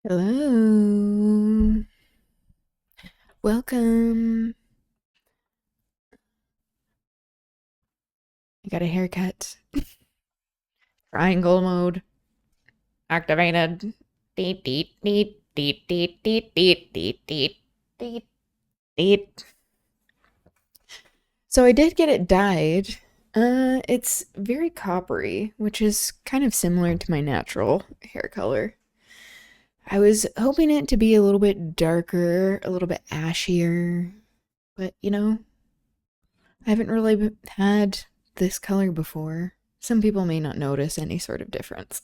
Hello. Welcome. I got a haircut. Triangle mode activated. Deet deet deet deet deet deet deet deet deet deet deet. So I did get it dyed. It's very coppery, which is kind of similar to my natural hair color. I was hoping it to be a little bit darker, a little bit ashier, but I haven't really had this color before. Some people may not notice any sort of difference.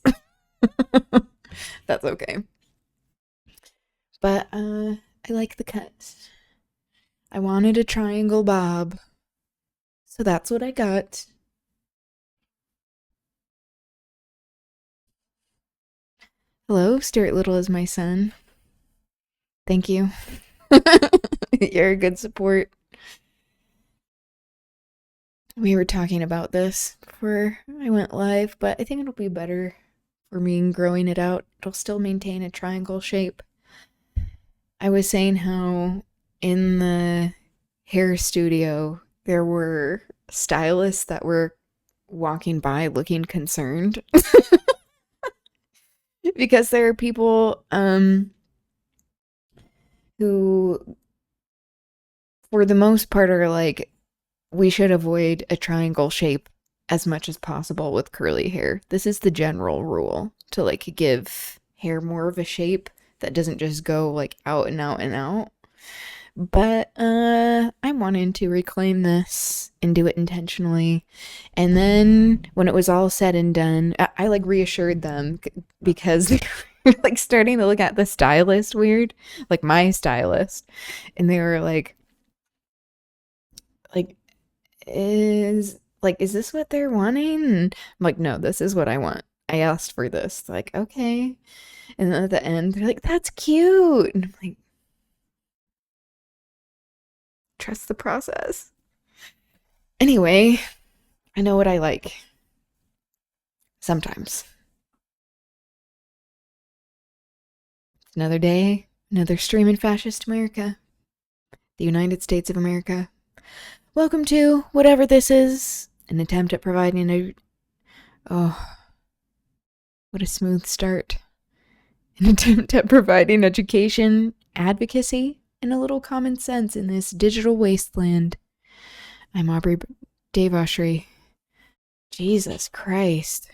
That's okay. But I like the cut. I wanted a triangle bob, so that's what I got. Hello, Stuart Little is my son. Thank you. You're a good support. We were talking about this before I went live, but I think it'll be better for me growing it out. It'll still maintain a triangle shape. I was saying how in the hair studio there were stylists that were walking by looking concerned because there are people who for the most part are like, we should avoid a triangle shape as much as possible with curly hair. This is the general rule, to like give hair more of a shape that doesn't just go like out and out and out. But I'm wanting to reclaim this and do it intentionally. And then when it was all said and done, I like reassured them because they're like starting to look at the stylist weird, like my stylist, and they were like is this what they're wanting? And I'm like, no, this is what I want. I asked for this. Like, okay. And then at the end, they're like, that's cute. And I'm like, trust the process. Anyway, I know what I like. Sometimes. It's another day, another stream in fascist America. The United States of America. Welcome to whatever this is. An attempt at providing a... Oh, what a smooth start. An attempt at providing education, advocacy, and a little common sense in this digital wasteland. I'm Aubri Devashrayee. Jesus Christ.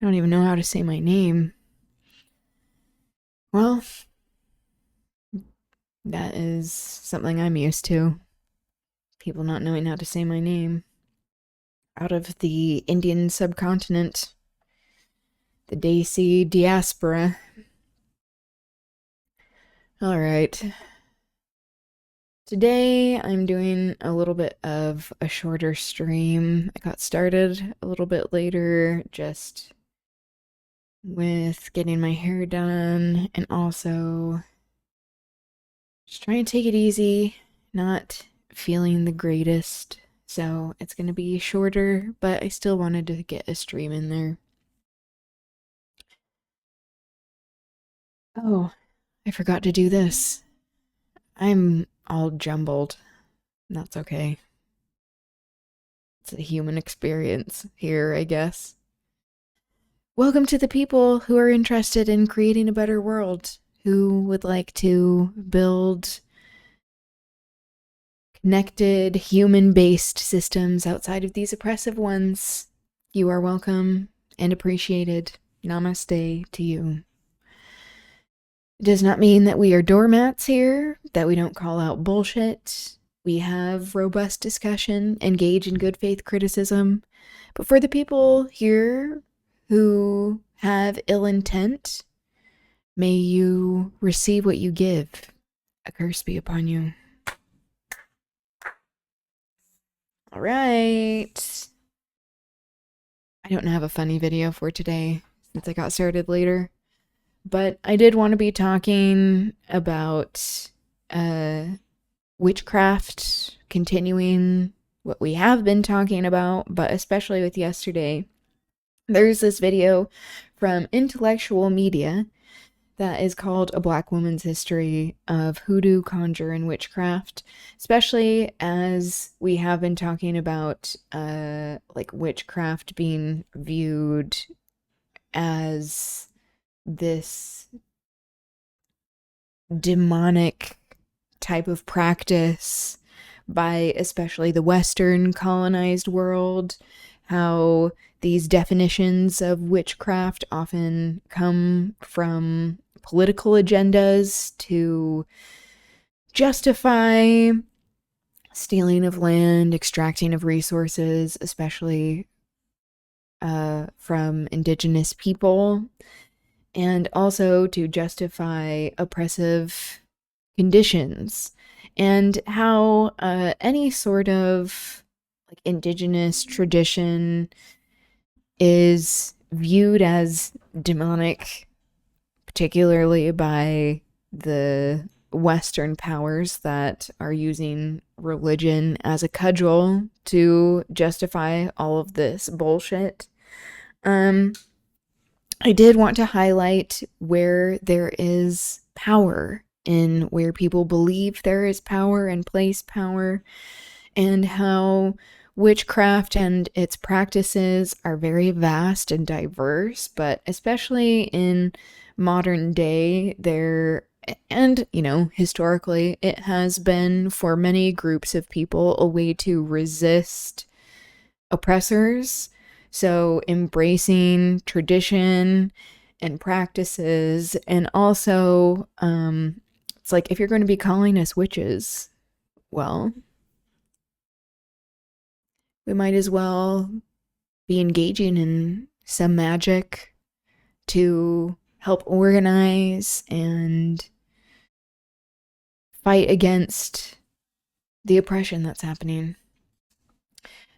I don't even know how to say my name. Well, that is something I'm used to. People not knowing how to say my name. Out of the Indian subcontinent. The Desi diaspora. Alright. Today I'm doing a little bit of a shorter stream. I got started a little bit later just with getting my hair done and also just trying to take it easy, not feeling the greatest. So it's going to be shorter, but I still wanted to get a stream in there. Oh, I forgot to do this. I'm all jumbled. That's okay. It's a human experience here, I guess. Welcome to the people who are interested in creating a better world, who would like to build connected, human-based systems outside of these oppressive ones. You are welcome and appreciated. Namaste to you. It does not mean that we are doormats here, that we don't call out bullshit. We have robust discussion, engage in good faith criticism. But for the people here who have ill intent, may you receive what you give. A curse be upon you. All right. I don't have a funny video for today since I got started later. But I did want to be talking about witchcraft, continuing what we have been talking about, but especially with yesterday. There's this video from Intellectual Media that is called A Black Woman's History of Hoodoo, Conjure, and Witchcraft, especially as we have been talking about like witchcraft being viewed as this demonic type of practice by especially the Western colonized world, how these definitions of witchcraft often come from political agendas to justify stealing of land, extracting of resources, especially from indigenous people, and also to justify oppressive conditions, and how any sort of like indigenous tradition is viewed as demonic, particularly by the Western powers that are using religion as a cudgel to justify all of this bullshit. I did want to highlight where there is power, in where people believe there is power and place power, and how witchcraft and its practices are very vast and diverse, but especially in modern day, and historically, it has been for many groups of people a way to resist oppressors. So embracing tradition and practices, and also it's like, if you're going to be calling us witches, well, we might as well be engaging in some magic to help organize and fight against the oppression that's happening.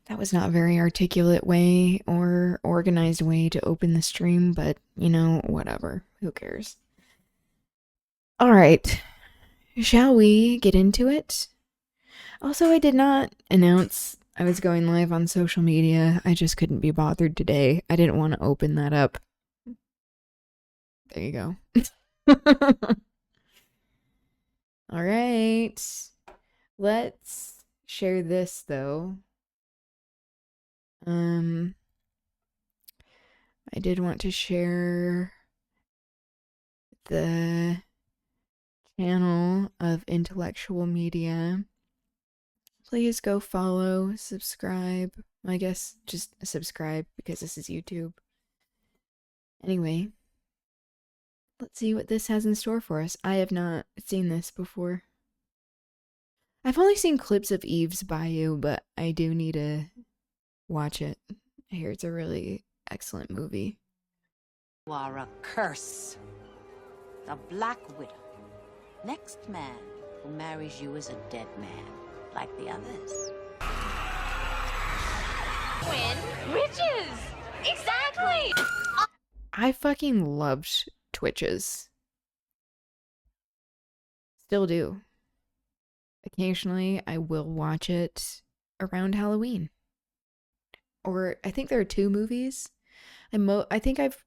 That was not a very articulate way or organized way to open the stream, but whatever. Who cares? All right. Shall we get into it? Also, I did not announce I was going live on social media. I just couldn't be bothered today. I didn't want to open that up. There you go. All right. Let's share this, though. I did want to share the channel of Intellectual Media. Please go follow, subscribe. I guess just subscribe because this is YouTube. Anyway, let's see what this has in store for us. I have not seen this before. I've only seen clips of Eve's Bayou, but I do need to watch it. I hear it's a really excellent movie. You are a curse. The Black Widow. Next man who marries you is a dead man, like the others. Win witches! Exactly! I fucking loved Twitches. Still do. Occasionally, I will watch it around Halloween. Or I think there are 2 movies. I think I've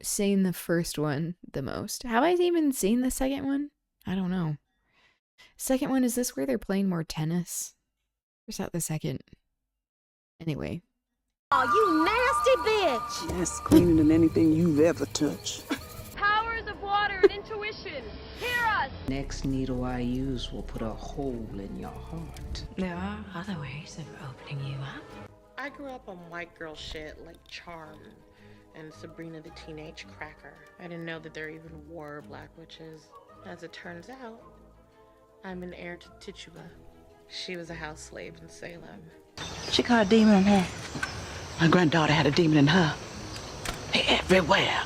seen the first one the most. Have I even seen the second one? I don't know. Second one, is this where they're playing more tennis? Or is that the second? Anyway. Oh, you nasty bitch! Yes, cleaner than anything you've ever touched. Powers of water and intuition, hear us! Next needle I use will put a hole in your heart. There are other ways of opening you up. I grew up on white girl shit like Charmed and Sabrina the Teenage Cracker. I didn't know that there even were black witches. As it turns out, I'm an heir to Tituba. She was a house slave in Salem. She got a demon in her. My granddaughter had a demon in her. They're everywhere.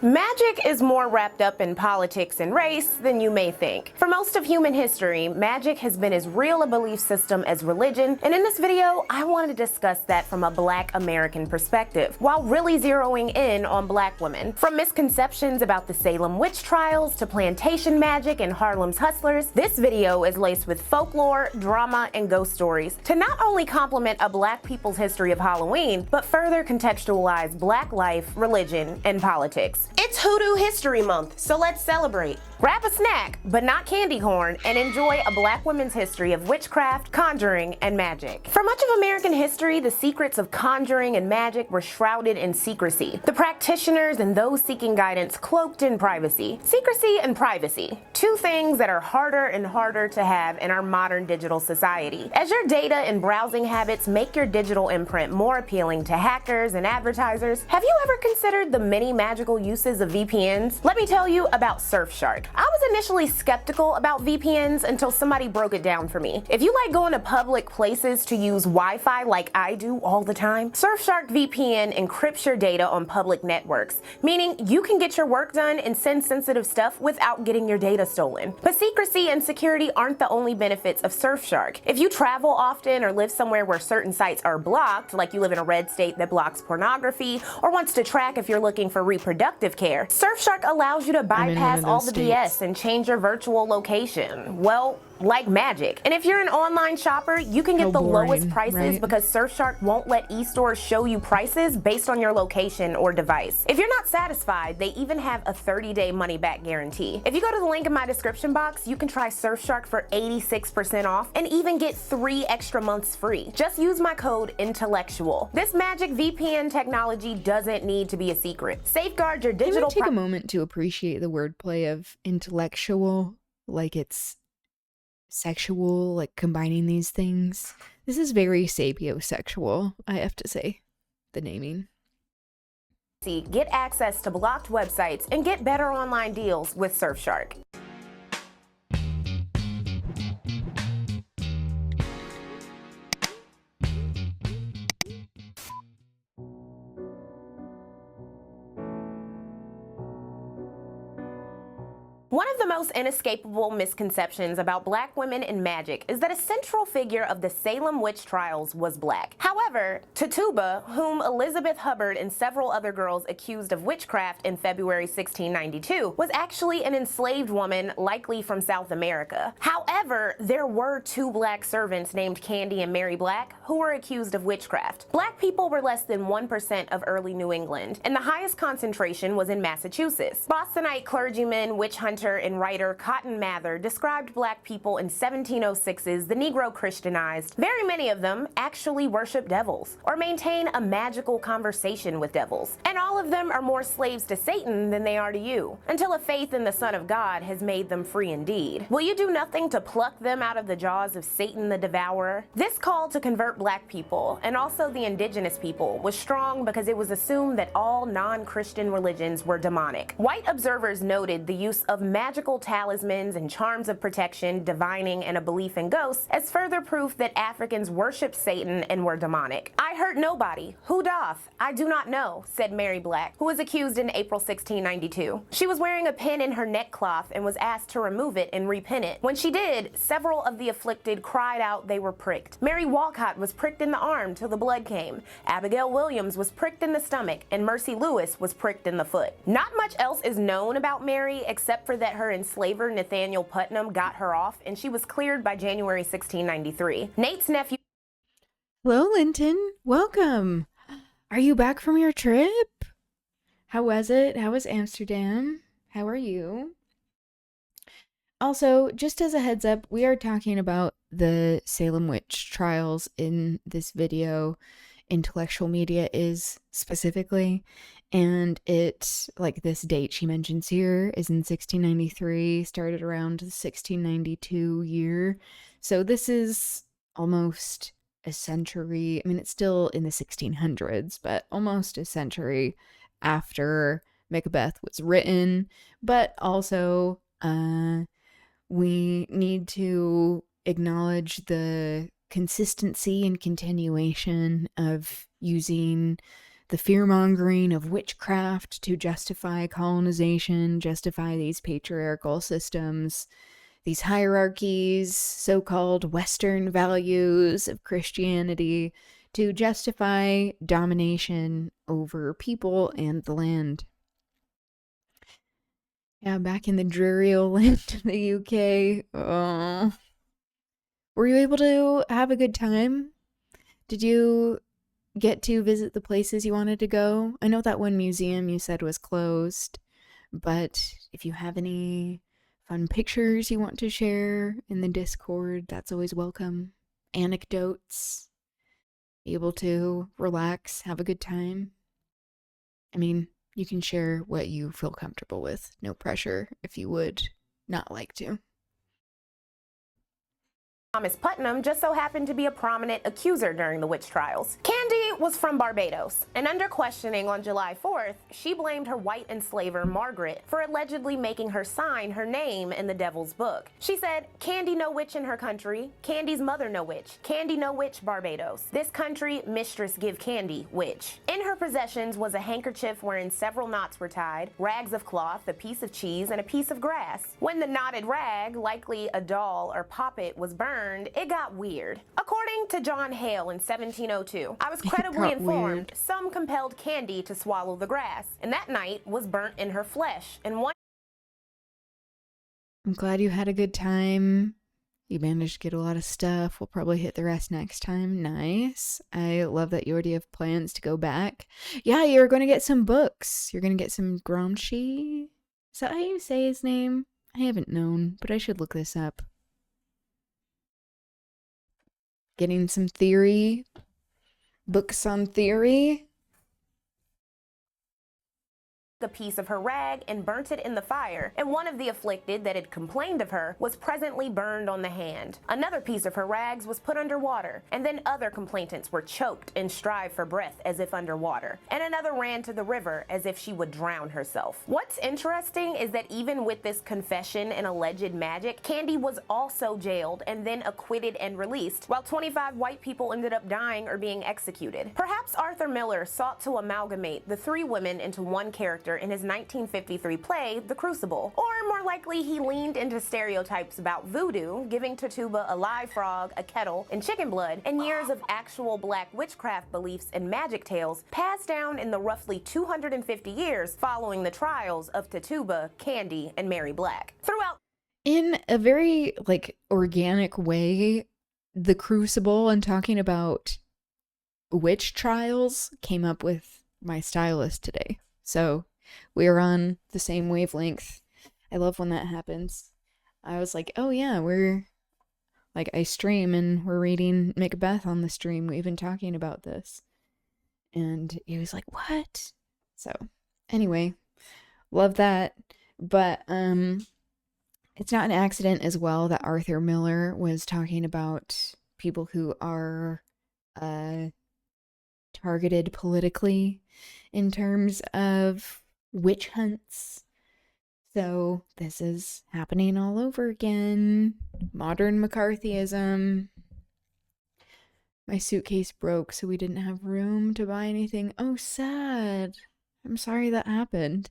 Magic is more wrapped up in politics and race than you may think. For most of human history, magic has been as real a belief system as religion, and in this video, I want to discuss that from a Black American perspective, while really zeroing in on Black women. From misconceptions about the Salem witch trials to plantation magic and Harlem's hustlers, this video is laced with folklore, drama, and ghost stories to not only complement a Black people's history of Halloween, but further contextualize Black life, religion, and politics. It's Hoodoo History Month, so let's celebrate. Grab a snack, but not candy corn, and enjoy a Black women's history of witchcraft, conjuring, and magic. For much of American history, the secrets of conjuring and magic were shrouded in secrecy. The practitioners and those seeking guidance cloaked in privacy. Secrecy and privacy, two things that are harder and harder to have in our modern digital society. As your data and browsing habits make your digital imprint more appealing to hackers and advertisers, have you ever considered the many magical uses of VPNs? Let me tell you about Surfshark. I was initially skeptical about VPNs until somebody broke it down for me. If you like going to public places to use Wi-Fi like I do all the time, Surfshark VPN encrypts your data on public networks, meaning you can get your work done and send sensitive stuff without getting your data stolen. But secrecy and security aren't the only benefits of Surfshark. If you travel often or live somewhere where certain sites are blocked, like you live in a red state that blocks pornography or wants to track if you're looking for reproductive care, Surfshark allows you to bypass all the BS and change your virtual location. Well, like magic. And if you're an online shopper, you can get the lowest prices, right? Because Surfshark won't let e-stores show you prices based on your location or device. If you're not satisfied, they even have a 30-day money-back guarantee. If you go to the link in my description box, you can try Surfshark for 86% off and even get 3 extra months free. Just use my code INTELLECTUAL. This magic VPN technology doesn't need to be a secret. Safeguard your digital. Can we take a moment to appreciate the wordplay of intellectual, like it's sexual, like combining these things? This is very sapiosexual, I have to say, the naming. Get access to blocked websites and get better online deals with Surfshark. One of the most inescapable misconceptions about Black women in magic is that a central figure of the Salem witch trials was Black. However, Tituba, whom Elizabeth Hubbard and several other girls accused of witchcraft in February 1692, was actually an enslaved woman, likely from South America. However, there were 2 Black servants named Candy and Mary Black who were accused of witchcraft. Black people were less than 1% of early New England, and the highest concentration was in Massachusetts. Bostonite clergyman, witch hunter, and writer Cotton Mather described Black people in 1706 as the Negro Christianized. Very many of them actually worship devils or maintain a magical conversation with devils. And all of them are more slaves to Satan than they are to you, until a faith in the Son of God has made them free indeed. Will you do nothing to pluck them out of the jaws of Satan the Devourer? This call to convert Black people, and also the indigenous people, was strong because it was assumed that all non-Christian religions were demonic. White observers noted the use of magical talismans and charms of protection, divining, and a belief in ghosts as further proof that Africans worshipped Satan and were demonic. I hurt nobody. Who doth? I do not know, said Mary Black, who was accused in April 1692. She was wearing a pin in her neckcloth and was asked to remove it and repin it. When she did, several of the afflicted cried out they were pricked. Mary Walcott was pricked in the arm till the blood came. Abigail Williams was pricked in the stomach, and Mercy Lewis was pricked in the foot. Not much else is known about Mary except for that her enslaver Nathaniel Putnam got her off, and she was cleared by January 1693. Nate's nephew. Hello, Linton. Welcome. Are you back from your trip? How was it? How was Amsterdam? How are you? Also, just as a heads up, we are talking about the Salem witch trials in this video. Intellectual media is specifically, and it's like this date she mentions here is in 1693, started around the 1692 year. So this is almost a century. I mean, it's still in the 1600s, but almost a century after Macbeth was written. But also, we need to acknowledge the consistency and continuation of using the fear-mongering of witchcraft to justify colonization, justify these patriarchal systems, these hierarchies, so-called Western values of Christianity, to justify domination over people and the land. Yeah, back in the dreary old land of the UK. Oh. Were you able to have a good time? Did you get to visit the places you wanted to go? I know that one museum you said was closed, but if you have any fun pictures you want to share in the Discord, that's always welcome. Anecdotes. Be able to relax, have a good time. I mean, you can share what you feel comfortable with. No pressure if you would not like to. Thomas Putnam just so happened to be a prominent accuser during the witch trials. Candy was from Barbados, and under questioning on July 4th, she blamed her white enslaver Margaret for allegedly making her sign her name in the devil's book. She said, "Candy no witch in her country, Candy's mother no witch, Candy no witch Barbados. This country, mistress give Candy, witch." In her possessions was a handkerchief wherein several knots were tied, rags of cloth, a piece of cheese, and a piece of grass. When the knotted rag, likely a doll or poppet, was burned, it got weird. According to John Hale in 1702, I was credibly informed some compelled Candy to swallow the grass, and that night was burnt in her flesh. And one I'm glad you had a good time. You managed to get a lot of stuff. We'll probably hit the rest next time. Nice. I love that you already have plans to go back. Yeah, you're going to get some books. You're going to get some Gramsci. Is that how you say his name? I haven't known, but I should look this up. Getting some theory. Books on theory. a piece of her rag and burnt it in the fire, and one of the afflicted that had complained of her was presently burned on the hand. Another piece of her rags was put under water, and then other complainants were choked and strive for breath as if underwater, and another ran to the river as if she would drown herself. What's interesting is that even with this confession and alleged magic, Candy was also jailed and then acquitted and released, while 25 white people ended up dying or being executed. Perhaps Arthur Miller sought to amalgamate the three women into one character in his 1953 play, The Crucible. Or more likely, he leaned into stereotypes about voodoo, giving Tituba a live frog, a kettle, and chicken blood, and years of actual black witchcraft beliefs and magic tales passed down in the roughly 250 years following the trials of Tituba, Candy, and Mary Black. Throughout in a very organic way, The Crucible and talking about witch trials came up with my stylist today. So we are on the same wavelength. I love when that happens. I was like, oh yeah, we're I stream and we're reading Macbeth on the stream. We've been talking about this. And he was like, what? So anyway, love that. But it's not an accident as well that Arthur Miller was talking about people who are targeted politically in terms of witch hunts. So this is happening all over again. Modern McCarthyism. My suitcase broke, so we didn't have room to buy anything. Oh, sad. I'm sorry that happened.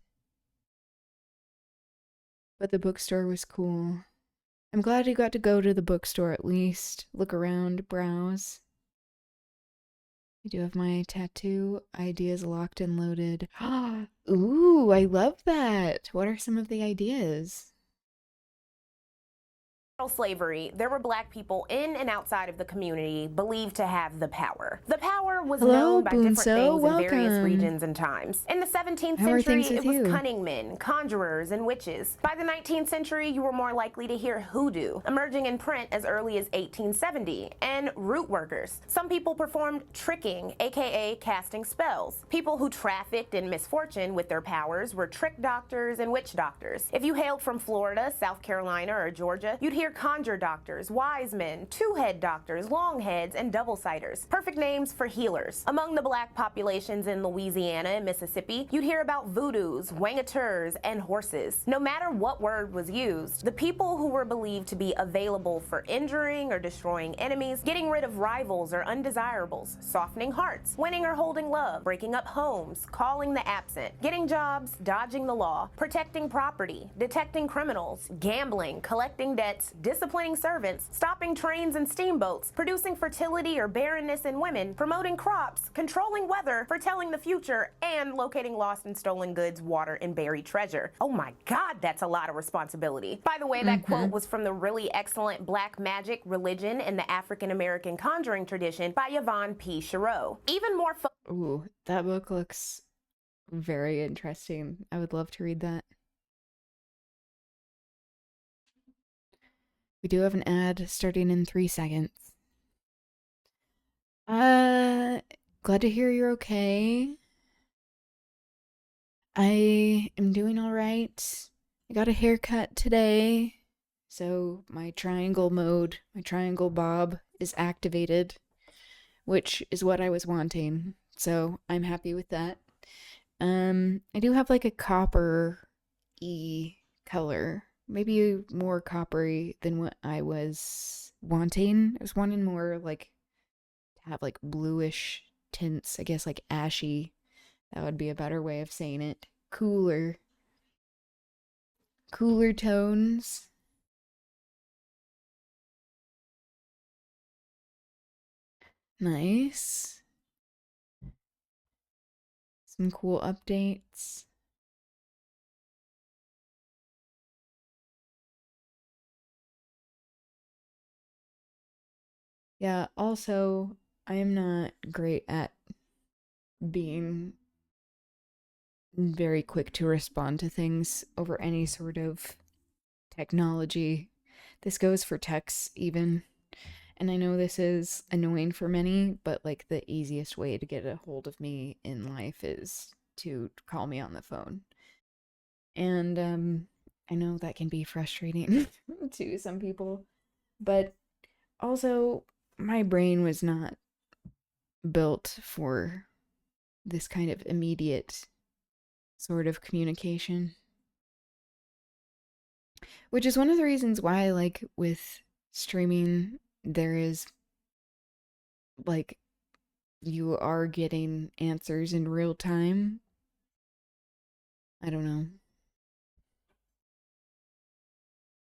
But the bookstore was cool. I'm glad you got to go to the bookstore at least. Look around, browse. I do have my tattoo ideas locked and loaded. Ooh, I love that. What are some of the ideas? slavery, there were black people in and outside of the community believed to have the power. The power was known by different things in various regions and times. In the 17th century, it was cunning men, conjurers, and witches. By the 19th century, you were more likely to hear hoodoo, emerging in print as early as 1870, and root workers. Some people performed tricking, aka casting spells. People who trafficked in misfortune with their powers were trick doctors and witch doctors. If you hailed from Florida, South Carolina, or Georgia, you'd hear conjure doctors, wise men, two-head doctors, longheads, and double-sighters. Perfect names for healers. Among the black populations in Louisiana and Mississippi, you'd hear about voodoos, wangiteurs, and horses. No matter what word was used, the people who were believed to be available for injuring or destroying enemies, getting rid of rivals or undesirables, softening hearts, winning or holding love, breaking up homes, calling the absent, getting jobs, dodging the law, protecting property, detecting criminals, gambling, collecting debts, disciplining servants, stopping trains and steamboats, producing fertility or barrenness in women, promoting crops, controlling weather, foretelling the future, and locating lost and stolen goods, water, and buried treasure. Oh my God, that's a lot of responsibility. By the way, that quote was from the really excellent Black Magic, Religion, and the African American Conjuring Tradition by Yvonne P. Chirot. Even more Ooh, that book looks very interesting. I would love to read that. We do have an ad starting in 3 seconds. Glad to hear you're okay. I am doing all right. I got a haircut today, so my triangle mode, my triangle bob is activated, which is what I was wanting. So I'm happy with that. I do have like a copper-y color, maybe more coppery than what I was wanting. I was wanting more like to have like bluish tints, I guess like ashy. That would be a better way of saying it. Cooler tones. Nice. Some cool updates. Yeah, also, I am not great at being very quick to respond to things over any sort of technology. This goes for texts even. And I know this is annoying for many, but like the easiest way to get a hold of me in life is to call me on the phone. And I know that can be frustrating to some people, but also my brain was not built for this kind of immediate sort of communication. Which is one of the reasons why, like, with streaming, there is, like, you are getting answers in real time. I don't know.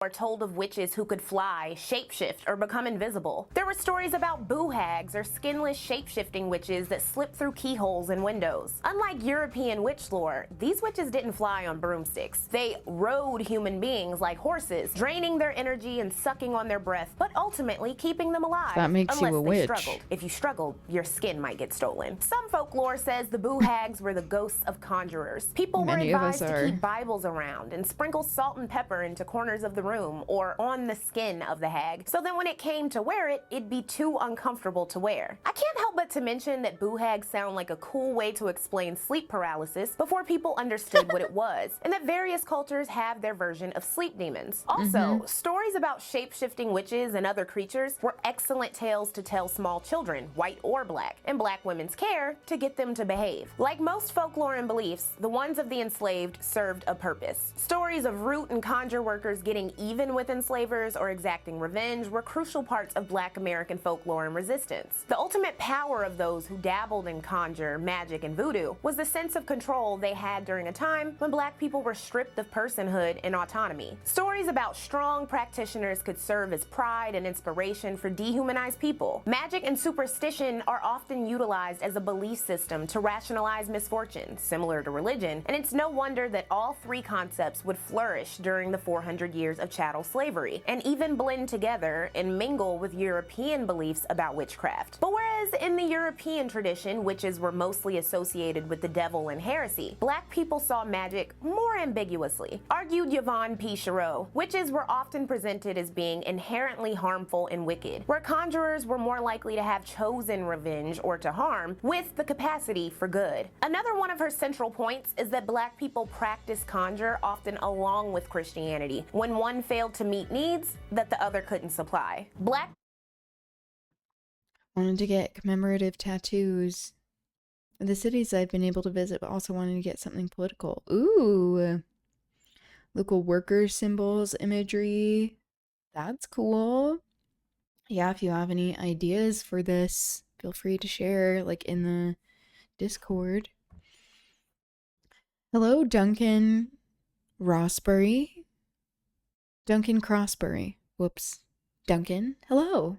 Or told of witches who could fly, shapeshift, or become invisible. There were stories about boo hags or skinless shapeshifting witches that slipped through keyholes in windows. Unlike European witch lore, these witches didn't fly on broomsticks. They rode human beings like horses, draining their energy and sucking on their breath, but ultimately keeping them alive. That makes you a witch. Struggled. If you struggled, your skin might get stolen. Some folklore says the boo hags were the ghosts of conjurers. People were advised to keep Bibles around and sprinkle salt and pepper into corners of the room or on the skin of the hag, so that when it came to wear it, it'd be too uncomfortable to wear. I can't help but to mention that boo hags sound like a cool way to explain sleep paralysis before people understood what it was, and that various cultures have their version of sleep demons. Also, stories about shape-shifting witches and other creatures were excellent tales to tell small children, white or black, in black women's care to get them to behave. Like most folklore and beliefs, the ones of the enslaved served a purpose. Stories of root and conjure workers getting even with enslavers or exacting revenge were crucial parts of Black American folklore and resistance. The ultimate power of those who dabbled in conjure, magic, and voodoo was the sense of control they had during a time when Black people were stripped of personhood and autonomy. Stories about strong practitioners could serve as pride and inspiration for dehumanized people. Magic and superstition are often utilized as a belief system to rationalize misfortune, similar to religion, and it's no wonder that all three concepts would flourish during the 400 years of chattel slavery, and even blend together and mingle with European beliefs about witchcraft. But whereas in the European tradition, witches were mostly associated with the devil and heresy, Black people saw magic more ambiguously. Argued Yvonne P. Chirot, witches were often presented as being inherently harmful and wicked, where conjurers were more likely to have chosen revenge or to harm, with the capacity for good. Another one of her central points is that Black people practice conjure often along with Christianity, when one one failed to meet needs that the other couldn't supply. Black Wanted to get commemorative tattoos in the cities I've been able to visit, but also wanted to get something political. Ooh, local worker symbols, imagery. That's cool. Yeah, if you have any ideas for this, feel free to share, like in the Discord. Hello, Duncan Rossbury. Duncan Crossbury. Whoops. Duncan, hello.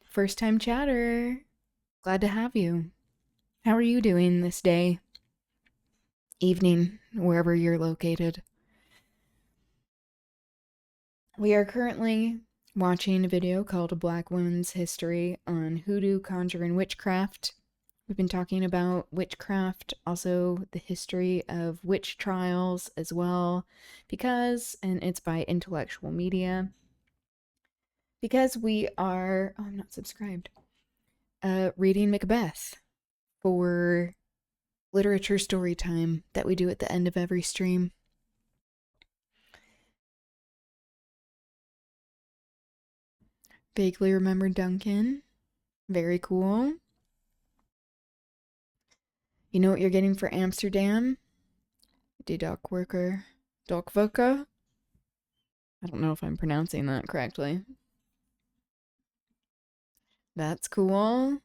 First time chatter. Glad to have you. How are you doing this day? Evening, wherever you're located. We are currently watching a video called A Black Woman's History on Hoodoo, Conjure, and Witchcraft. We've been talking about witchcraft, also the history of witch trials as well, and it's by Intellectual Media, because we are, I'm not subscribed, reading Macbeth for literature story time that we do at the end of every stream. Vaguely remember Duncan. Very cool. You know what you're getting for Amsterdam? Die Dokwerker. Dokwerker? I don't know if I'm pronouncing that correctly. That's cool.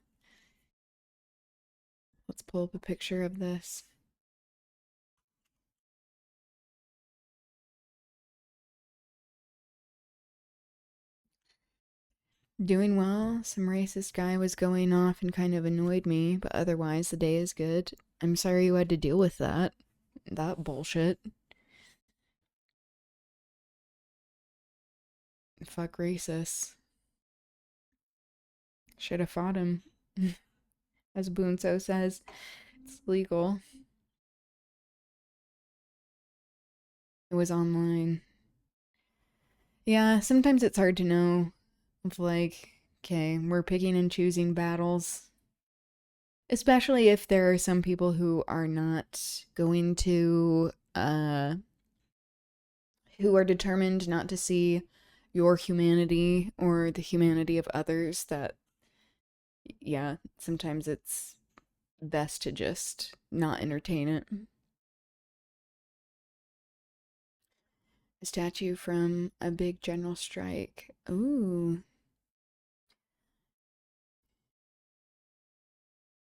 Let's pull up a picture of this. Doing well. Some racist guy was going off and kind of annoyed me, but otherwise the day is good. I'm sorry you had to deal with that. That bullshit. Fuck racists. Should have fought him. As Boonso says, it's legal. It was online. Yeah, sometimes it's hard to know if, like, okay, we're picking and choosing battles. Especially if there are some people who are not going to, who are determined not to see your humanity or the humanity of others, that, yeah, sometimes it's best to just not entertain it. A statue from a big general strike. Ooh.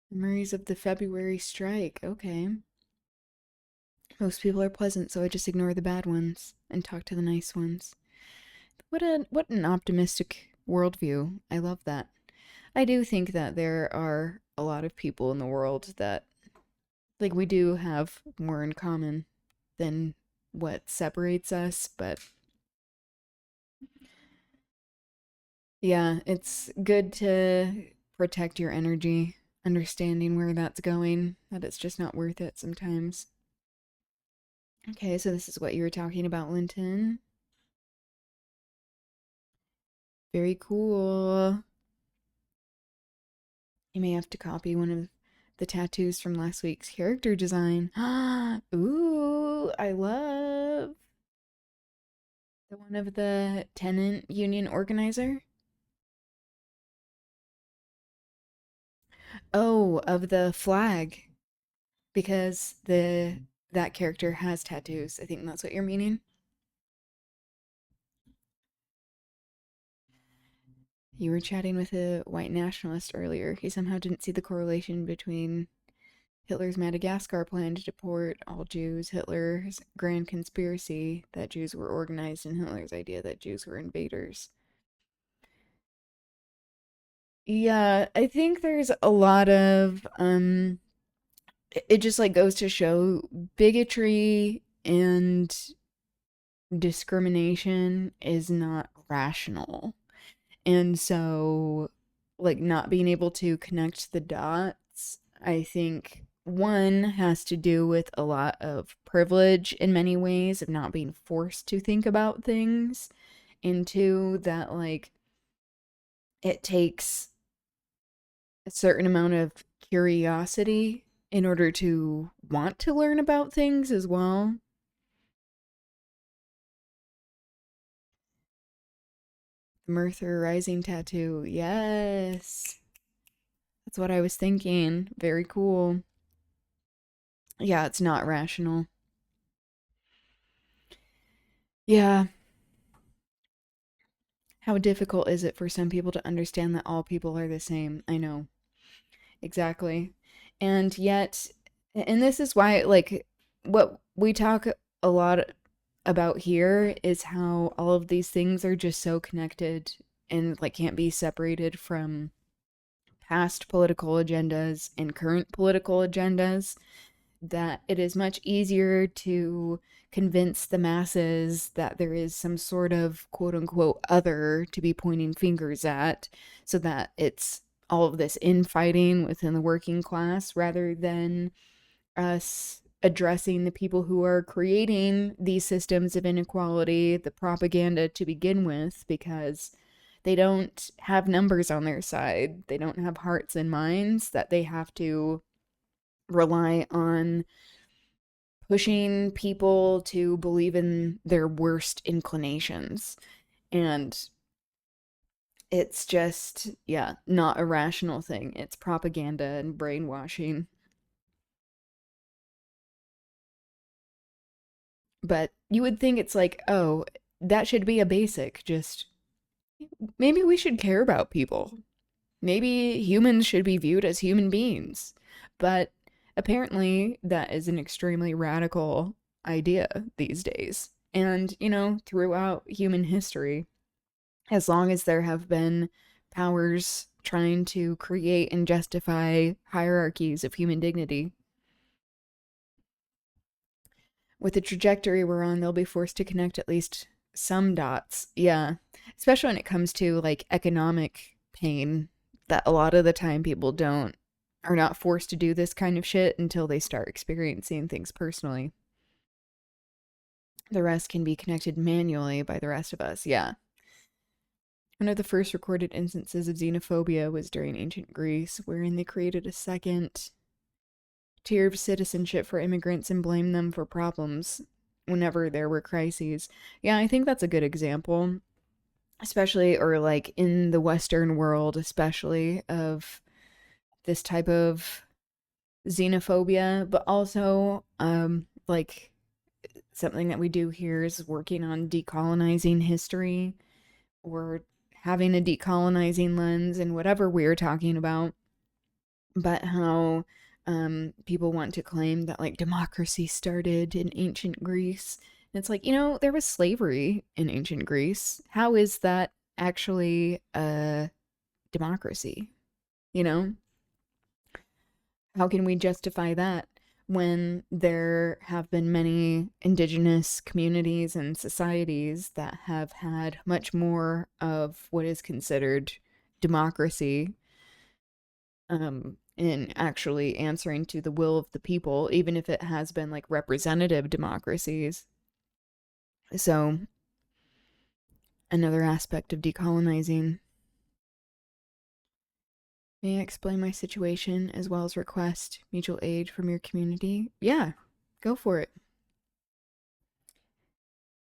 Memories of the February strike. Okay. Most people are pleasant, so I just ignore the bad ones and talk to the nice ones. What an optimistic worldview. I love that. I do think that there are a lot of people in the world that, like, we do have more in common than what separates us, but yeah, it's good to protect your energy, understanding where that's going, that it's just not worth it sometimes. Okay, so this is what you were talking about, Linton. Very cool. You may have to copy one of the tattoos from last week's character design. Ooh, I love the one of the tenant union organizer. Oh, of the flag, because that character has tattoos. I think that's what you're meaning. You were chatting with a white nationalist earlier. He somehow didn't see the correlation between Hitler's Madagascar plan to deport all Jews, Hitler's grand conspiracy that Jews were organized, and Hitler's idea that Jews were invaders. Yeah, I think there's a lot of it just like goes to show bigotry and discrimination is not rational. And so, like, not being able to connect the dots, I think one has to do with a lot of privilege in many ways, of not being forced to think about things. And two, that, like, it takes a certain amount of curiosity in order to want to learn about things as well. Merthyr Rising tattoo. Yes. That's what I was thinking. Very cool. Yeah, it's not rational. Yeah. How difficult is it for some people to understand that all people are the same? I know. Exactly. And yet, and this is why, like, what we talk a lot about here is how all of these things are just so connected and, like, can't be separated from past political agendas and current political agendas, that it is much easier to convince the masses that there is some sort of quote unquote other to be pointing fingers at, so that it's all of this infighting within the working class rather than us addressing the people who are creating these systems of inequality, the propaganda to begin with, because they don't have numbers on their side. They don't have hearts and minds that they have to rely on pushing people to believe in their worst inclinations. And it's just, yeah, not a rational thing. It's propaganda and brainwashing. But you would think it's like, oh, that should be a basic. Just maybe we should care about people. Maybe humans should be viewed as human beings. But apparently, that is an extremely radical idea these days. And, you know, throughout human history, as long as there have been powers trying to create and justify hierarchies of human dignity, with the trajectory we're on, they'll be forced to connect at least some dots. Yeah. Especially when it comes to like economic pain, that a lot of the time people are not forced to do this kind of shit until they start experiencing things personally. The rest can be connected manually by the rest of us. Yeah. One of the first recorded instances of xenophobia was during ancient Greece, wherein they created a second tier of citizenship for immigrants and blamed them for problems whenever there were crises. Yeah, I think that's a good example, especially, or like in the Western world, especially, of this type of xenophobia, but also, like something that we do here is working on decolonizing history or having a decolonizing lens in whatever we're talking about, but how people want to claim that like democracy started in ancient Greece. And it's like, you know, there was slavery in ancient Greece. How is that actually a democracy? You know? How can we justify that when there have been many indigenous communities and societies that have had much more of what is considered democracy, in actually answering to the will of the people, even if it has been like representative democracies. So, another aspect of decolonizing. May I explain my situation as well as request mutual aid from your community? Yeah, go for it.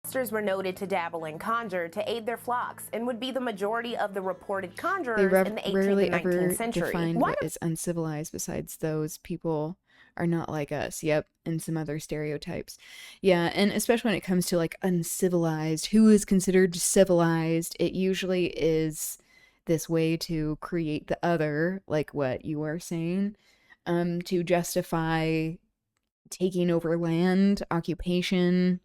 Pastors were noted to dabble in conjure to aid their flocks and would be the majority of the reported conjurers in the 18th rarely and 19th ever century. define what is uncivilized besides those people are not like us. Yep, and some other stereotypes. Yeah, and especially when it comes to like uncivilized, who is considered civilized, it usually is this way to create the other, like what you are saying, to justify taking over land, occupation,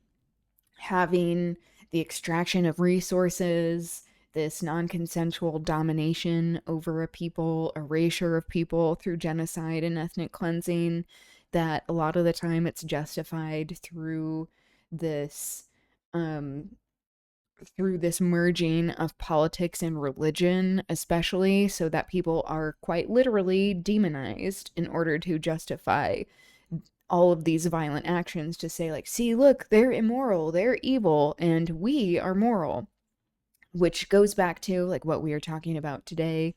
having the extraction of resources, this non-consensual domination over a people, erasure of people through genocide and ethnic cleansing, that a lot of the time it's justified through this merging of politics and religion, especially, so that people are quite literally demonized in order to justify all of these violent actions, to say like, see, look, they're immoral, they're evil, and we are moral, which goes back to like what we are talking about today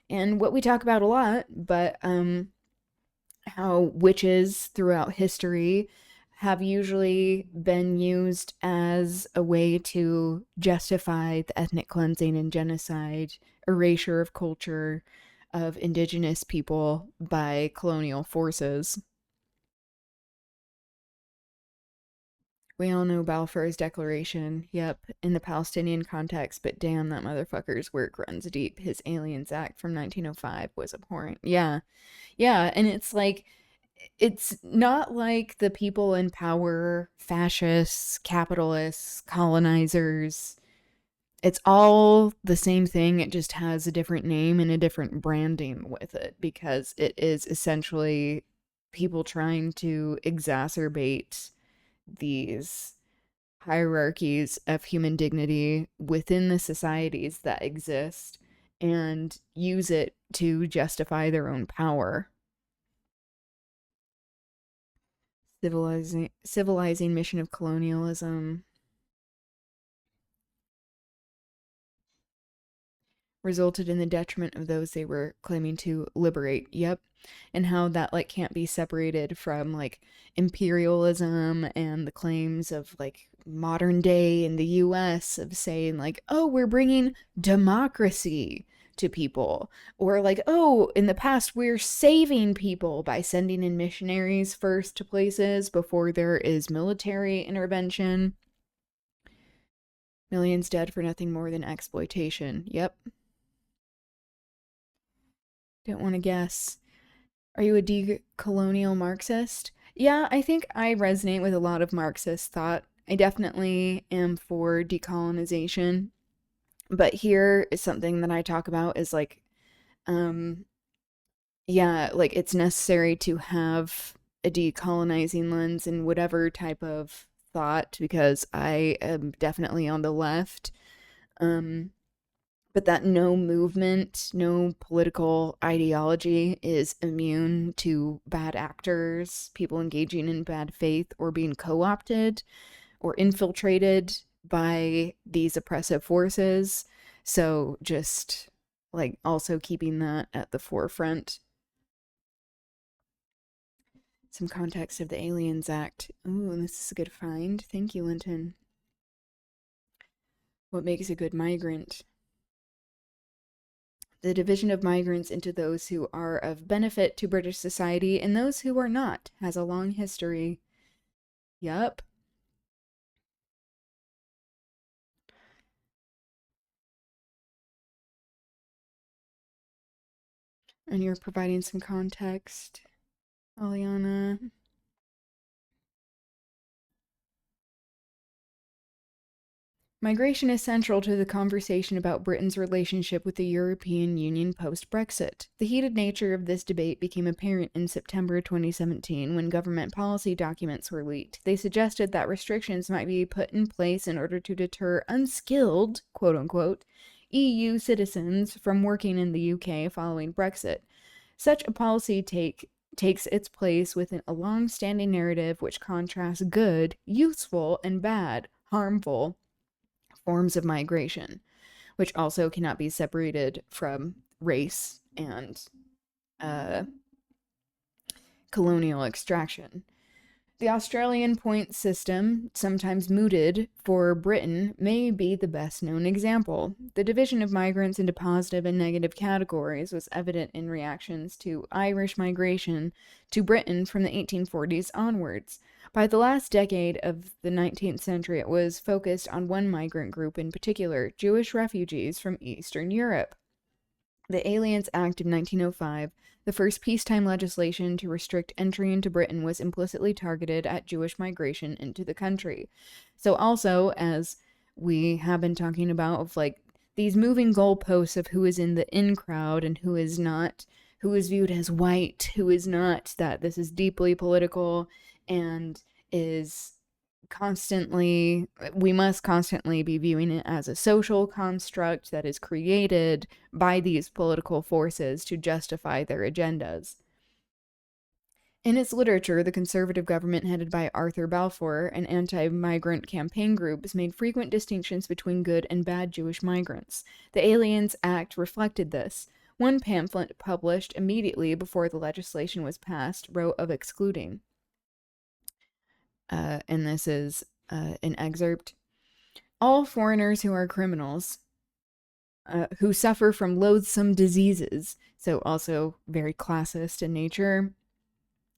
and what we talk about a lot, but how witches throughout history have usually been used as a way to justify the ethnic cleansing and genocide, erasure of culture of indigenous people by colonial forces. We all know Balfour's Declaration, yep, in the Palestinian context, but damn, that motherfucker's work runs deep. His Aliens Act from 1905 was abhorrent. Yeah, yeah, and it's like, it's not like the people in power, fascists, capitalists, colonizers. It's all the same thing. It just has a different name and a different branding with it because it is essentially people trying to exacerbate these hierarchies of human dignity within the societies that exist and use it to justify their own power. Civilizing mission of colonialism resulted in the detriment of those they were claiming to liberate. Yep. And how that like can't be separated from like imperialism and the claims of like modern day in the US of saying like, oh, we're bringing democracy to people, or like, oh, in the past we're saving people by sending in missionaries first to places before there is military intervention. Millions dead for nothing more than exploitation. Yep. Don't want to guess. Are you a decolonial Marxist? Yeah, I think I resonate with a lot of Marxist thought. I definitely am for decolonization. But here is something that I talk about is like, um, yeah, like it's necessary to have a decolonizing lens in whatever type of thought because I am definitely on the left. Um, but that no movement, no political ideology is immune to bad actors, people engaging in bad faith, or being co opted or infiltrated by these oppressive forces. So just like also keeping that at the forefront. Some context of the Aliens Act. Ooh, this is a good find. Thank you, Linton. What makes a good migrant? The division of migrants into those who are of benefit to British society and those who are not has a long history. Yup. And you're providing some context, Aliana. Migration is central to the conversation about Britain's relationship with the European Union post-Brexit. The heated nature of this debate became apparent in September 2017 when government policy documents were leaked. They suggested that restrictions might be put in place in order to deter unskilled, quote-unquote, EU citizens from working in the UK following Brexit. Such a policy takes its place within a long-standing narrative which contrasts good, useful, and bad, harmful forms of migration, which also cannot be separated from race and colonial extraction. The Australian point system, sometimes mooted for Britain, may be the best known example. The division of migrants into positive and negative categories was evident in reactions to Irish migration to Britain from the 1840s onwards. By the last decade of the 19th century, it was focused on one migrant group in particular, Jewish refugees from Eastern Europe. The Aliens Act of 1905, the first peacetime legislation to restrict entry into Britain, was implicitly targeted at Jewish migration into the country. So also, as we have been talking about, of like these moving goalposts of who is in the in crowd and who is not, who is viewed as white, who is not, that this is deeply political and is constantly, we must constantly be viewing it as a social construct that is created by these political forces to justify their agendas. In its literature, the conservative government headed by Arthur Balfour and anti-migrant campaign groups made frequent distinctions between good and bad Jewish migrants. The Aliens Act reflected this. One pamphlet published immediately before the legislation was passed wrote of excluding and this is an excerpt. All foreigners who are criminals, who suffer from loathsome diseases, so also very classist in nature,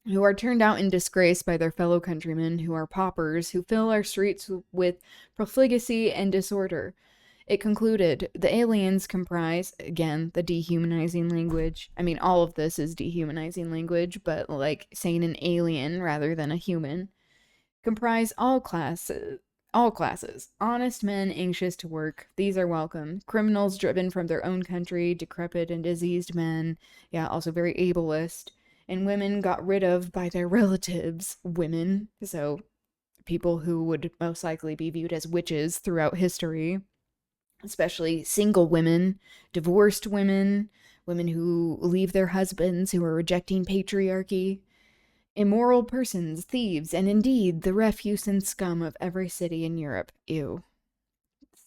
who are turned out in disgrace by their fellow countrymen, who are paupers, who fill our streets with profligacy and disorder. It concluded, the aliens comprise, again, the dehumanizing language. I mean, all of this is dehumanizing language, but like saying an alien rather than a human. Comprise all classes, honest men anxious to work, these are welcome. Criminals driven from their own country, decrepit and diseased men, yeah, also very ableist, and women got rid of by their relatives, women, so people who would most likely be viewed as witches throughout history, especially single women, divorced women, women who leave their husbands, who are rejecting patriarchy, immoral persons, thieves, and indeed the refuse and scum of every city in Europe. Ew.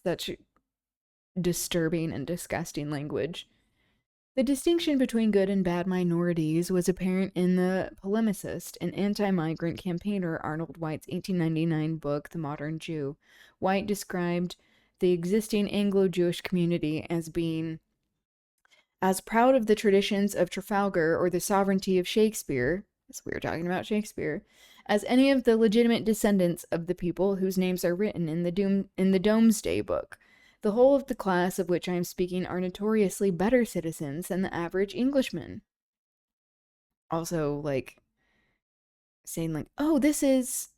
Such disturbing and disgusting language. The distinction between good and bad minorities was apparent in the polemicist and anti-migrant campaigner Arnold White's 1899 book, The Modern Jew. White described the existing Anglo-Jewish community as being as proud of the traditions of Trafalgar or the sovereignty of Shakespeare, as we were talking about Shakespeare, as any of the legitimate descendants of the people whose names are written in the Domesday Book. The whole of the class of which I am speaking are notoriously better citizens than the average Englishman. Also, like, saying, like, oh, this is,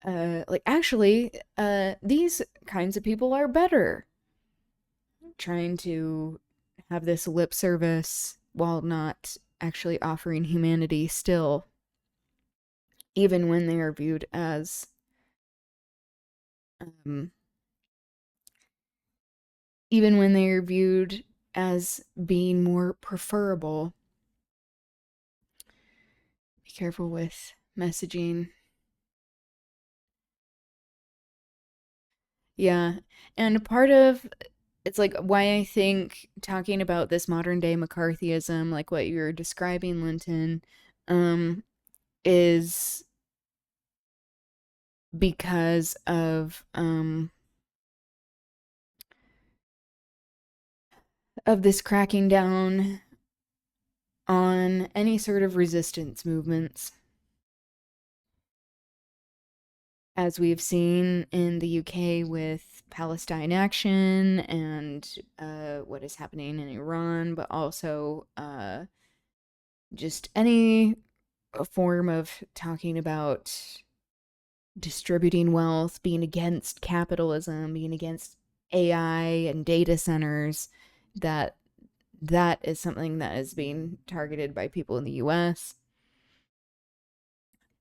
like, actually, these kinds of people are better. Trying to have this lip service while not actually offering humanity still, even when they are viewed as being more preferable. Be careful with messaging. Yeah, and part of it's like why I think talking about this modern day McCarthyism, like what you're describing, Linton, is because of this cracking down on any sort of resistance movements. As we've seen in the UK with Palestine Action and what is happening in Iran, but also just any form of talking about distributing wealth, being against capitalism, being against AI and data centers, that is something that is being targeted by people in the US.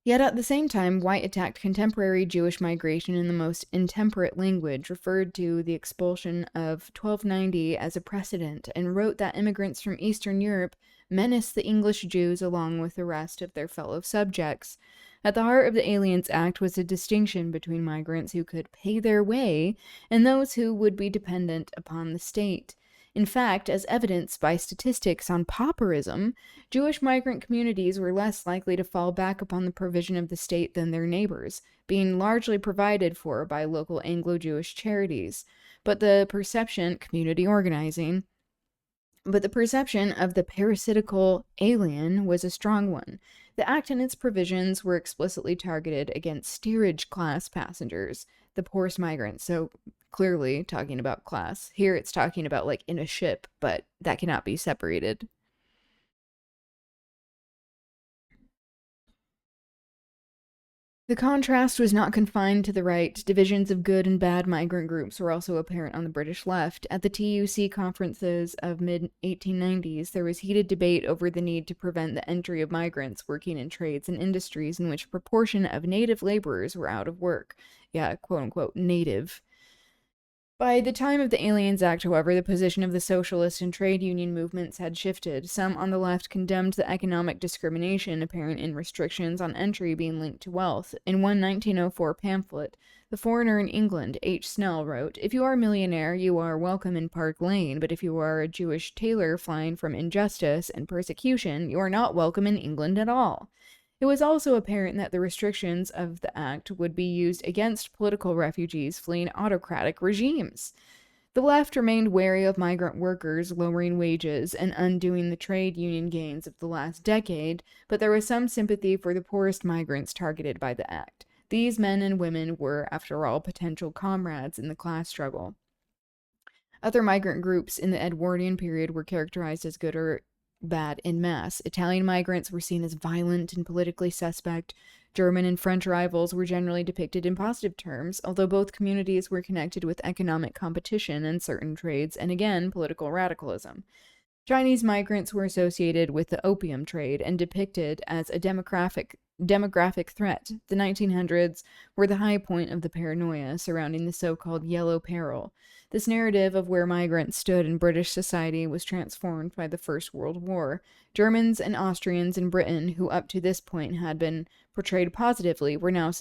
Yet at the same time, White attacked contemporary Jewish migration in the most intemperate language, referred to the expulsion of 1290 as a precedent, and wrote that immigrants from Eastern Europe menaced the English Jews along with the rest of their fellow subjects. At the heart of the Aliens Act was a distinction between migrants who could pay their way and those who would be dependent upon the state. In fact, as evidenced by statistics on pauperism, Jewish migrant communities were less likely to fall back upon the provision of the state than their neighbors, being largely provided for by local Anglo-Jewish charities. But the perception, community organizing, but the perception of the parasitical alien was a strong one. The act and its provisions were explicitly targeted against steerage class passengers, the poorest migrants. So clearly talking about class. Here it's talking about like in a ship, but that cannot be separated. The contrast was not confined to the right. Divisions of good and bad migrant groups were also apparent on the British left. At the TUC conferences of mid-1890s, there was heated debate over the need to prevent the entry of migrants working in trades and industries in which a proportion of native laborers were out of work. Yeah, quote-unquote, native. By the time of the Aliens Act, however, the position of the socialist and trade union movements had shifted. Some on the left condemned the economic discrimination apparent in restrictions on entry being linked to wealth. In one 1904 pamphlet, The Foreigner in England, H. Snell wrote, "If you are a millionaire, you are welcome in Park Lane, but if you are a Jewish tailor flying from injustice and persecution, you are not welcome in England at all." It was also apparent that the restrictions of the act would be used against political refugees fleeing autocratic regimes. The left remained wary of migrant workers lowering wages and undoing the trade union gains of the last decade, but there was some sympathy for the poorest migrants targeted by the act. These men and women were, after all, potential comrades in the class struggle. Other migrant groups in the Edwardian period were characterized as good or bad en masse. Italian migrants were seen as violent and politically suspect. German and French arrivals were generally depicted in positive terms, although both communities were connected with economic competition in certain trades and, again, political radicalism. Chinese migrants were associated with the opium trade and depicted as a demographic threat. The 1900s were the high point of the paranoia surrounding the so-called Yellow Peril. This narrative of where migrants stood in British society was transformed by the First World War. Germans and Austrians in Britain, who up to this point had been portrayed positively, were now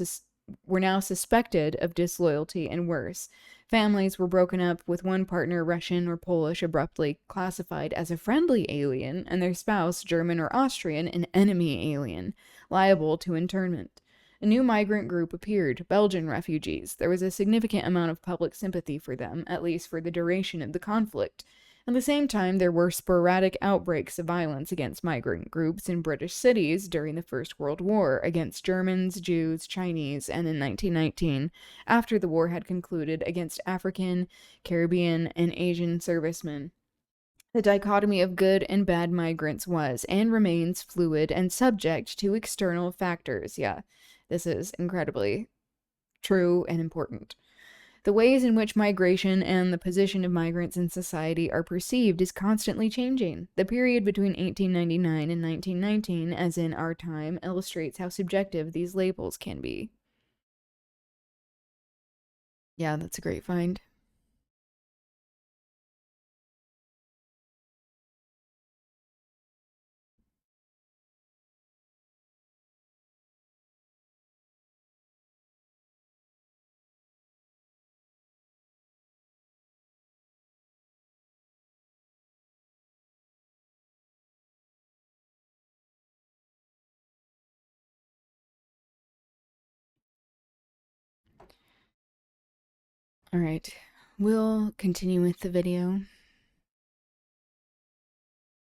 suspected of disloyalty and worse. Families were broken up, with one partner, Russian or Polish, abruptly classified as a friendly alien, and their spouse, German or Austrian, an enemy alien, liable to internment. A new migrant group appeared, Belgian refugees. There was a significant amount of public sympathy for them, at least for the duration of the conflict. At the same time, there were sporadic outbreaks of violence against migrant groups in British cities during the First World War, against Germans, Jews, Chinese, and in 1919, after the war had concluded, against African, Caribbean, and Asian servicemen. The dichotomy of good and bad migrants was, and remains, fluid and subject to external factors. Yeah, this is incredibly true and important. The ways in which migration and the position of migrants in society are perceived is constantly changing. The period between 1899 and 1919, as in our time, illustrates how subjective these labels can be. Yeah, that's a great find. All right, we'll continue with the video.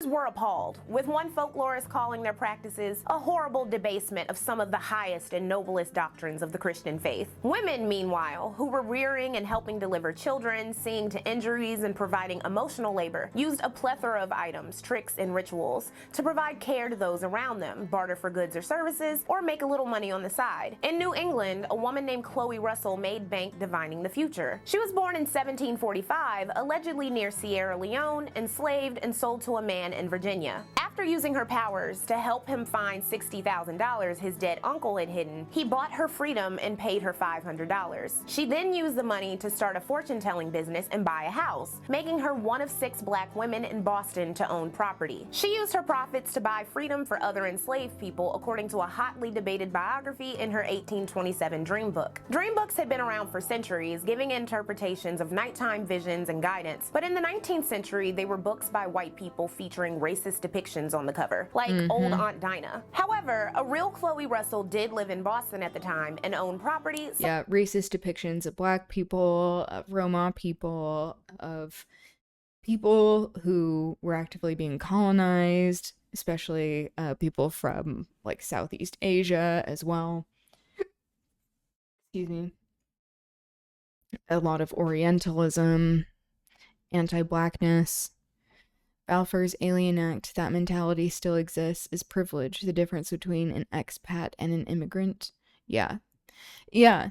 Were appalled, with one folklorist calling their practices a horrible debasement of some of the highest and noblest doctrines of the Christian faith. Women, meanwhile, who were rearing and helping deliver children, seeing to injuries, and providing emotional labor, used a plethora of items, tricks, and rituals to provide care to those around them, barter for goods or services, or make a little money on the side. In New England, a woman named Chloe Russell made bank divining the future. She was born in 1745, allegedly near Sierra Leone, enslaved and sold to a man in Virginia. After using her powers to help him find $60,000 his dead uncle had hidden, he bought her freedom and paid her $500. She then used the money to start a fortune-telling business and buy a house, making her one of 6 black women in Boston to own property. She used her profits to buy freedom for other enslaved people, according to a hotly debated biography in her 1827 dream book. Dream books had been around for centuries, giving interpretations of nighttime visions and guidance, but in the 19th century, they were books by white people featuring racist depictions on the cover, like old Aunt Dinah. However, a real Chloe Russell did live in Boston at the time and owned property. Yeah, racist depictions of black people, of Roma people, of people who were actively being colonized, especially people from like Southeast Asia as well. Excuse me. A lot of Orientalism, anti-blackness. Balfour's Alien Act, that mentality still exists, is privilege, the difference between an expat and an immigrant. Yeah. Yeah,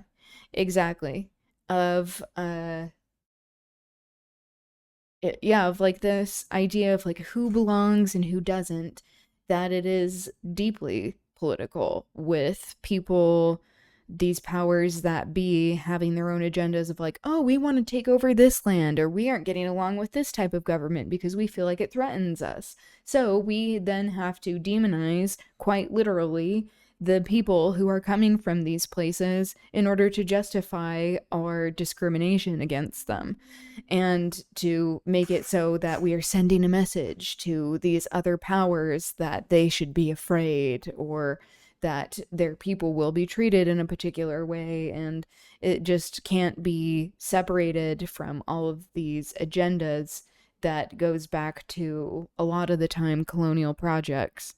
exactly. Of, of like this idea of like who belongs and who doesn't, that it is deeply political, with people, these powers that be, having their own agendas of like, oh, we want to take over this land, or we aren't getting along with this type of government because we feel like it threatens us. So we then have to demonize, quite literally, the people who are coming from these places in order to justify our discrimination against them, and to make it so that we are sending a message to these other powers that they should be afraid, or that their people will be treated in a particular way, and it just can't be separated from all of these agendas that goes back to a lot of the time colonial projects.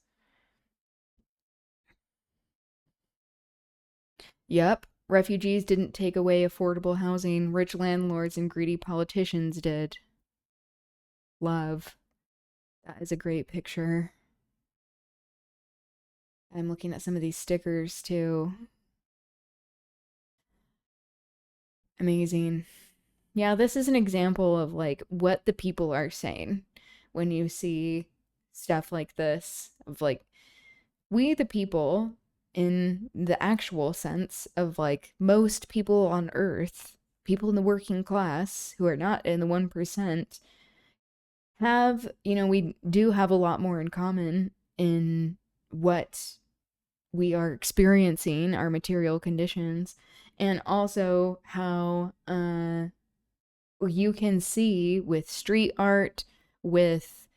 Yep, refugees didn't take away affordable housing, rich landlords and greedy politicians did. Love. That is a great picture. I'm looking at some of these stickers too. Amazing. Yeah, this is an example of like what the people are saying when you see stuff like this, of like, we the people, in the actual sense of like most people on earth, people in the working class who are not in the 1%, have, we do have a lot more in common in what we are experiencing, our material conditions, and also how you can see with street art, with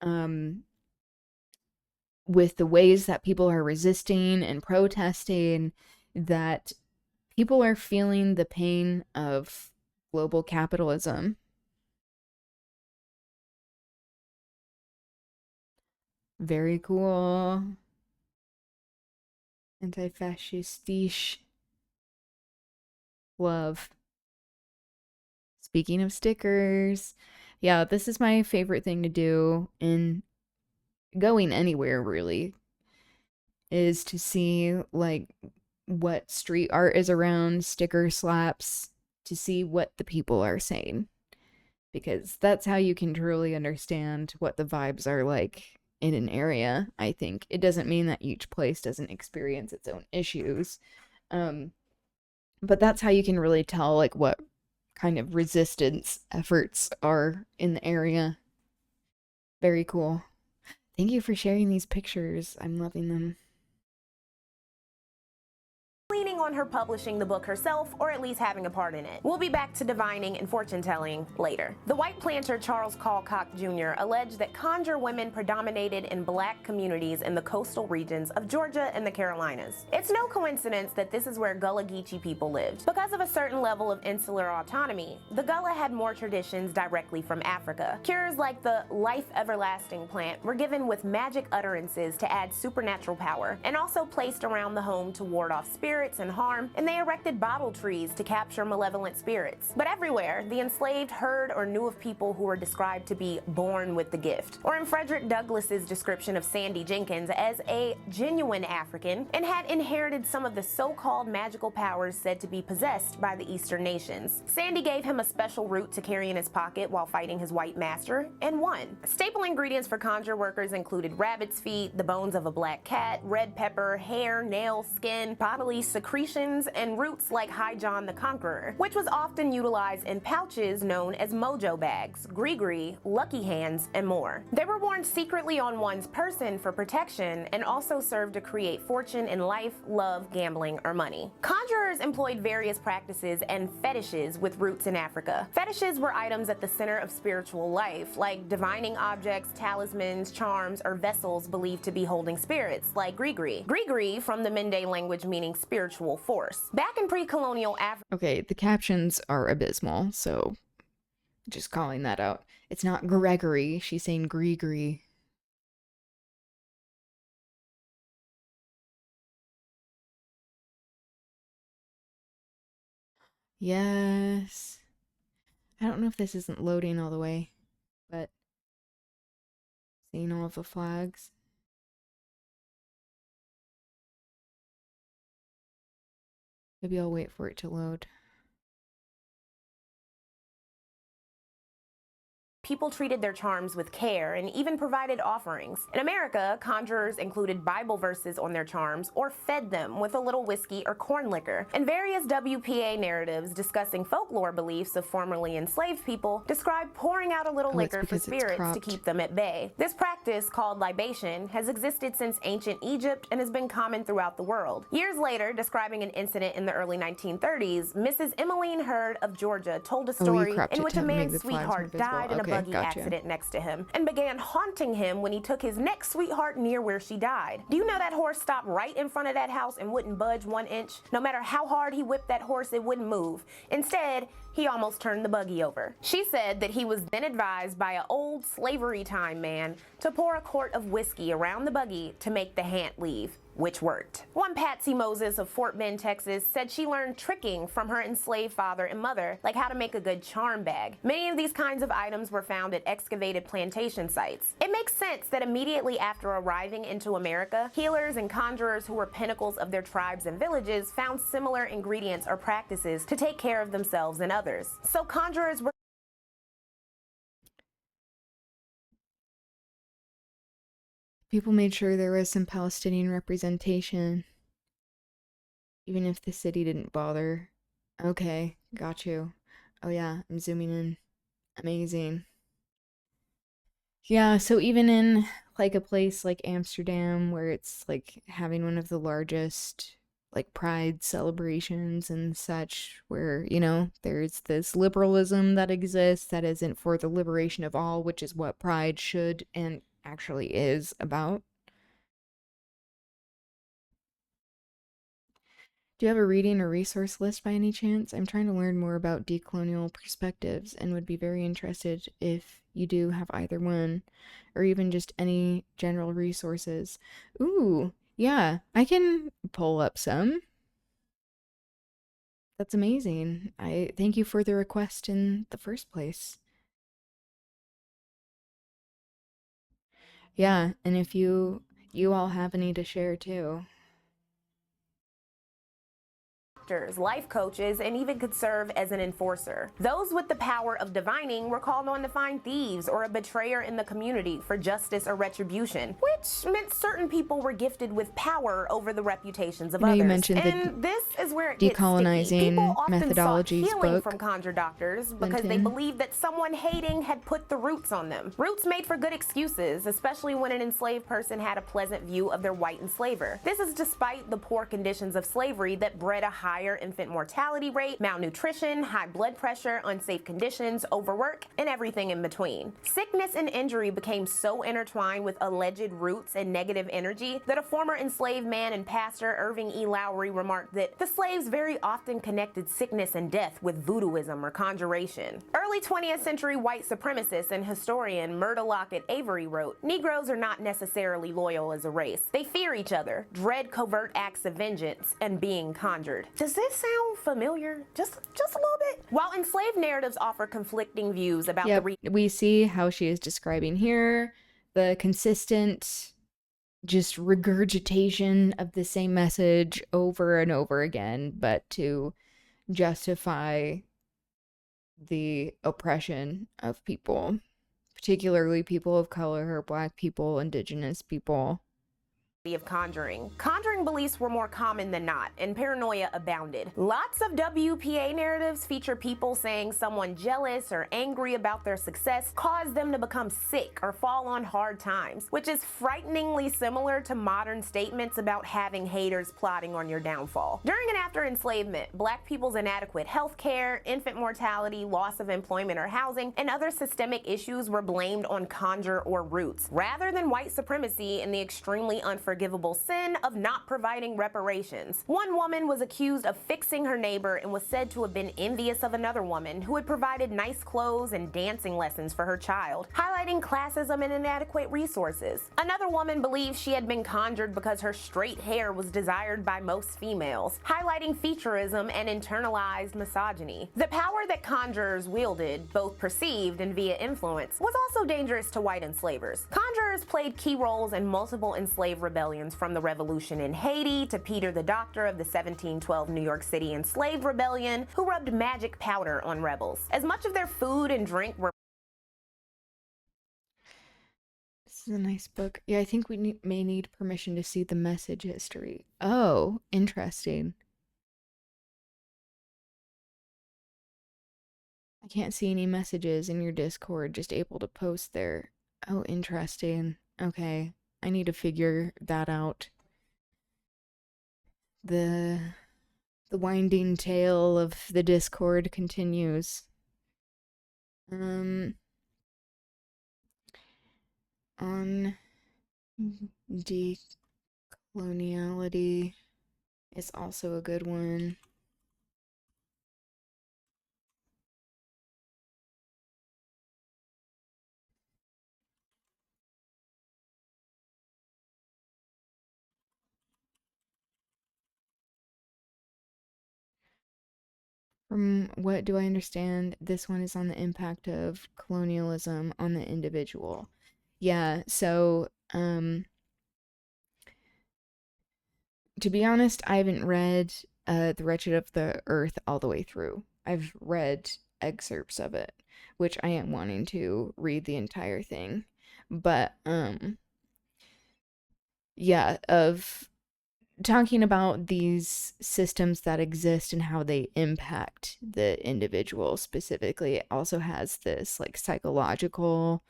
the ways that people are resisting and protesting, that people are feeling the pain of global capitalism. Very cool. Anti-fascistisch. Love. Speaking of stickers, yeah, this is my favorite thing to do in going anywhere, really, is to see like what street art is around, sticker slaps, to see what the people are saying, because that's how you can truly understand what the vibes are like in an area. I think it doesn't mean that each place doesn't experience its own issues, but that's how you can really tell like what kind of resistance efforts are in the area. Very cool. Thank you for sharing these pictures. I'm loving them. Leaning on her publishing the book herself, or at least having a part in it. We'll be back to divining and fortune-telling later. The white planter Charles Colcock Jr. alleged that conjure women predominated in black communities in the coastal regions of Georgia and the Carolinas. It's no coincidence that this is where Gullah Geechee people lived. Because of a certain level of insular autonomy, the Gullah had more traditions directly from Africa. Cures like the life everlasting plant were given with magic utterances to add supernatural power, and also placed around the home to ward off spirits and harm, and they erected bottle trees to capture malevolent spirits. But everywhere, the enslaved heard or knew of people who were described to be born with the gift, or in Frederick Douglass's description of Sandy Jenkins as a genuine African, and had inherited some of the so-called magical powers said to be possessed by the Eastern nations. Sandy gave him a special root to carry in his pocket while fighting his white master, and won. Staple ingredients for conjure workers included rabbit's feet, the bones of a black cat, red pepper, hair, nails, skin, bodily secretions, and roots like High John the Conqueror, which was often utilized in pouches known as mojo bags, gree-gree, lucky hands, and more. They were worn secretly on one's person for protection, and also served to create fortune in life, love, gambling, or money. Conjurers employed various practices and fetishes with roots in Africa. Fetishes were items at the center of spiritual life, like divining objects, talismans, charms, or vessels believed to be holding spirits, like gree-gree. Gree-gree, from the Mende language meaning spiritual force. Back in pre-colonial Africa. Okay, the captions are abysmal, so just calling that out. It's not Gregory, she's saying Gree-gree. Yes. I don't know if this isn't loading all the way, but seeing all of the flags. Maybe I'll wait for it to load. People treated their charms with care and even provided offerings. In America, conjurers included Bible verses on their charms or fed them with a little whiskey or corn liquor. And various WPA narratives discussing folklore beliefs of formerly enslaved people describe pouring out a little liquor for spirits to keep them at bay. This practice, called libation, has existed since ancient Egypt and has been common throughout the world. Years later, describing an incident in the early 1930s, Mrs. Emmeline Hurd of Georgia told a story in which a man's sweetheart died in a buggy gotcha. accident next to him and began haunting him when he took his next sweetheart near where she died. Do you know that horse stopped right in front of that house and wouldn't budge 1 inch? No matter how hard he whipped that horse, it wouldn't move. Instead, he almost turned the buggy over. She said that he was then advised by an old slavery time man to pour a quart of whiskey around the buggy to make the haunt leave, which worked. One Patsy Moses of Fort Bend, Texas, said she learned tricking from her enslaved father and mother, like how to make a good charm bag. Many of these kinds of items were found at excavated plantation sites. It makes sense that immediately after arriving into America, healers and conjurers who were pinnacles of their tribes and villages found similar ingredients or practices to take care of themselves and others. So conjurers were People made sure there was some Palestinian representation, even if the city didn't bother. Okay, got you. Oh yeah, I'm zooming in. Amazing. Yeah, so even in like a place like Amsterdam, where it's like having one of the largest like pride celebrations and such, where, you know, there's this liberalism that exists that isn't for the liberation of all, which is what pride should and actually is about. Do you have a reading or resource list by any chance? I'm trying to learn more about decolonial perspectives and would be very interested if you do have either one, or even just any general resources. Ooh, yeah, I can pull up some. That's amazing. I thank you for the request in the first place. Yeah, and if you all have any to share too. life coaches, and even could serve as an enforcer. Those with the power of divining were called on to find thieves or a betrayer in the community for justice or retribution, which meant certain people were gifted with power over the reputations of others. You mentioned and this is where it decolonizing gets sticky. People often methodologies sought healing book. from conjure doctors because they believed that someone hating had put the roots on them. Roots made for good excuses, especially when an enslaved person had a pleasant view of their white enslaver. This is despite the poor conditions of slavery that bred a higher infant mortality rate, malnutrition, high blood pressure, unsafe conditions, overwork, and everything in between. Sickness and injury became so intertwined with alleged roots and negative energy that a former enslaved man and pastor, Irving E. Lowry, remarked that the slaves very often connected sickness and death with voodooism or conjuration. Early 20th century white supremacist and historian Murda Lockett Avery wrote, "Negroes are not necessarily loyal as a race. They fear each other, dread covert acts of vengeance, and being conjured." Does this sound familiar? Just a little bit? While enslaved narratives offer conflicting views about we see how she is describing here the consistent just regurgitation of the same message over and over again, but to justify the oppression of people, particularly people of color, Black people, Indigenous people. of conjuring. Conjuring beliefs were more common than not, and paranoia abounded. Lots of WPA narratives feature people saying someone jealous or angry about their success caused them to become sick or fall on hard times, which is frighteningly similar to modern statements about having haters plotting on your downfall. During and after enslavement, Black people's inadequate health care, infant mortality, loss of employment or housing, and other systemic issues were blamed on conjure or roots, rather than white supremacy and the extremely unforgivable sin of not providing reparations. One woman was accused of fixing her neighbor and was said to have been envious of another woman who had provided nice clothes and dancing lessons for her child, highlighting classism and inadequate resources. Another woman believed she had been conjured because her straight hair was desired by most females, highlighting featureism and internalized misogyny. The power that conjurers wielded, both perceived and via influence, was also dangerous to white enslavers. Conjurers played key roles in multiple enslaved rebellions, from the revolution in Haiti to Peter the Doctor of the 1712 New York City enslaved rebellion, who rubbed magic powder on rebels. As much of their food and drink were This is a nice book. Yeah, I think we may need permission to see the message history. Oh, interesting. I can't see any messages in your Discord, just able to post there. Oh, interesting. Okay, I need to figure that out. The winding tale of the Discord continues. on decoloniality is also a good one. From what do I understand, this one is on the impact of colonialism on the individual. Yeah, so to be honest, I haven't read The Wretched of the Earth all the way through. I've read excerpts of it, which I am wanting to read the entire thing. But yeah, of talking about these systems that exist and how they impact the individual specifically. It also has this like psychological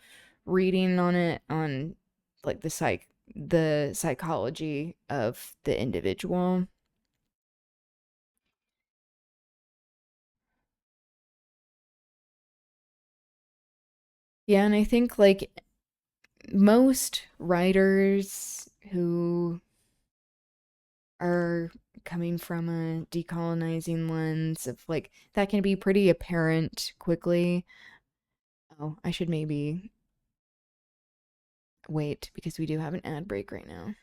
reading on it, on like the psychology of the individual. Yeah, and I think like most writers who are coming from a decolonizing lens of like that can be pretty apparent quickly. Oh, I should maybe wait because we do have an ad break right now.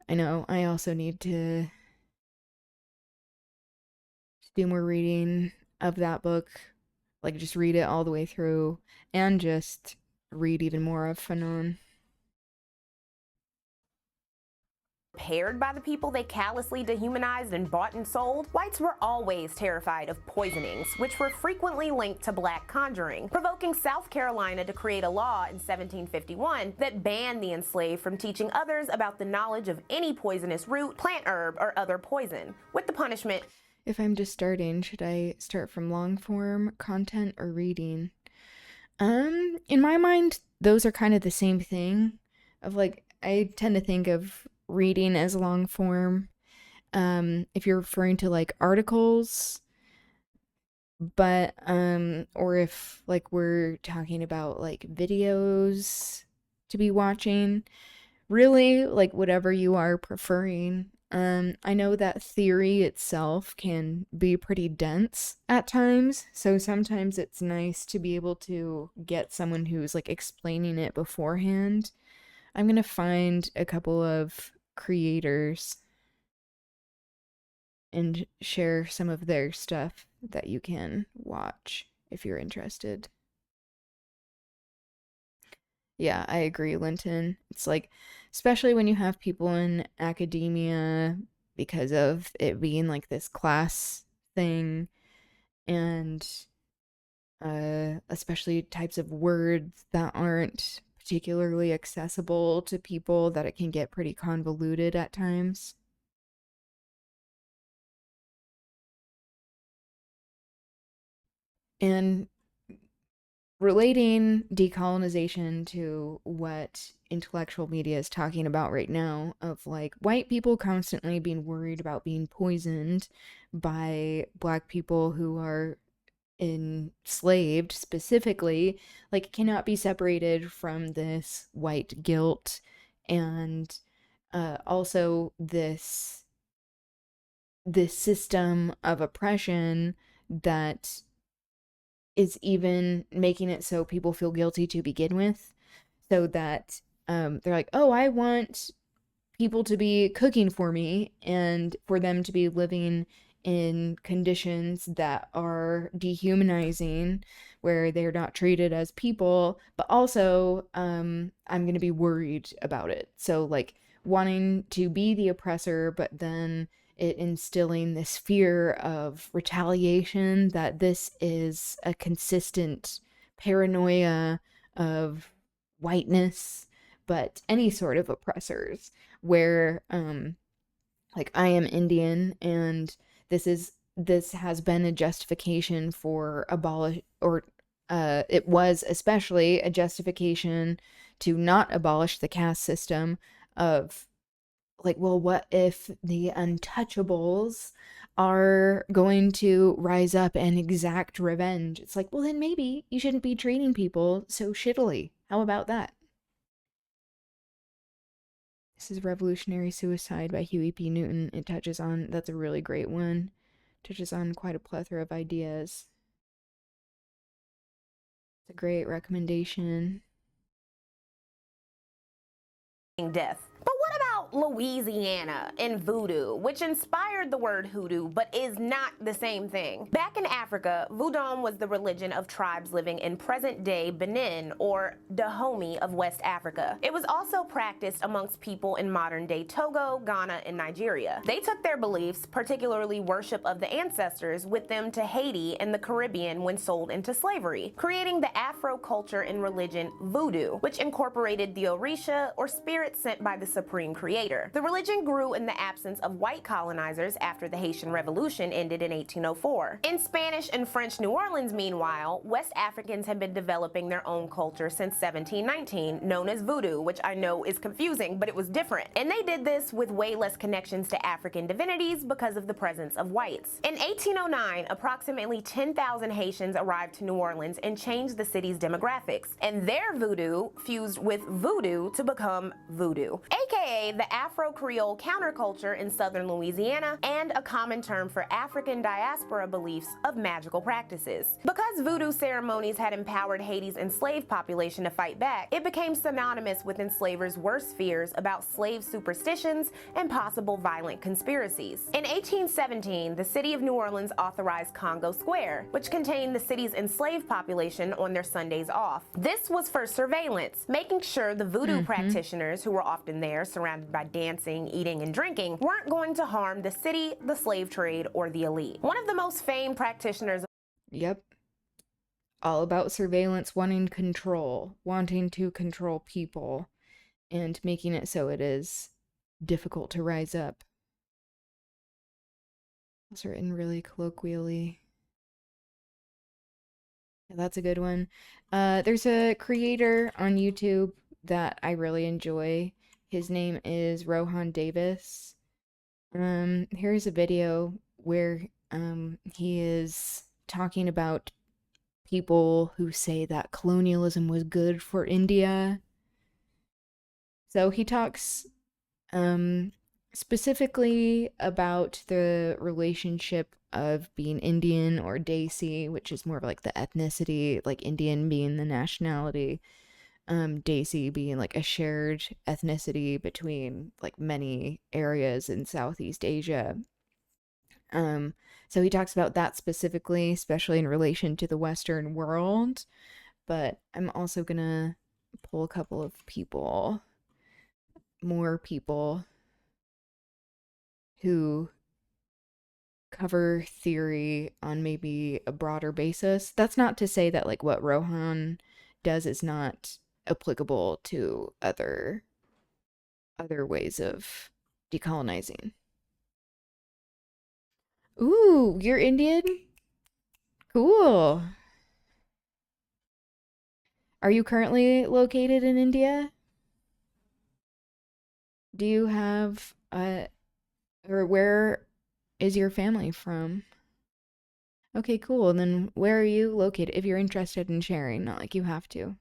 I know I also need to do more reading of that book, like just read it all the way through and just read even more of Fanon. Paired by the people they callously dehumanized and bought and sold, whites were always terrified of poisonings, which were frequently linked to black conjuring, provoking South Carolina to create a law in 1751 that banned the enslaved from teaching others about the knowledge of any poisonous root, plant herb, or other poison, with the punishment. If I'm just starting, should I start from long form content or reading? In my mind, those are kind of the same thing. Of like, I tend to think of reading as long form. If you're referring to like articles, but or if like we're talking about like videos to be watching, really like whatever you are preferring. I know that theory itself can be pretty dense at times, so sometimes it's nice to be able to get someone who's like explaining it beforehand. I'm gonna find a couple of creators and share some of their stuff that you can watch if you're interested. Yeah, I agree, Linton. It's like, especially when you have people in academia because of it being like this class thing, and especially types of words that aren't particularly accessible to people, that it can get pretty convoluted at times. And relating decolonization to what intellectual media is talking about right now, of like white people constantly being worried about being poisoned by black people who are enslaved specifically, like cannot be separated from this white guilt, and also this system of oppression that is even making it so people feel guilty to begin with, so that they're like, oh, I want people to be cooking for me and for them to be living in conditions that are dehumanizing, where they're not treated as people, but also I'm going to be worried about it. So like wanting to be the oppressor, but then it instilling this fear of retaliation, that this is a consistent paranoia of whiteness, but any sort of oppressors, where like I am Indian, and this has been a justification for abolish, or it was especially a justification to not abolish the caste system, of like, well, what if the untouchables are going to rise up and exact revenge. It's like, well, then maybe you shouldn't be treating people so shittily. How about that? This is Revolutionary Suicide by Huey P. Newton. It touches on, that's a really great one. Touches on quite a plethora of ideas. It's a great recommendation. Death. But what about Louisiana and voodoo, which inspired the word hoodoo, but is not the same thing? Back in Africa, voodoo was the religion of tribes living in present-day Benin, or Dahomey of West Africa. It was also practiced amongst people in modern-day Togo, Ghana, and Nigeria. They took their beliefs, particularly worship of the ancestors, with them to Haiti and the Caribbean when sold into slavery, creating the Afro culture and religion voodoo, which incorporated the Orisha, or spirits sent by the Supreme Creator. The religion grew in the absence of white colonizers after the Haitian Revolution ended in 1804. In Spanish and French New Orleans, meanwhile, West Africans had been developing their own culture since 1719, known as voodoo, which I know is confusing, but it was different. And they did this with way less connections to African divinities because of the presence of whites. In 1809, approximately 10,000 Haitians arrived to New Orleans and changed the city's demographics, and their voodoo fused with voodoo to become voodoo, aka the Afro-Creole counterculture in southern Louisiana, and a common term for African diaspora beliefs of magical practices. Because voodoo ceremonies had empowered Haiti's enslaved population to fight back, it became synonymous with enslavers' worst fears about slave superstitions and possible violent conspiracies. In 1817, the city of New Orleans authorized Congo Square, which contained the city's enslaved population on their Sundays off. This was for surveillance, making sure the voodoo practitioners, who were often there surrounded by dancing, eating, and drinking, weren't going to harm the city, the slave trade, or the elite. One of the most famed practitioners. Yep. All about surveillance, wanting to control people, and making it so it is difficult to rise up. It's written really colloquially. Yeah, that's a good one. There's a creator on YouTube that I really enjoy. His name is Rohan Davis. Here's a video where he is talking about people who say that colonialism was good for India. So he talks specifically about the relationship of being Indian or Desi, which is more of like the ethnicity, like Indian being the nationality, Desi being like a shared ethnicity between like many areas in Southeast Asia. So he talks about that specifically, especially in relation to the Western world. But I'm also gonna pull a couple of more people who cover theory on maybe a broader basis. That's not to say that like what Rohan does is not applicable to other ways of decolonizing. Ooh, you're Indian? Cool. Are you currently located in India? Do you have or where is your family from? Okay, cool. And then where are you located? If you're interested in sharing, not like you have to.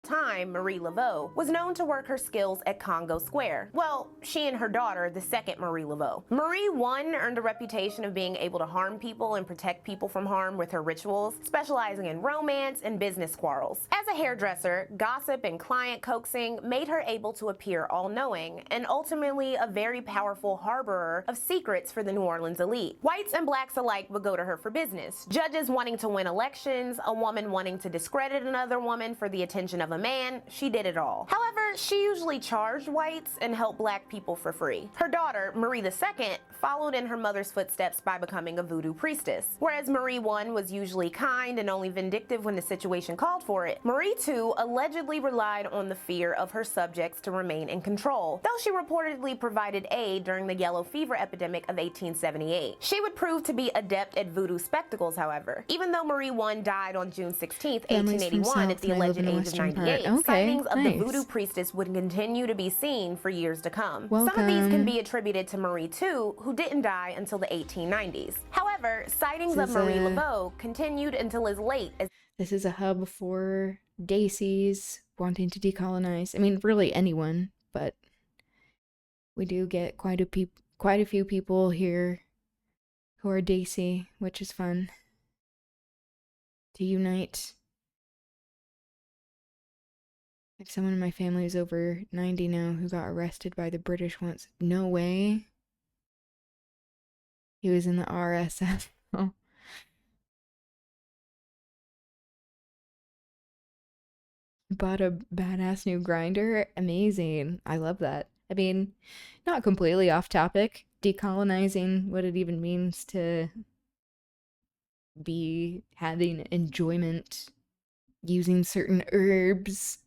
Time, Marie Laveau, was known to work her skills at Congo Square. Well, she and her daughter, the second Marie Laveau. Marie I earned a reputation of being able to harm people and protect people from harm with her rituals, specializing in romance and business quarrels. As a hairdresser, gossip and client coaxing made her able to appear all-knowing, and ultimately a very powerful harborer of secrets for the New Orleans elite. Whites and blacks alike would go to her for business. Judges wanting to win elections, a woman wanting to discredit another woman for the attention of a man, she did it all. However, she usually charged whites and helped black people for free. Her daughter, Marie II, followed in her mother's footsteps by becoming a voodoo priestess. Whereas Marie I was usually kind and only vindictive when the situation called for it, Marie II allegedly relied on the fear of her subjects to remain in control, though she reportedly provided aid during the yellow fever epidemic of 1878. She would prove to be adept at voodoo spectacles, however. Even though Marie I died on June 16, 1881 at the alleged age of 98, 1978, Okay, sightings of the nice. voodoo priestess would continue to be seen for years to come. Some of these Welcome. can be attributed to Marie too, who didn't die until the 1890s. However, sightings of Marie Laveau continued until as late as this is a hub for Daisies wanting to decolonize. I mean, really anyone, but we do get quite a few people here who are Daisy, which is fun to unite. If someone in my family is over 90 now who got arrested by the British once. No way. He was in the RSF. Oh. Bought a badass new grinder. Amazing. I love that. I mean, not completely off topic. Decolonizing, what it even means to be having enjoyment using certain herbs.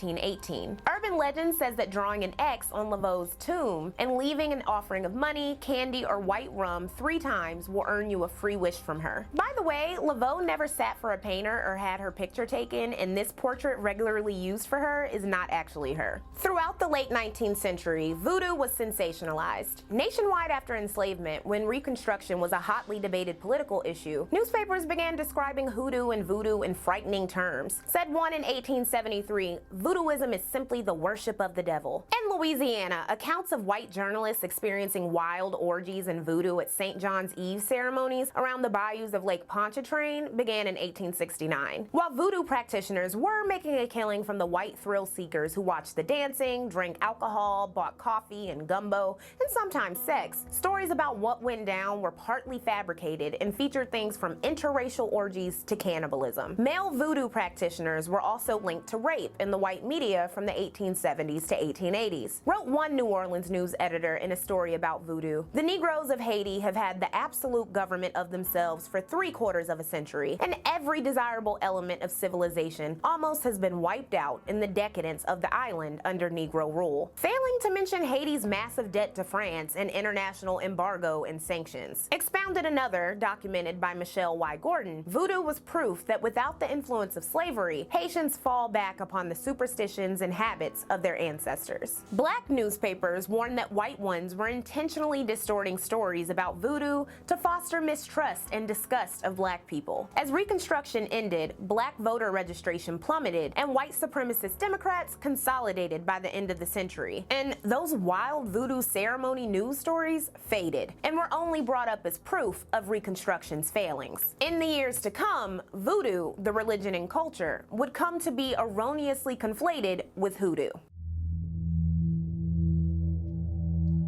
1918. Urban legend says that drawing an X on Laveau's tomb and leaving an offering of money, candy, or white rum 3 times will earn you a free wish from her. By the way, Laveau never sat for a painter or had her picture taken, and this portrait regularly used for her is not actually her. Throughout the late 19th century, voodoo was sensationalized. Nationwide after enslavement, when Reconstruction was a hotly debated political issue, newspapers began describing hoodoo and voodoo in frightening terms. Said one in 1873, voodooism is simply the worship of the devil. In Louisiana, accounts of white journalists experiencing wild orgies and voodoo at St. John's Eve ceremonies around the bayous of Lake Pontchartrain began in 1869. While voodoo practitioners were making a killing from the white thrill seekers who watched the dancing, drank alcohol, bought coffee and gumbo, and sometimes sex, stories about what went down were partly fabricated and featured things from interracial orgies to cannibalism. Male voodoo practitioners were also linked to rape in the white media from the 1870s to 1880s. Wrote one New Orleans news editor in a story about voodoo, "The Negroes of Haiti have had the absolute government of themselves for 3/4 of a century, and every desirable element of civilization almost has been wiped out in the decadence of the island under Negro rule. Failing to mention Haiti's massive debt to France and international embargo and sanctions." Expounded another, documented by Michelle Y. Gordon, voodoo was proof that without the influence of slavery, Haitians fall back upon the superstitions and habits of their ancestors. Black newspapers warned that white ones were intentionally distorting stories about voodoo to foster mistrust and disgust of black people. As Reconstruction ended, black voter registration plummeted, and white supremacist Democrats consolidated by the end of the century. And those wild voodoo ceremony news stories faded and were only brought up as proof of Reconstruction's failings. In the years to come, voodoo, the religion and culture, would come to be erroneously conflated with hoodoo.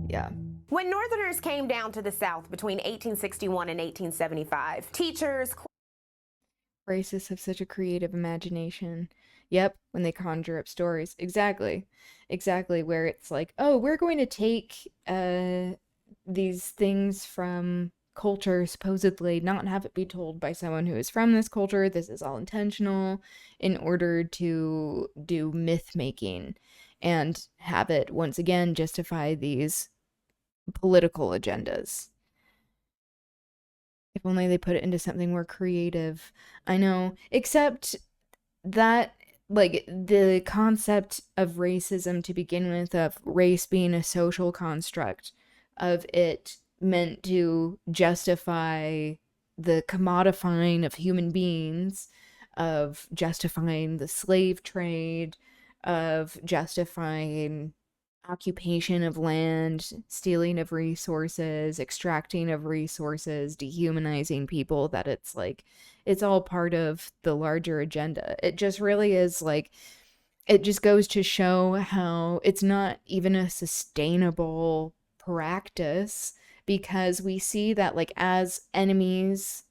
Yeah. When Northerners came down to the South between 1861 and 1875, teachers, Racists have such a creative imagination. Yep, when they conjure up stories. Exactly. Exactly, where it's like, oh, we're going to take these things from culture, supposedly, not have it be told by someone who is from this culture. This is all intentional in order to do myth making and have it, once again, justify these political agendas. If only they put it into something more creative. I know, except that, like, the concept of racism to begin with, of race being a social construct, of it meant to justify the commodifying of human beings, of justifying the slave trade, of justifying occupation of land, stealing of resources, extracting of resources, dehumanizing people, that it's like, it's all part of the larger agenda. It just really is like, it just goes to show how it's not even a sustainable practice, because we see that, like, as enemies,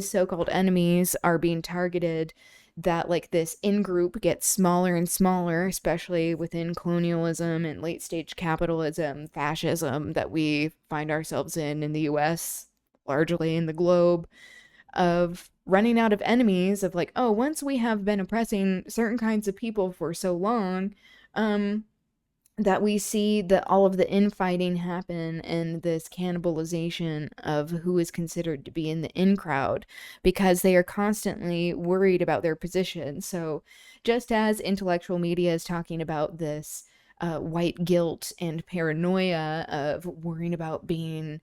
so-called enemies, are being targeted, that, like, this in-group gets smaller and smaller, especially within colonialism and late-stage capitalism, fascism that we find ourselves in the US, largely in the globe, of running out of enemies, of like, oh, once we have been oppressing certain kinds of people for so long, that we see that all of the infighting happen and this cannibalization of who is considered to be in the in crowd because they are constantly worried about their position. So just as intellectual media is talking about this white guilt and paranoia of worrying about being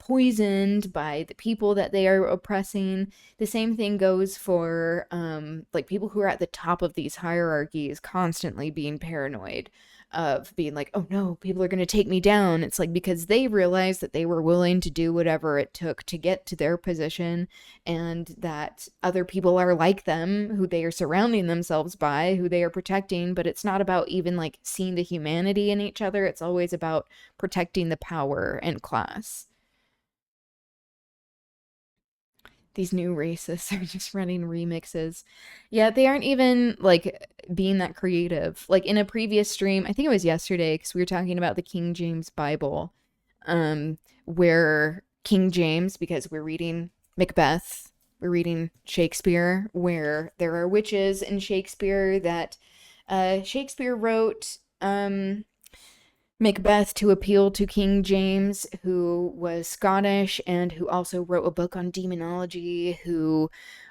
poisoned by the people that they are oppressing, the same thing goes for like people who are at the top of these hierarchies constantly being paranoid of being like, oh no, people are going to take me down. It's like because they realized that they were willing to do whatever it took to get to their position, and that other people are like them, who they are surrounding themselves by, who they are protecting. But it's not about even like seeing the humanity in each other. It's always about protecting the power and class. These new racists are just running remixes. Yeah, they aren't even like being that creative. Like in a previous stream, I think it was yesterday, because we were talking about the King James Bible, where King James, because we're reading Macbeth, we're reading Shakespeare, where there are witches in Shakespeare that Shakespeare wrote Macbeth to appeal to King James, who was Scottish and who also wrote a book on demonology, who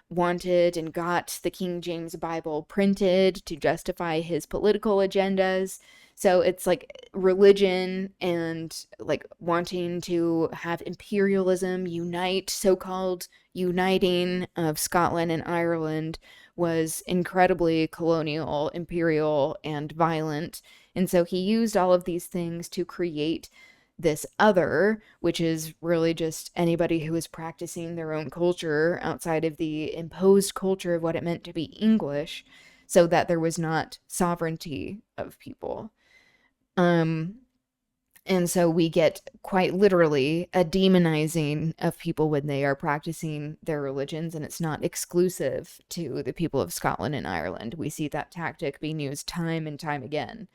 wanted and got the King James Bible printed to justify his political agendas. So it's like religion and like wanting to have imperialism unite, so-called uniting of Scotland and Ireland was incredibly colonial, imperial, and violent. And so he used all of these things to create this other, which is really just anybody who is practicing their own culture outside of the imposed culture of what it meant to be English, so that there was not sovereignty of people. And so we get quite literally a demonizing of people when they are practicing their religions, and it's not exclusive to the people of Scotland and Ireland. We see that tactic being used time and time again.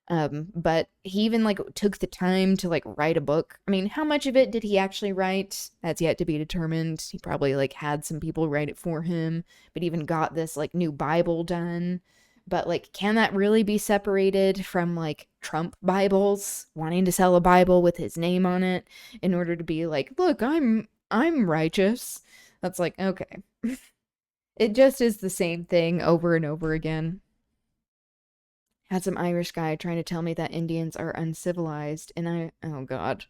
But he even like took the time to like write a book. I mean, how much of it did he actually write? That's yet to be determined. He probably like had some people write it for him, but even got this like new Bible done. But like, can that really be separated from like Trump Bibles, wanting to sell a Bible with his name on it in order to be like, look, I'm righteous. That's like, okay. It just is the same thing over and over again. Had some Irish guy trying to tell me that Indians are uncivilized, and oh god.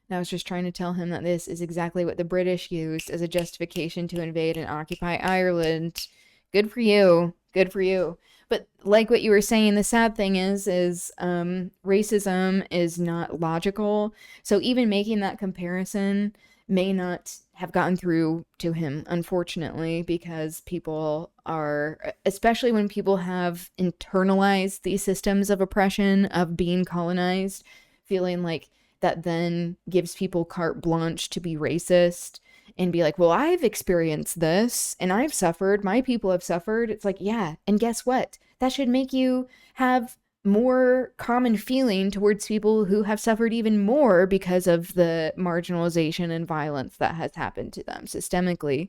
And I was just trying to tell him that this is exactly what the British used as a justification to invade and occupy Ireland. Good for you. Good for you. But like what you were saying, the sad thing is racism is not logical. So even making that comparison may not have gotten through to him, unfortunately, because people are, especially when people have internalized these systems of oppression, of being colonized, feeling like that then gives people carte blanche to be racist and be like, well, I've experienced this and I've suffered, my people have suffered. It's like, yeah, and guess what? That should make you have more common feeling towards people who have suffered even more because of the marginalization and violence that has happened to them systemically.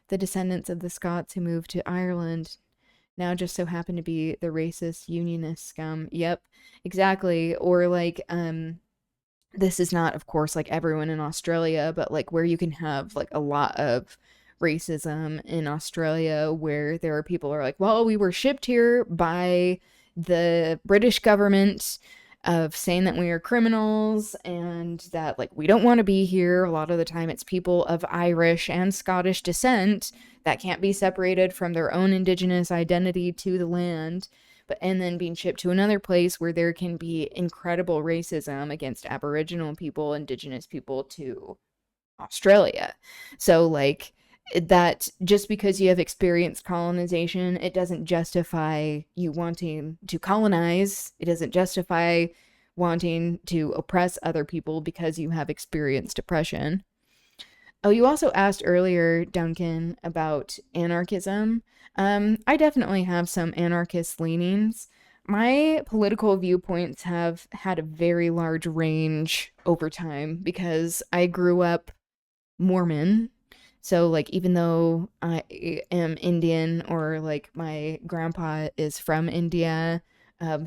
The descendants of the Scots who moved to Ireland now just so happen to be the racist unionist scum. Yep, exactly. Or like, this is not, of course, like everyone in Australia, but like where you can have like a lot of racism in Australia, where there are people who are like, well, we were shipped here by the British government of saying that we are criminals and that like we don't want to be here. A lot of the time it's people of Irish and Scottish descent that can't be separated from their own indigenous identity to the land, but and then being shipped to another place where there can be incredible racism against Aboriginal people, indigenous people to Australia. So like that, just because you have experienced colonization, it doesn't justify you wanting to colonize. It doesn't justify wanting to oppress other people because you have experienced oppression. Oh, you also asked earlier, Duncan, about anarchism. I definitely have some anarchist leanings. My political viewpoints have had a very large range over time because I grew up Mormon. So, like, even though I am Indian, or like my grandpa is from India,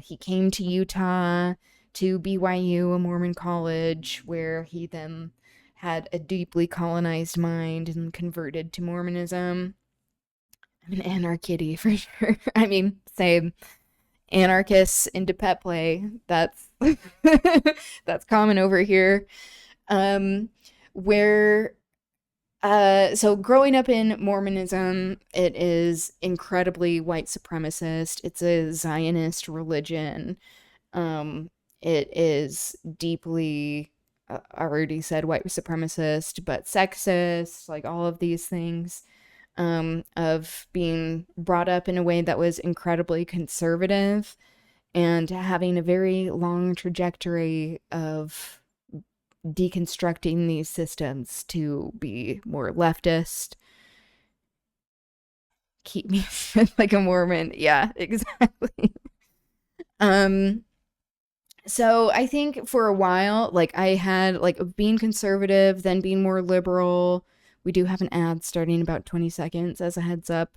He came to Utah, to BYU, a Mormon college, where he then had a deeply colonized mind and converted to Mormonism. I'm an anarchity for sure. I mean, same. Anarchists into pet play. That's that's common over here. Where so growing up in Mormonism, it is incredibly white supremacist. It's a Zionist religion. It is deeply, I already said white supremacist, but sexist, like all of these things, of being brought up in a way that was incredibly conservative and having a very long trajectory of deconstructing these systems to be more leftist. Keep me like a Mormon. Yeah, exactly. So I think for a while, like I had like being conservative, then being more liberal. We do have an ad starting in about 20 seconds as a heads up.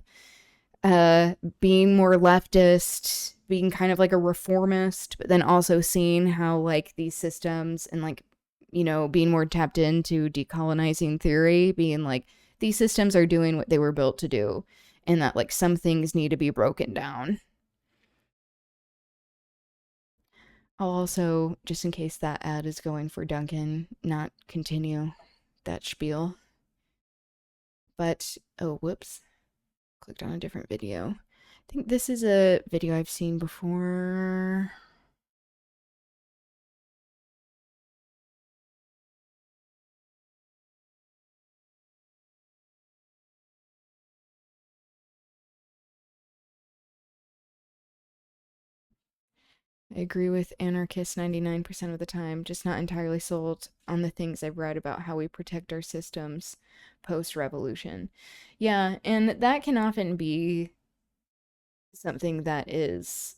Being more leftist, being kind of like a reformist, but then also seeing how like these systems and like, you know, being more tapped into decolonizing theory, being like these systems are doing what they were built to do, and that like some things need to be broken down. I'll also, just in case that ad is going for Duncan, not continue that spiel. But, oh, whoops. Clicked on a different video. I think this is a video I've seen before. I agree with anarchists 99% of the time, just not entirely sold on the things I've read about how we protect our systems post-revolution. Yeah, and that can often be something that is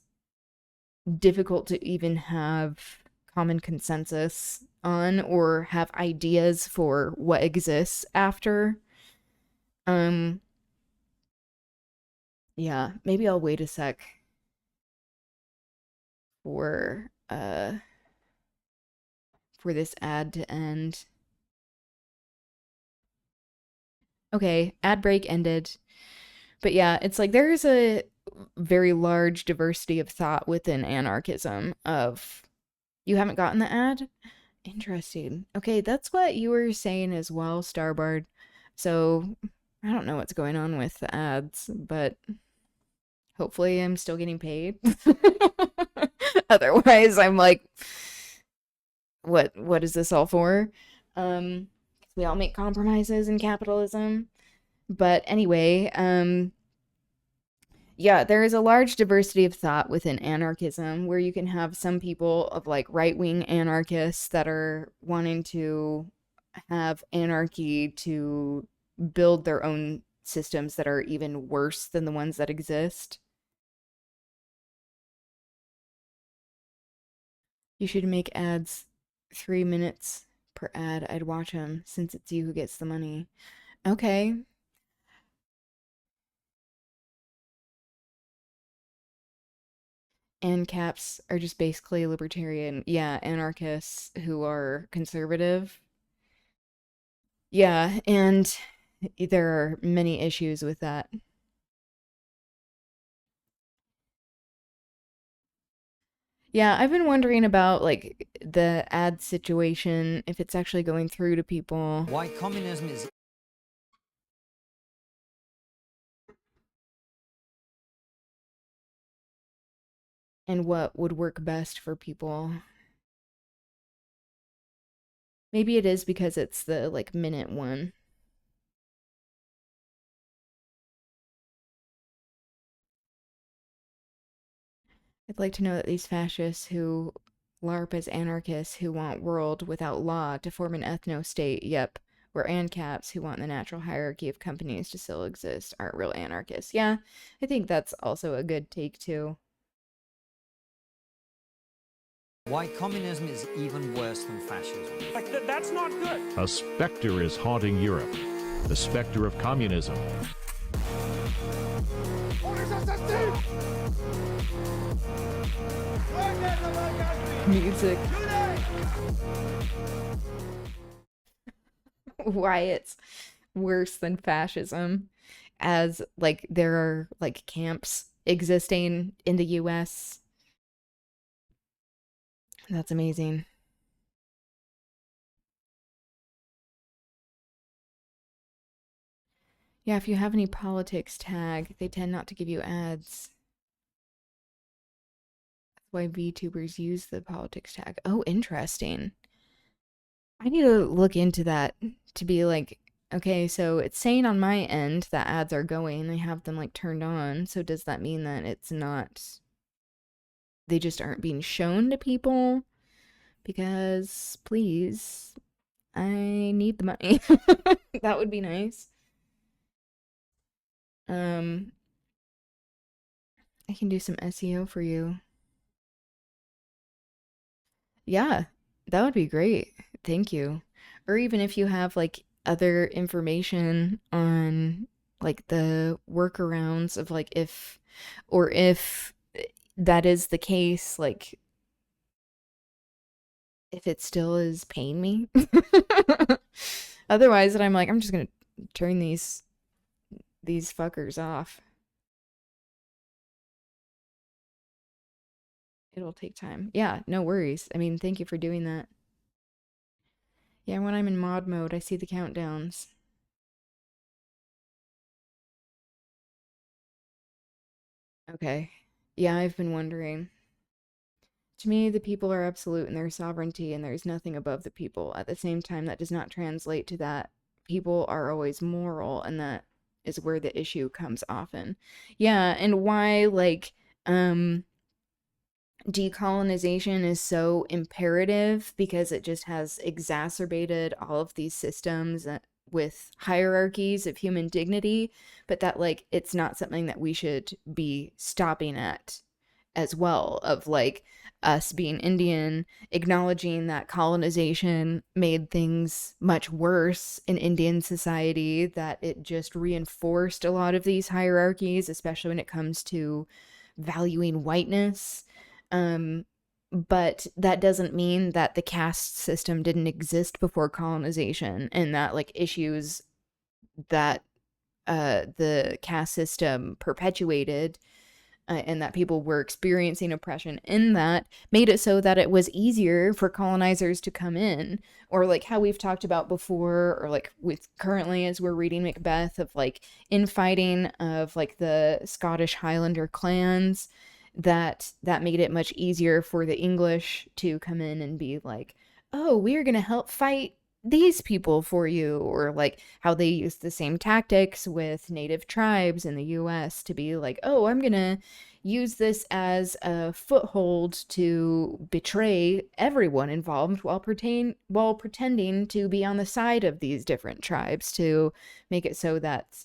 difficult to even have common consensus on or have ideas for what exists after. Yeah, maybe I'll wait a sec for this ad to end. Okay, ad break ended. But yeah, it's like there is a very large diversity of thought within anarchism of you haven't gotten the ad? Interesting. Okay, that's what you were saying as well, Starbard. So I don't know what's going on with the ads, but hopefully I'm still getting paid. Otherwise, I'm like, what is this all for? We all make compromises in capitalism. But anyway, yeah, there is a large diversity of thought within anarchism where you can have some people of like right-wing anarchists that are wanting to have anarchy to build their own systems that are even worse than the ones that exist. You should make ads 3 minutes per ad. I'd watch them since it's you who gets the money. Okay. ANCAPs are just basically libertarian, yeah, anarchists who are conservative. Yeah, and there are many issues with that. Yeah, I've been wondering about like the ad situation, if it's actually going through to people. Why communism is And what would work best for people. Maybe it is because it's the like minute one. I'd like to know that these fascists who LARP as anarchists who want world without law to form an ethno-state, yep, where ANCAPs who want the natural hierarchy of companies to still exist aren't real anarchists. Yeah, I think that's also a good take too. why communism is even worse than fascism. Like, that's not good. A specter is haunting Europe. The specter of communism. Music. Why it's worse than fascism, as like there are like camps existing in the US. That's amazing. Yeah, if you have any politics tag, they tend not to give you ads. That's why VTubers use the politics tag. Oh, interesting. I need to look into that to be like, okay, so it's saying on my end that ads are going. I have them like turned on. So does that mean that it's not, they just aren't being shown to people? Because please, I need the money. That would be nice. Um, I can do some SEO for you. Yeah, that would be great. Thank you. Or even if you have like other information on like the workarounds of like if or if that is the case, like if it still is paying me. Otherwise, then I'm like, I'm just gonna turn these fuckers off. It'll take time. Yeah, no worries. I mean, thank you for doing that. Yeah, when I'm in mod mode, I see the countdowns. Okay. Yeah, I've been wondering. To me, the people are absolute in their sovereignty, and there's nothing above the people. At the same time, that does not translate to that people are always moral, and that is where the issue comes often. Yeah, and why, like, decolonization is so imperative because it just has exacerbated all of these systems with hierarchies of human dignity, but that like it's not something that we should be stopping at as well, of like us being Indian, acknowledging that colonization made things much worse in Indian society, that it just reinforced a lot of these hierarchies, especially when it comes to valuing whiteness. Um, but that doesn't mean that the caste system didn't exist before colonization, and that like issues that the caste system perpetuated, and that people were experiencing oppression in that, made it so that it was easier for colonizers to come in. Or like how we've talked about before, or like with currently as we're reading Macbeth, of like infighting of like the Scottish Highlander clans, that made it much easier for the English to come in and be like, oh, we're gonna help fight these people for you. Or like how they use the same tactics with native tribes in the US to be like, oh, I'm gonna use this as a foothold to betray everyone involved while pretending to be on the side of these different tribes, to make it so that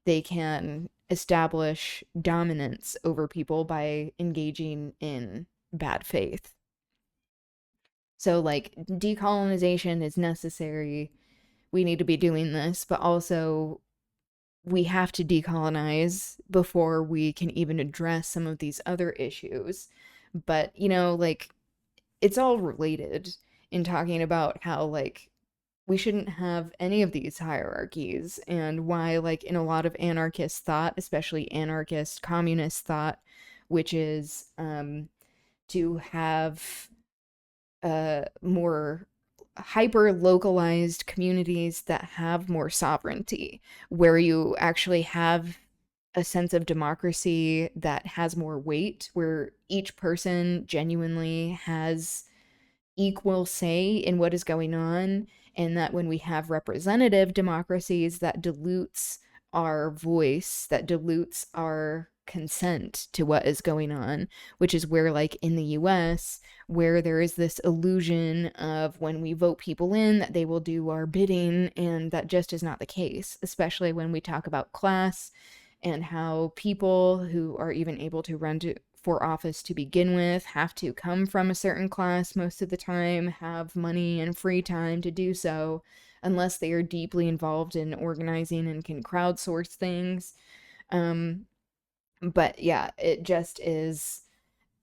they can establish dominance over people by engaging in bad faith. So, like, decolonization is necessary. We need to be doing this, but also we have to decolonize before we can even address some of these other issues. But, you know, like, it's all related in talking about how, like, we shouldn't have any of these hierarchies, and why, like, in a lot of anarchist thought, especially anarchist communist thought, which is to have more hyper localized communities that have more sovereignty, where you actually have a sense of democracy that has more weight, where each person genuinely has equal say in what is going on, and that when we have representative democracies, that dilutes our voice, that dilutes our consent to what is going on, which is where, like in the US, where there is this illusion of when we vote people in that they will do our bidding, and that just is not the case, especially when we talk about class and how people who are even able to run for office to begin with have to come from a certain class most of the time, have money and free time to do so, unless they are deeply involved in organizing and can crowdsource things. But yeah, it just is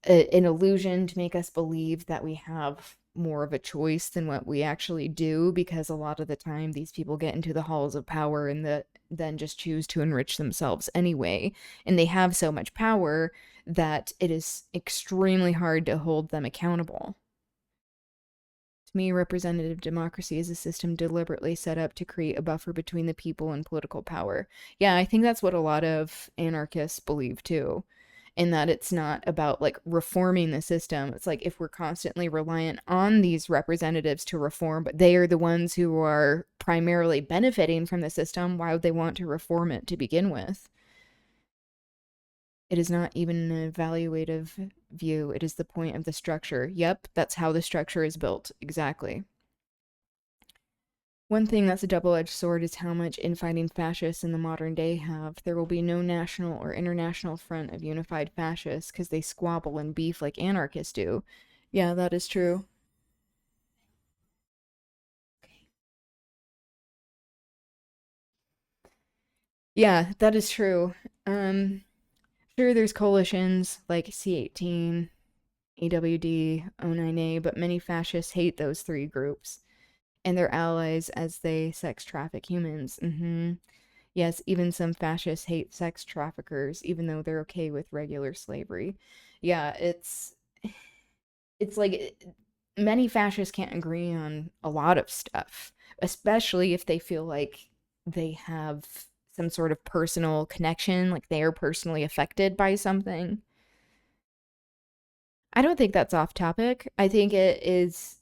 an illusion to make us believe that we have more of a choice than what we actually do, because a lot of the time these people get into the halls of power and then just choose to enrich themselves anyway, and they have so much power that it is extremely hard to hold them accountable. To me, representative democracy is a system deliberately set up to create a buffer between the people and political power. Yeah, I think that's what a lot of anarchists believe too, in that it's not about like reforming the system. It's like if we're constantly reliant on these representatives to reform, but they are the ones who are primarily benefiting from the system, why would they want to reform it to begin with? It is not even an evaluative view. It is the point of the structure. Yep, that's how the structure is built. Exactly. One thing that's a double-edged sword is how much infighting fascists in the modern day have. There will be no national or international front of unified fascists because they squabble and beef like anarchists do. Yeah, that is true. Yeah, that is true. Um, sure, there's coalitions like C18, AWD, O9A, but many fascists hate those three groups and their allies as they sex traffic humans. Yes, even some fascists hate sex traffickers, even though they're okay with regular slavery. Yeah, it's like many fascists can't agree on a lot of stuff, especially if they feel like they have some sort of personal connection, like they are personally affected by something. I don't think that's off topic. I think it is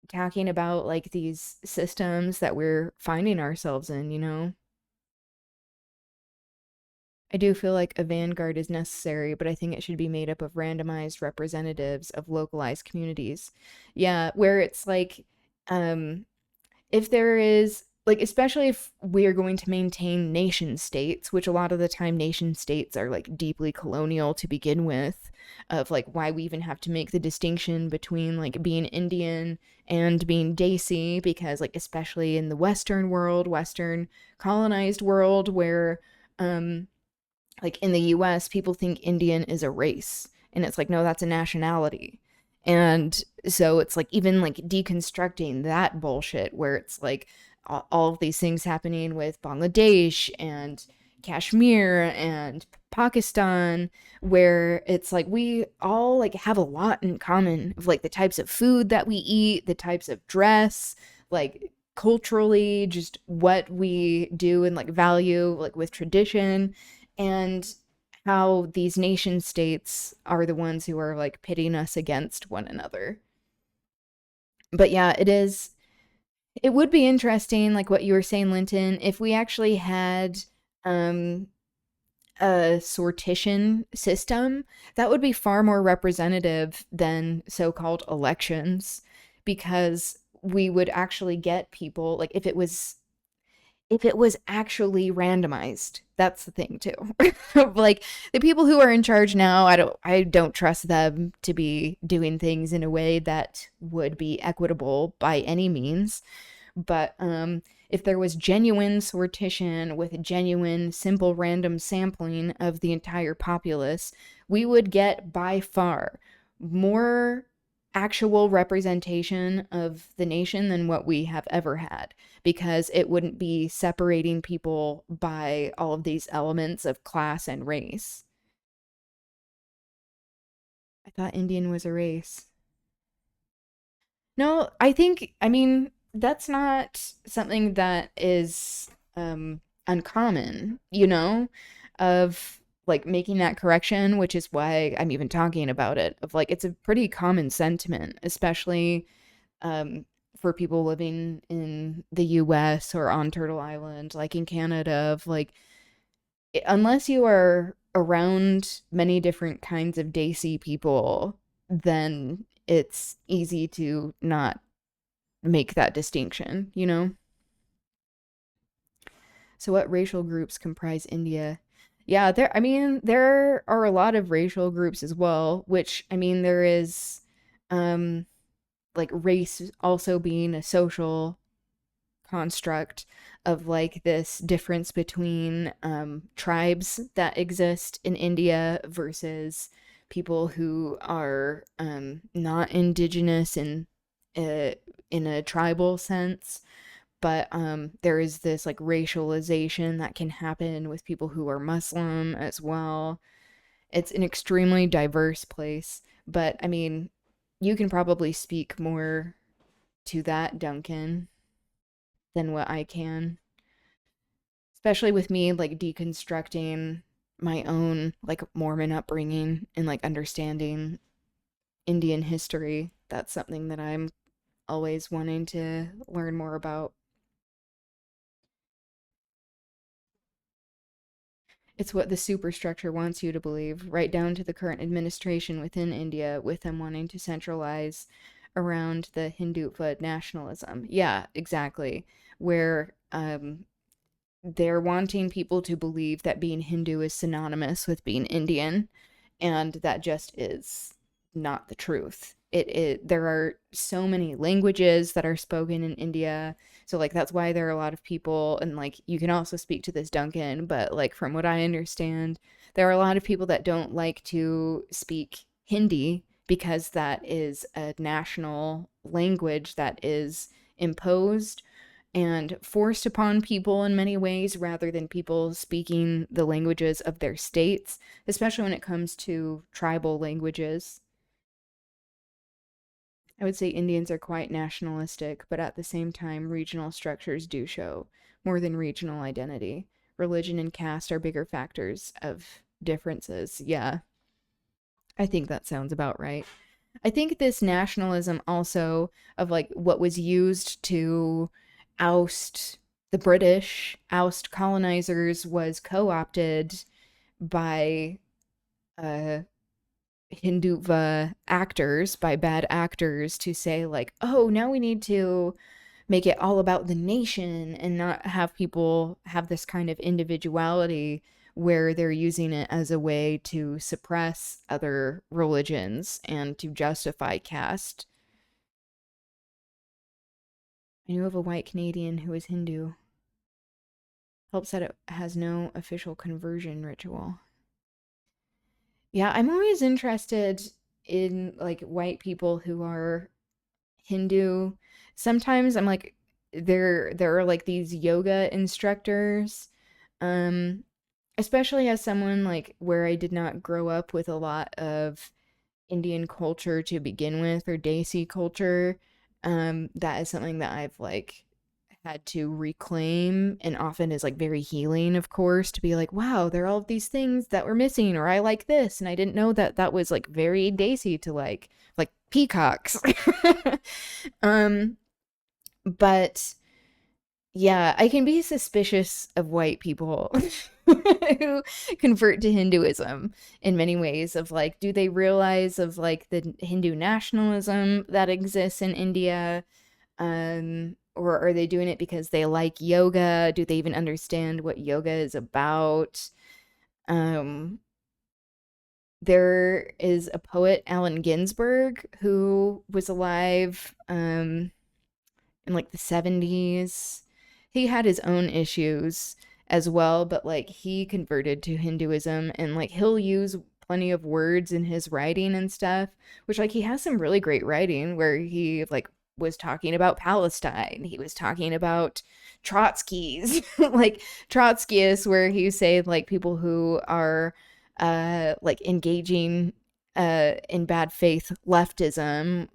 talking about like these systems that we're finding ourselves in, you know? I do feel like a vanguard is necessary, but I think it should be made up of randomized representatives of localized communities. Yeah, where it's like, um, if there is, like, especially if we're going to maintain nation states, which a lot of the time nation states are like deeply colonial to begin with, of like why we even have to make the distinction between like being Indian and being Desi, because like, especially in the Western world, Western colonized world, where, um, like in the US, people think Indian is a race. And it's like, no, that's a nationality. And so it's like even like deconstructing that bullshit where it's like all of these things happening with Bangladesh and Kashmir and Pakistan, where it's like we all like have a lot in common of like the types of food that we eat, the types of dress, like culturally, just what we do and like value, like with tradition, and how these nation states are the ones who are like pitting us against one another. But yeah, it would be interesting, like what you were saying, Linton, if we actually had um a sortition system that would be far more representative than so-called elections, because we would actually get people, like if it was actually randomized. That's the thing too. Like the people who are in charge now, I don't trust them to be doing things in a way that would be equitable by any means. But if there was genuine sortition with genuine simple random sampling of the entire populace, we would get by far more actual representation of the nation than what we have ever had, because it wouldn't be separating people by all of these elements of class and race. I thought Indian was a race. No, I mean, that's not something that is uncommon, you know, of like making that correction, which is why I'm even talking about it. Of like it's a pretty common sentiment, especially um for people living in the US or on Turtle Island, like in Canada, of like unless you are around many different kinds of Desi people, then it's easy to not make that distinction, you know? So what racial groups comprise India? Yeah, I mean, there are a lot of racial groups as well, which I mean, there is like race also being a social construct of like this difference between tribes that exist in India versus people who are not indigenous in a tribal sense. But there is this like racialization that can happen with people who are Muslim as well. It's an extremely diverse place, but I mean, you can probably speak more to that, Duncan, than what I can. Especially with me like deconstructing my own like Mormon upbringing and like understanding Indian history. That's something that I'm always wanting to learn more about. It's what the superstructure wants you to believe, right down to the current administration within India, with them wanting to centralize around the Hindutva nationalism. Yeah, exactly. Where they're wanting people to believe that being Hindu is synonymous with being Indian, and that just is not the truth. There are so many languages that are spoken in India. So like that's why there are a lot of people, and like you can also speak to this, Duncan, but like from what I understand, there are a lot of people that don't like to speak Hindi because that is a national language that is imposed and forced upon people in many ways rather than people speaking the languages of their states, especially when it comes to tribal languages. I would say Indians are quite nationalistic, but at the same time, regional structures do show more than regional identity. Religion and caste are bigger factors of differences. Yeah, I think that sounds about right. I think this nationalism also of like what was used to oust the British, oust colonizers, was co-opted by uh Hindutva actors, by bad actors, to say like, oh, now we need to make it all about the nation and not have people have this kind of individuality where they're using it as a way to suppress other religions and to justify caste. I knew of a white Canadian who is Hindu. Helps that it has no official conversion ritual. Yeah, I'm always interested in like white people who are Hindu. Sometimes I'm like there are like these yoga instructors. Um Especially as someone like where I did not grow up with a lot of Indian culture to begin with, or Desi culture. That is something that I've like had to reclaim, and often is like very healing, of course, to be like, wow, there are all of these things that were missing, or I like this and I didn't know that that was like very Desi to like peacocks. um but yeah, I can be suspicious of white people who convert to Hinduism in many ways, of like, do they realize of like the Hindu nationalism that exists in India? Or are they doing it because they like yoga? Do they even understand what yoga is about? Um, there is a poet, Allen Ginsberg, who was alive in like the 70s. He had his own issues as well, but like he converted to Hinduism, and like he'll use plenty of words in his writing and stuff, which like he has some really great writing where he like was talking about Palestine. He was talking about Trotskys, like Trotskyists, where he say like people who are like engaging in bad faith leftism,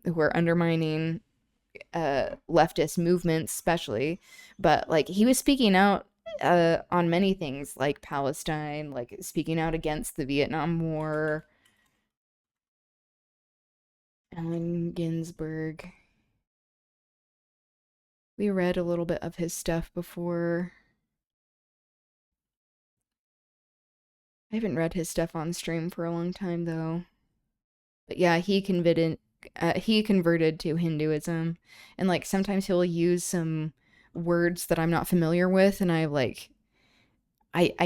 who are undermining leftist movements, especially. But like he was speaking out on many things like Palestine, like speaking out against the Vietnam War. Allen Ginsberg. We read a little bit of his stuff before. I haven't read his stuff on stream for a long time though. But yeah, he converted to Hinduism, and like sometimes he'll use some words that I'm not familiar with, and I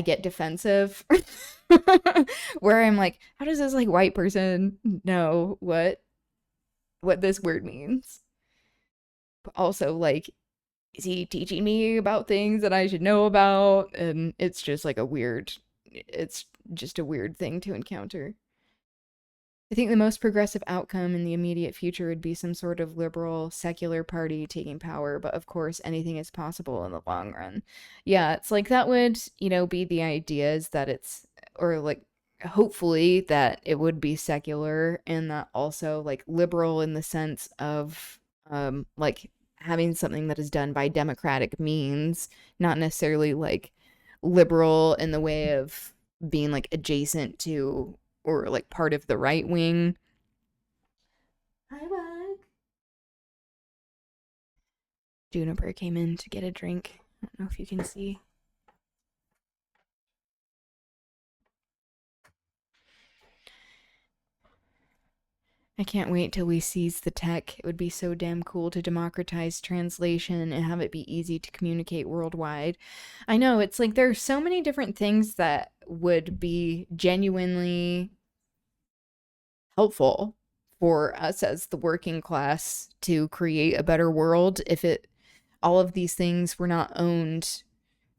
get defensive. Where I'm like, how does this like white person know what this word means? But also like is he teaching me about things that I should know about? And it's just like it's just a weird thing to encounter. I think the most progressive outcome in the immediate future would be some sort of liberal, secular party taking power, but of course, anything is possible in the long run. Yeah, it's like that would, be the idea is that or like, hopefully that it would be secular and that also like liberal in the sense of, like having something that is done by democratic means, not necessarily like liberal in the way of being like adjacent to or like part of the right wing. Hi, Bug. Juniper came in to get a drink. I don't know if you can see. I can't wait till we seize the tech. It would be so damn cool to democratize translation and have it be easy to communicate worldwide. I know, it's like there are so many different things that would be genuinely helpful for us as the working class to create a better world if all of these things were not owned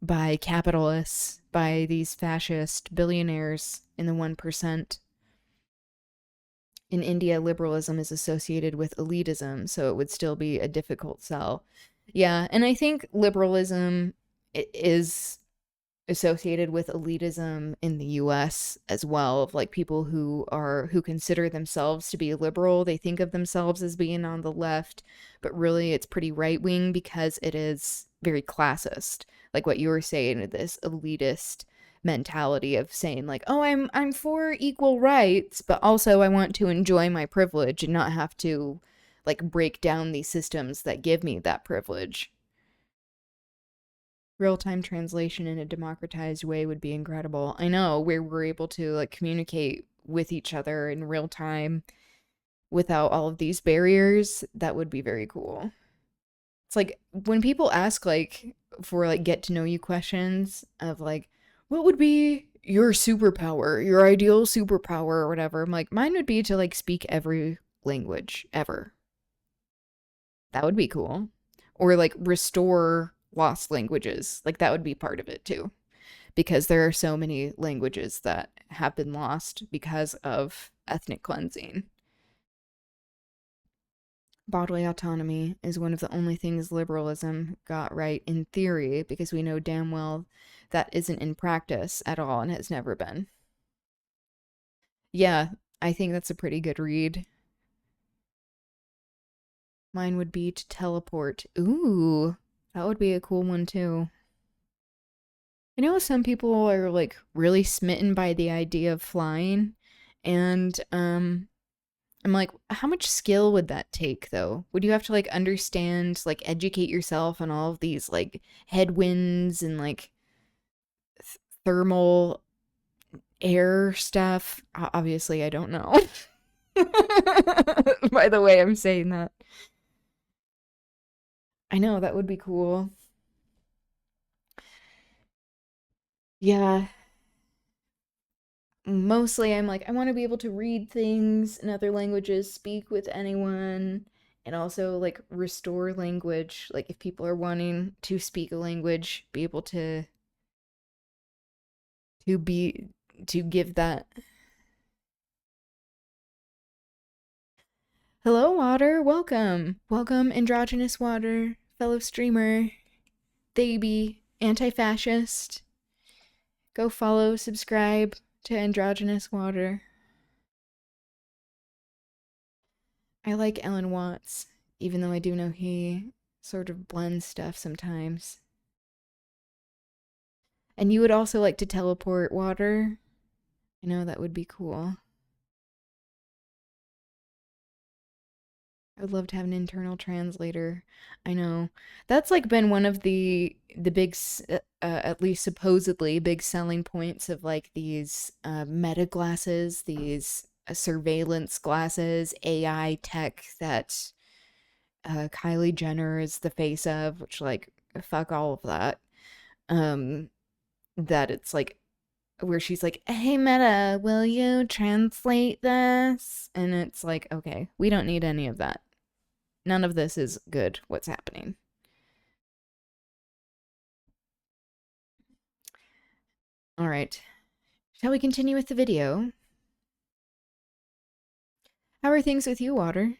by capitalists, by these fascist billionaires in the 1%. In India, liberalism is associated with elitism, so it would still be a difficult sell. Yeah, and I think liberalism is associated with elitism in the US as well, of like people who consider themselves to be liberal. They think of themselves as being on the left, but really it's pretty right wing because it is very classist. Like what you were saying, this elitist mentality of saying like, "Oh, I'm for equal rights, but also I want to enjoy my privilege and not have to like break down these systems that give me that privilege." Real-time translation in a democratized way would be incredible. I know, where we're able to like communicate with each other in real time without all of these barriers. That would be very cool. It's like when people ask like for like get to know you questions of like, what would be your superpower, your ideal superpower or whatever, I'm like, mine would be to like speak every language ever. That would be cool. Or like restore lost languages. Like that would be part of it too. Because there are so many languages that have been lost because of ethnic cleansing. Bodily autonomy is one of the only things liberalism got right in theory, because we know damn well that isn't in practice at all and has never been. Yeah, I think that's a pretty good read. Mine would be to teleport. Ooh, that would be a cool one too. I know some people are like really smitten by the idea of flying, and I'm like, how much skill would that take though? Would you have to like understand, like educate yourself on all of these like headwinds and like thermal air stuff? Obviously, I don't know. By the way, I'm saying that. I know, that would be cool. Yeah. Mostly I'm like, I want to be able to read things in other languages, speak with anyone, and also like restore language. Like if people are wanting to speak a language, be able to be to give that. Hello, Water. Welcome. Welcome, Androgynous Water, fellow streamer, baby, anti-fascist. Go follow, subscribe to Androgynous Water. I like Ellen Watts, even though I do know he sort of blends stuff sometimes. And you would also like to teleport, Water? I know that would be cool. I would love to have an internal translator. I know. That's like been one of the big, at least supposedly, big selling points of like these meta glasses, these surveillance glasses, AI tech that Kylie Jenner is the face of, which like fuck all of that. That it's like where she's like, "Hey Meta, will you translate this?" And it's like, okay, we don't need any of that. None of this is good, what's happening. All right. Shall we continue with the video? How are things with you, Water?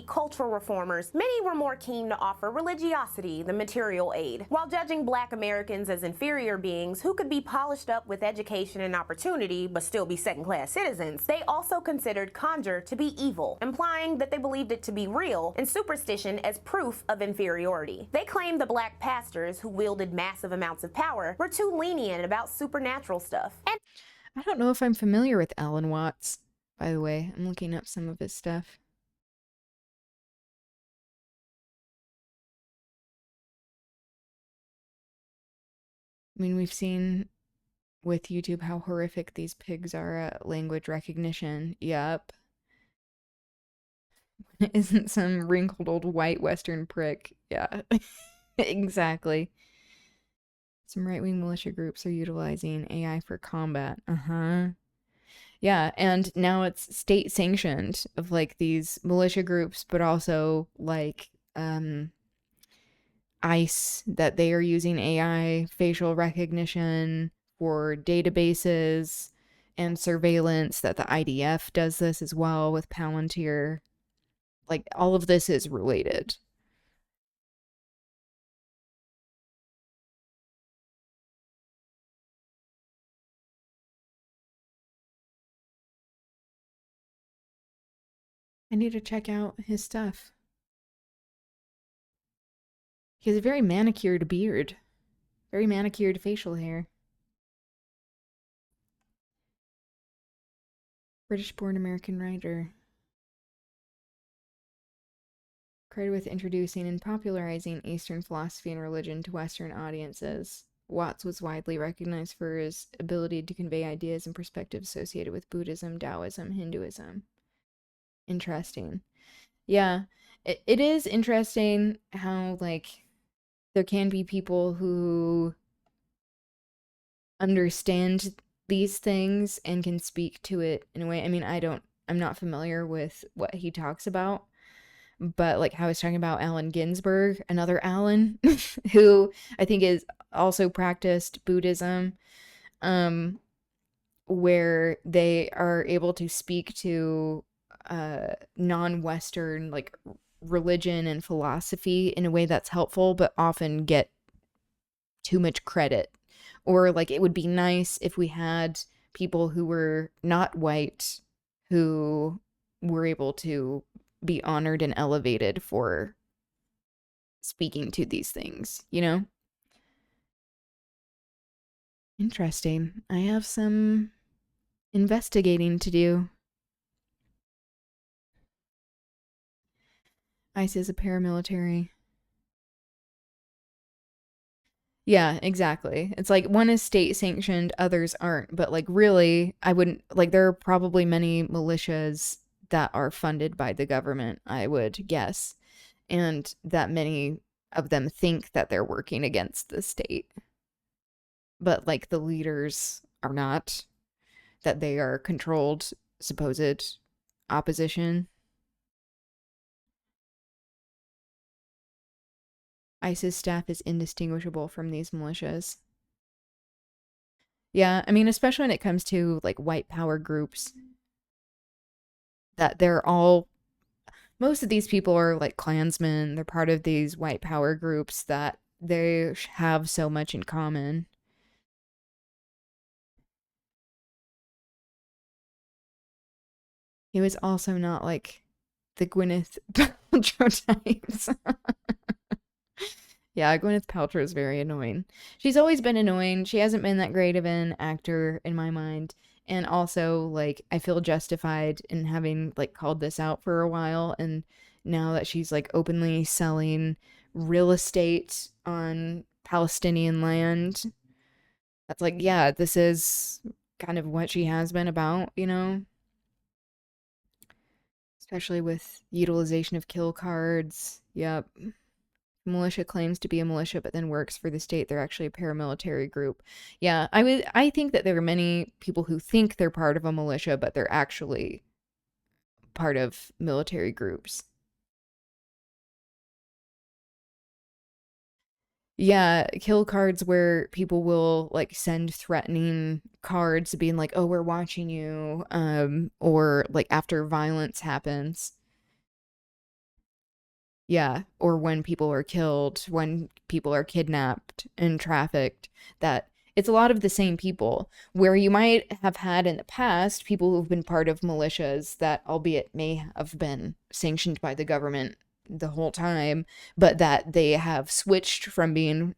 Cultural reformers, many were more keen to offer religiosity than material aid, while judging Black Americans as inferior beings who could be polished up with education and opportunity but still be second-class citizens. They also considered conjure to be evil, implying that they believed it to be real and superstition as proof of inferiority. They claimed the Black pastors, who wielded massive amounts of power, were too lenient about supernatural stuff. And I don't know if I'm familiar with Alan Watts, by the way. I'm looking up some of his stuff. I mean, we've seen with YouTube how horrific these pigs are at language recognition. Yup. Isn't some wrinkled old white Western prick. Yeah, exactly. Some right-wing militia groups are utilizing AI for combat. Uh-huh. Yeah, and now it's state sanctioned of like these militia groups, but also like ICE, that they are using AI facial recognition for databases and surveillance, that the IDF does this as well with Palantir. Like, all of this is related. I need to check out his stuff. He has a very manicured beard. Very manicured facial hair. British-born American writer. Credited with introducing and popularizing Eastern philosophy and religion to Western audiences, Watts was widely recognized for his ability to convey ideas and perspectives associated with Buddhism, Taoism, Hinduism. Interesting. Yeah, it is interesting how, like, there can be people who understand these things and can speak to it in a way. I mean, I'm not familiar with what he talks about, but like how I was talking about Allen Ginsberg, another Allen, who I think is also practiced Buddhism, where they are able to speak to non-Western like religion and philosophy in a way that's helpful, but often get too much credit. Or like, it would be nice if we had people who were not white who were able to be honored and elevated for speaking to these things, you know? Interesting. I have some investigating to do. ICE is a paramilitary. Yeah, exactly. It's like one is state sanctioned, others aren't. But like, really, I wouldn't, like, there are probably many militias that are funded by the government, I would guess. And that many of them think that they're working against the state. But like, the leaders are not, that they are controlled, supposed opposition. ISIS staff is indistinguishable from these militias. Yeah, I mean, especially when it comes to like white power groups, that they're all, most of these people are like Klansmen. They're part of these white power groups that they have so much in common. He was also not like the Gwyneth Paltrow types. Yeah, Gwyneth Paltrow is very annoying. She's always been annoying. She hasn't been that great of an actor in my mind. And also, like, I feel justified in having, like, called this out for a while. And now that she's, like, openly selling real estate on Palestinian land, that's like, yeah, this is kind of what she has been about, you know? Especially with utilization of kill cards. Yep. Militia claims to be a militia but then works for the state. They're actually a paramilitary group. Yeah, I think that there are many people who think they're part of a militia, but they're actually part of military groups. Yeah, kill cards where people will like send threatening cards being like, "Oh, we're watching you," or like after violence happens. Yeah, or when people are killed, when people are kidnapped and trafficked, that it's a lot of the same people. Where you might have had in the past people who've been part of militias that, albeit may have been sanctioned by the government the whole time, but that they have switched from being,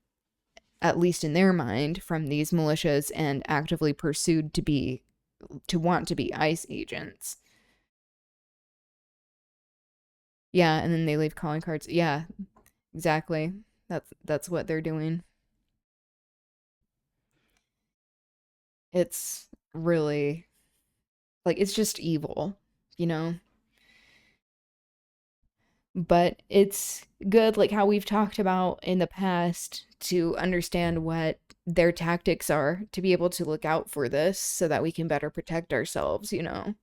at least in their mind, from these militias and actively pursued to want to be ICE agents. Yeah, and then they leave calling cards. Yeah, exactly. That's what they're doing. It's really like it's just evil, you know? But it's good, like how we've talked about in the past, to understand what their tactics are, to be able to look out for this so that we can better protect ourselves, you know?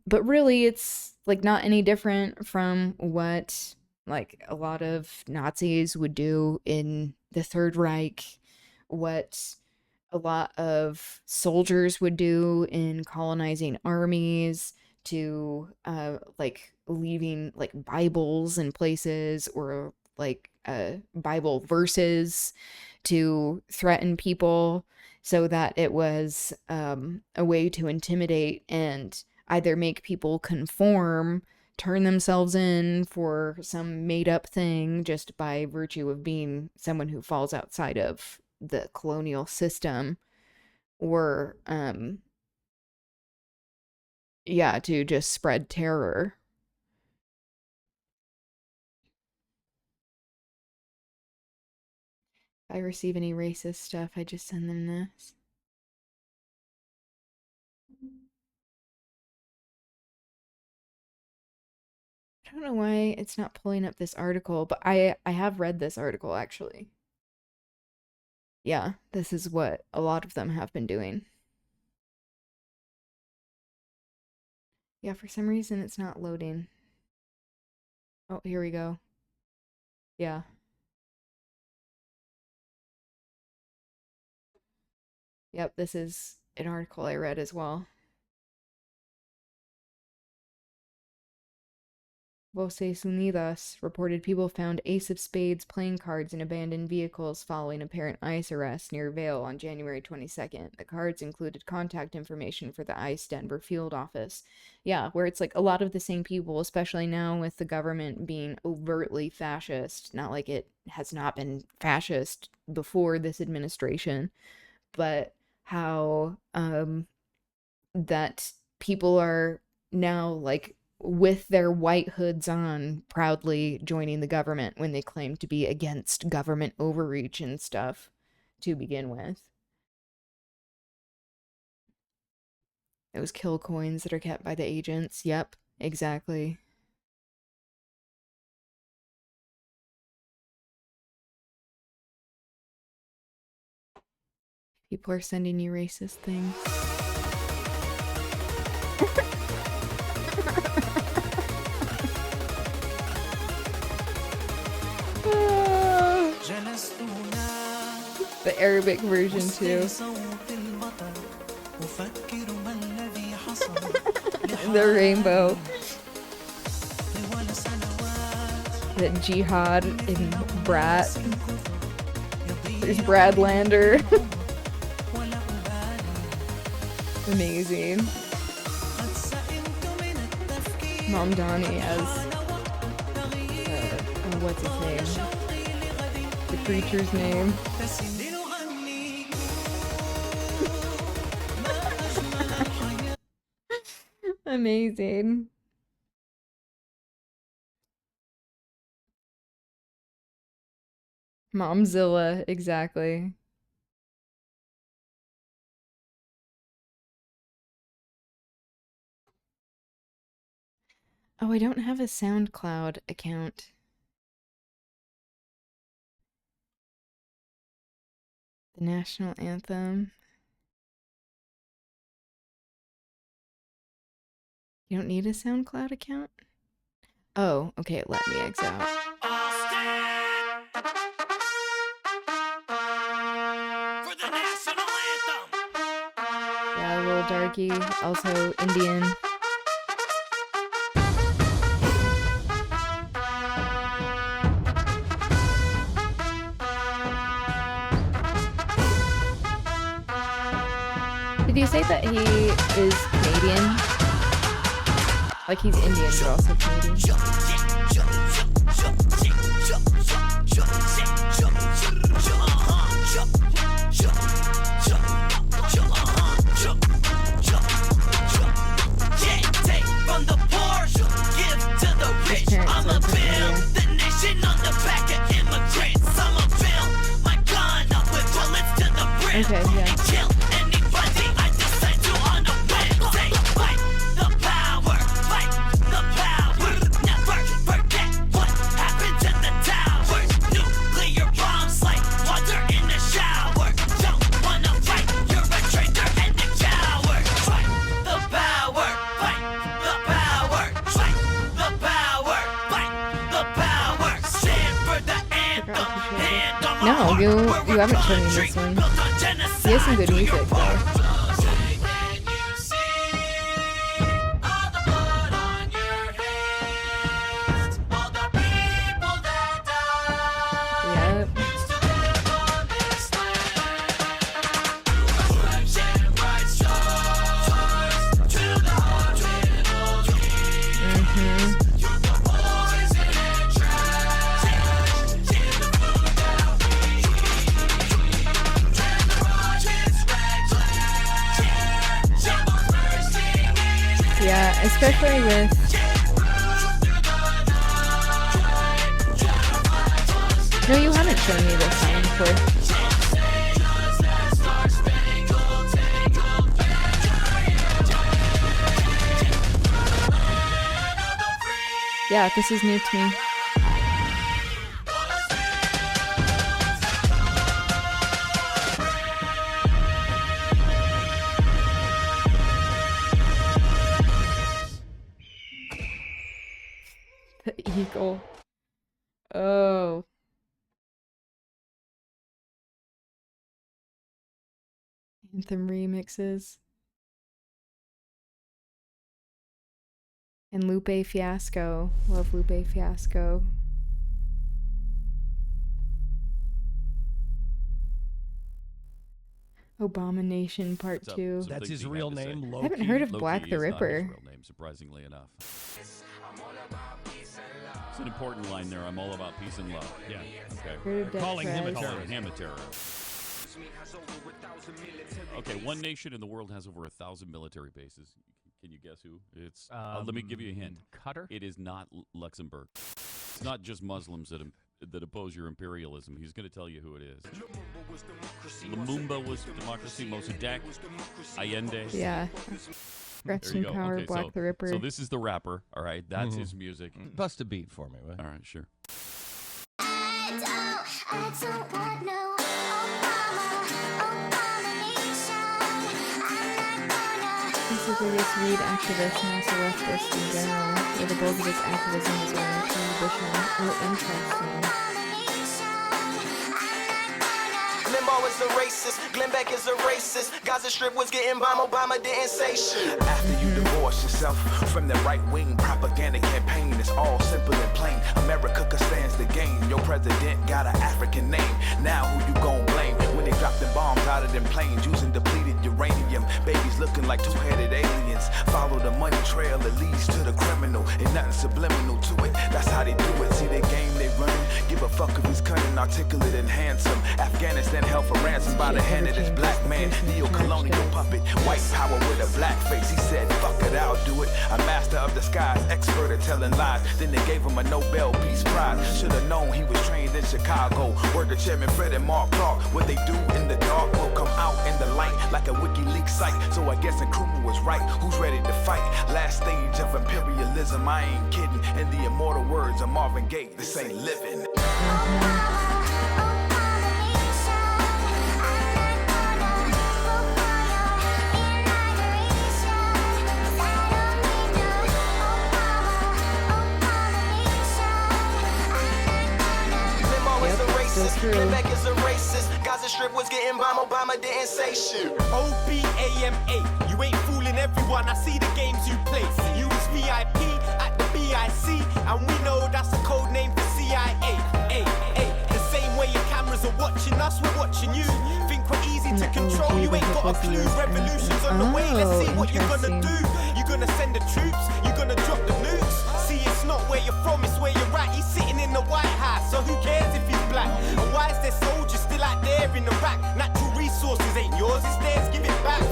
But really it's like not any different from what like a lot of Nazis would do in the Third Reich, what a lot of soldiers would do in colonizing armies, to like leaving like Bibles in places, or like Bible verses to threaten people, so that it was a way to intimidate and either make people conform, turn themselves in for some made up thing just by virtue of being someone who falls outside of the colonial system, or yeah, to just spread terror. If I receive any racist stuff, I just send them this. I don't know why it's not pulling up this article, but I have read this article actually. Yeah, this is what a lot of them have been doing. Yeah, for some reason it's not loading. Oh, here we go. Yeah. Yep, this is an article I read as well. Voces Unidas reported people found Ace of Spades playing cards in abandoned vehicles following apparent ICE arrest near Vale on January 22nd. The cards included contact information for the ICE Denver field office. Yeah, where it's like a lot of the same people, especially now with the government being overtly fascist. Not like it has not been fascist before this administration, but how that people are now like with their white hoods on, proudly joining the government when they claim to be against government overreach and stuff to begin with. Those kill coins that are kept by the agents. Yep, exactly. People are sending you racist things. The Arabic version too. The rainbow. The jihad in Brat. There's Bradlander. Amazing. Mom Donnie as what's his name? The creature's name. Amazing. Momzilla, exactly. Oh, I don't have a SoundCloud account. The national anthem. You don't need a SoundCloud account? Oh, okay, let me exit out. little darky, also Indian. Did you say that he is Canadian? Like he's Indian, but also Canadian? Okay, yeah. No, you haven't shown me this one. He has some good music though. Yep. Yeah, especially with no, you haven't shown me this song before. Yeah, this is new to me. The eagle. Oh. Anthem remixes. And Lupe Fiasco. Love Lupe Fiasco. Abomination Part 2. That's his real name, Loki. I haven't heard of Loki Black the is not Ripper. his real name, surprisingly enough. It's an important line there. I'm all about peace and love. Yeah. Okay. Heard of Death Calling him a Threats. terrorist. Him a terrorist. Okay, one nation in the world has over 1,000 military bases. Can you guess who? It's. Let me give you a hint. Qatar? It is not Luxembourg. It's not just Muslims that oppose your imperialism. He's going to tell you who it is. Lumumba was democracy. Mossadegh, Allende. Yeah. Rest There you in go. Power, Okay, Black the Ripper. So this is the rapper. All right, that's his music. Bust a beat for me, will you? All right, sure. I don't want no abomination. He's the biggest weed activist and also leftist in general, where the bulk of his activism is around prohibition or interesting. Limbo is a racist, Glenn Beck is a racist. Gaza Strip was getting bombed, Obama didn't say shit. After you divorce yourself from the right-wing propaganda campaign, it's all simple and plain. America stands the game. Your president got an African name. Now who you gon' blame when they drop the bombs out of them planes using depleted uranium? Babies looking like two-headed aliens. Follow the money trail that leads to the criminal, and nothing subliminal to it. That's how they do it. See the game they running. Give a fuck if he's cunning, articulate, and handsome. Afghanistan held for ransom by the hand of this black man, neo-colonial puppet, white power with a black face. He said, fuck it, I'll do it. A master of disguise, expert at telling lies. Then they gave him a Nobel Peace Prize. Should've known he was trained in Chicago. Word to Chairman Fred and Mark Clark. What they do in the dark will come out in the light like a WikiLeaks site. So I guess Nkrumah was right. Who's ready to fight? Last stage of imperialism, I ain't kidding. In the immortal words of Marvin Gaye, this ain't living. Glenn Beck is a racist. Gaza Strip was getting bombed, Obama didn't say shit. OBAMA, You ain't fooling everyone, I see the games you play. You was VIP at the BIC, and we know that's a code name for CIA. The same way your cameras are watching us, we're watching you. Think we're easy to control, you ain't got a clue. Revolution's on the way, let's see what you're gonna do. You're gonna send the troops, you're gonna drop the nukes. See, it's not where you're from, it's where you're at. He's sitting in the White House, so who cares if he's black? And why is there soldiers still out there in Iraq? Natural resources ain't yours, it's theirs, give it back.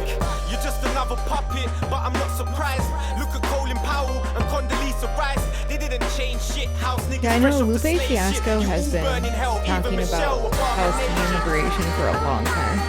You're just another puppet, but I'm not surprised. Look at Colin Powell and Condoleezza Rice. They didn't change shit, house niggas. Yeah, I know Lupe Fiasco has been talking about Palestinian liberation for a long time.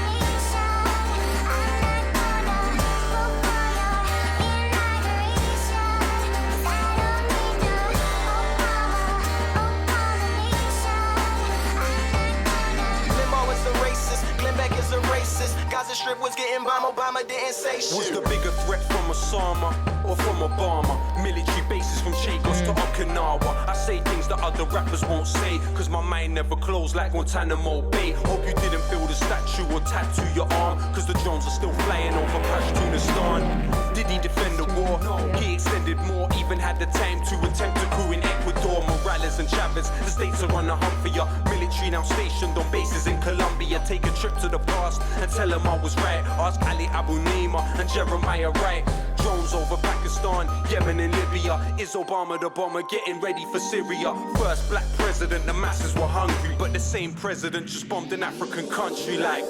Gaza Strip was getting bombed, Obama didn't say shit. Was the bigger threat from Osama or from Obama? Military bases from Chagos to Okinawa. I say things that other rappers won't say, cause my mind never closed like Guantanamo Bay. Hope you didn't build a statue or tattoo your arm, cause the drones are still flying over Pashtunistan. Did he defend the war? He extended more, even had the time to attempt a coup in Ecuador. Morales and Chavez, the states are on the hunt for ya. Military now stationed on bases in Colombia. Take a trip to the past and tell them I was right. Ask Ali Abu Nima and Jeremiah Wright. Drones over Pakistan, Yemen and Libya. Is Obama the bomber getting ready for Syria? First black president, the masses were hungry, but the same president just bombed an African country like.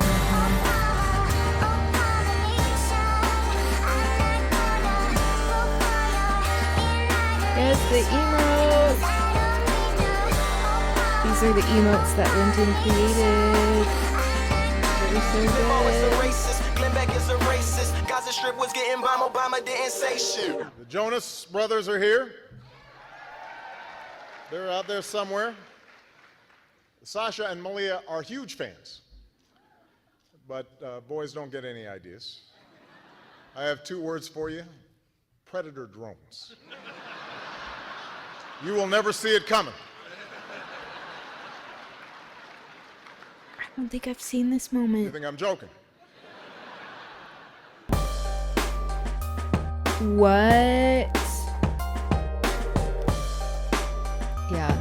Yes, the emotes. These are the emotes that Linton created. They're so good. Glenn Beck is a racist. Gaza Strip was getting bombed, Obama didn't say shit. The Jonas brothers are here. They're out there somewhere. Sasha and Malia are huge fans, but boys don't get any ideas. I have 2 words for you: predator drones. You will never see it coming. I don't think I've seen this moment. You think I'm joking? What? Yeah.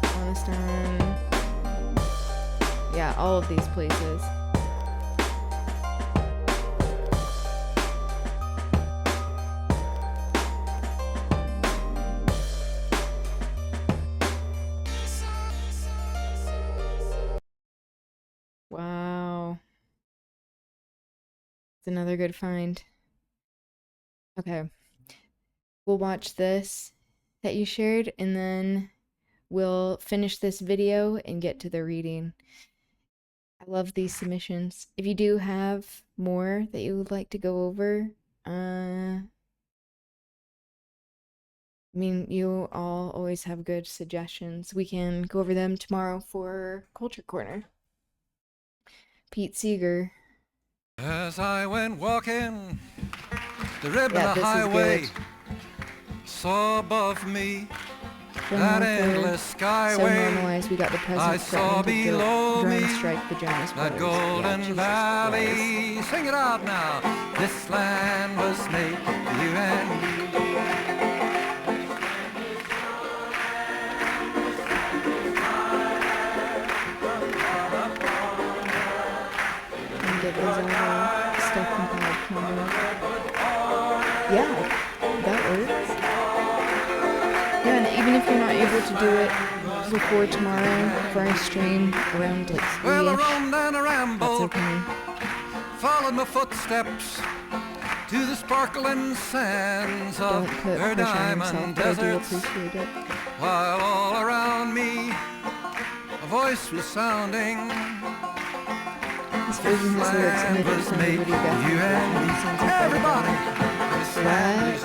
Afghanistan. Yeah, all of these places. Wow. It's another good find. Okay. We'll watch this that you shared, and then we'll finish this video and get to the reading. I love these submissions. If you do have more that you would like to go over, I mean, you all always have good suggestions. We can go over them tomorrow for Culture Corner. Pete Seeger. As I went walking the ribbon Yeah, of this is highway, good. saw above me From that Norfolk, endless so skyway. normalized, we got the I president saw threatening to below drone me strike the Jonas that Brothers. golden Yeah, Jesus valley. Christ. Sing it out now. This land was made for you and me. And get those other stuff compiled tomorrow. Yeah, that works. Yeah, and even if you're not able to do it before tomorrow for our stream around like 3-ish, Well, I roamed and I rambled, that's okay. followed my footsteps to the sparkling sands Don't of put their pressure on yourself, diamond but I do deserts. appreciate it. While all around me a voice was sounding. This version has lyrics in it, so nobody got You and me, everybody. What?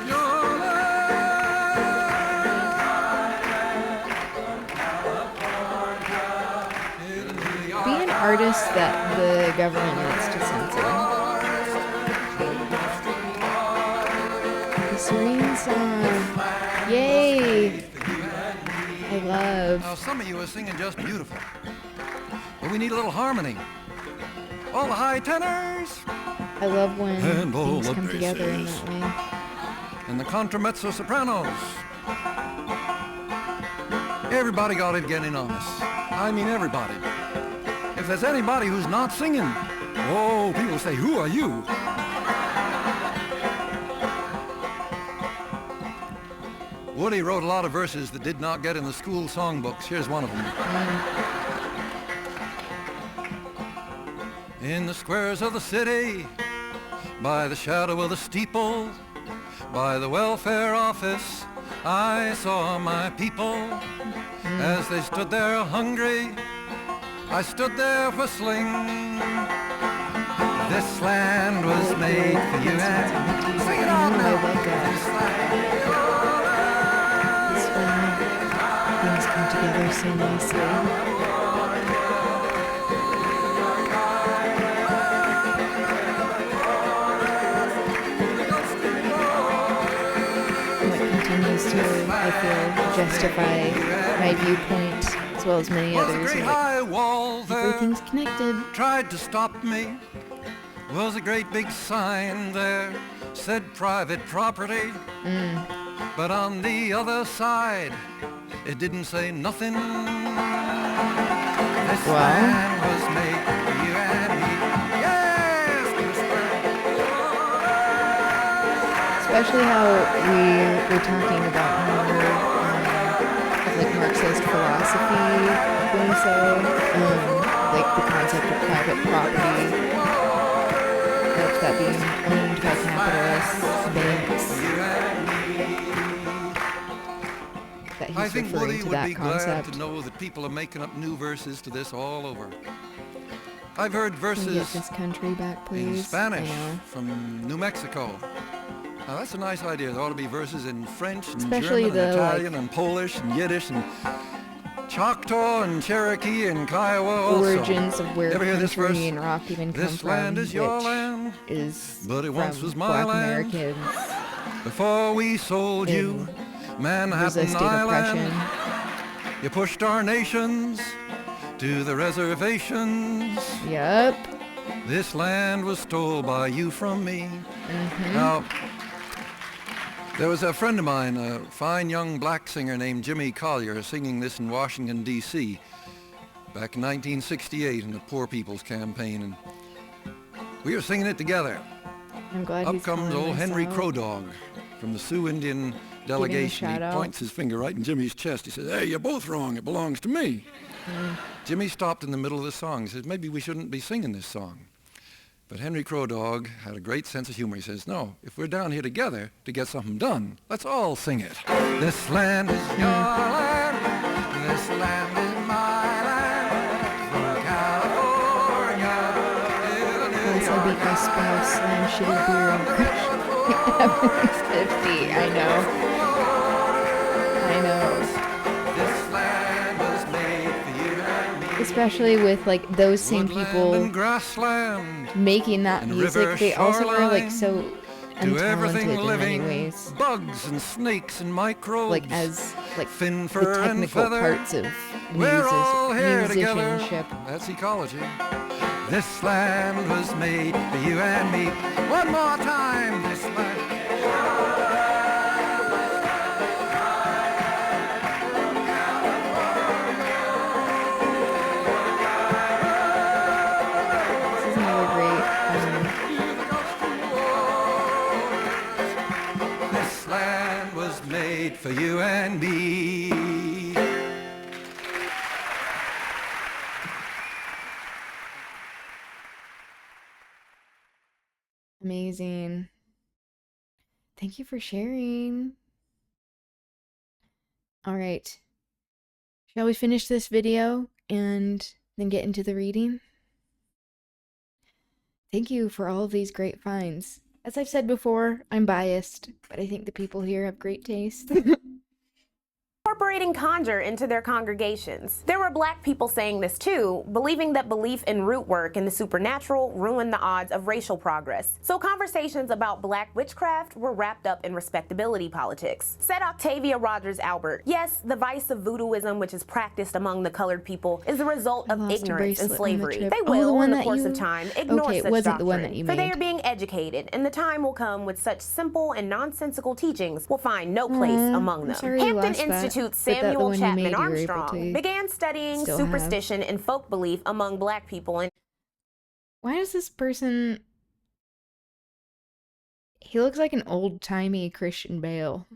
Be an artist that the government needs to censor. The Serene song. Yay! I love. Now, some of you are singing just beautiful, but we need a little harmony. All the high tenors, I love when and all things the come together in basses, that way. and the contramezzo sopranos. Everybody got it getting on us. I mean everybody. If there's anybody who's not singing, oh, people say, who are you? Woody wrote a lot of verses that did not get in the school songbooks. Here's one of them. In the squares of the city, by the shadow of the steeple, by the welfare office, I saw my people. As they stood there hungry, I stood there whistling. This land was made for you and... Sing it on now! Things come together so nicely. To, I feel, justify my viewpoint as well as many others. Like, everything's connected. Tried to stop me. Was a great big sign there, said private property. But on the other side, it didn't say nothing. This land was made for you and me. Especially how we were talking about more of like Marxist philosophy being so, like the concept of private property, like that being owned by capitalists, banks. That he's I think referring Woody to would that be concept. glad to know that people are making up new verses to this all over. I've heard Can we get verses this country back, please? in Spanish from New Mexico. Now that's a nice idea. There ought to be verses in French and Especially German and the, Italian and Polish and Yiddish and Choctaw and Cherokee and Kiowa also. Origins of where Ever hear this verse? country and rock even come This from, land is your which land, is but it once from was my Black land. Americans Before we sold you Manhattan resisting Island, oppression. you pushed our nations to the reservations. Yep. This land was stole by you from me. Now, there was a friend of mine, a fine young black singer named Jimmy Collier, singing this in Washington, D.C. back in 1968 in the Poor People's Campaign, and we were singing it together. I'm glad Up he's comes calling old this Henry out. Crow Dog from the Sioux Indian delegation. He shout out. points his finger right in Jimmy's chest. He says, "Hey, you're both wrong. It belongs to me." Jimmy stopped in the middle of the song. He says, "Maybe we shouldn't be singing this song." But Henry Crow Dog had a great sense of humor. He says, "No, if we're down here together to get something done, let's all sing it. This land is your land. This land is my land. From California. Once I beat my spouse, slam shitty beer and crush 50. I know. This land was made for you and me. Especially with like those same people and grassland. making that and music, river they also are like shoreline, so to everything untalented in many living, ways. bugs and snakes and microbes, Like as like fin the fur and technical feather. parts of We're all here together. musicianship. That's ecology. This land was made for you and me. One more time. This land. This is another great This land was made for you and me. amazing. Thank you for sharing. All right. Shall we finish this video and then get into the reading? Thank you for all of these great finds. As I've said before, I'm biased, but I think the people here have great taste. More incorporating conjure into their congregations. There were black people saying this too, believing that belief in root work and the supernatural ruined the odds of racial progress. So conversations about black witchcraft were wrapped up in respectability politics. Said Octavia Rogers Albert, yes, the vice of voodooism, which is practiced among the colored people, is the result of ignorance and slavery. They will, in the course of time, ignore such doctrine, for they are being educated, and the time will come with such simple and nonsensical teachings will find no place among them. Hampton Institute's Samuel Chapman Armstrong began studying superstition and folk belief among black people. And why does this person... He looks like an old-timey Christian Bale.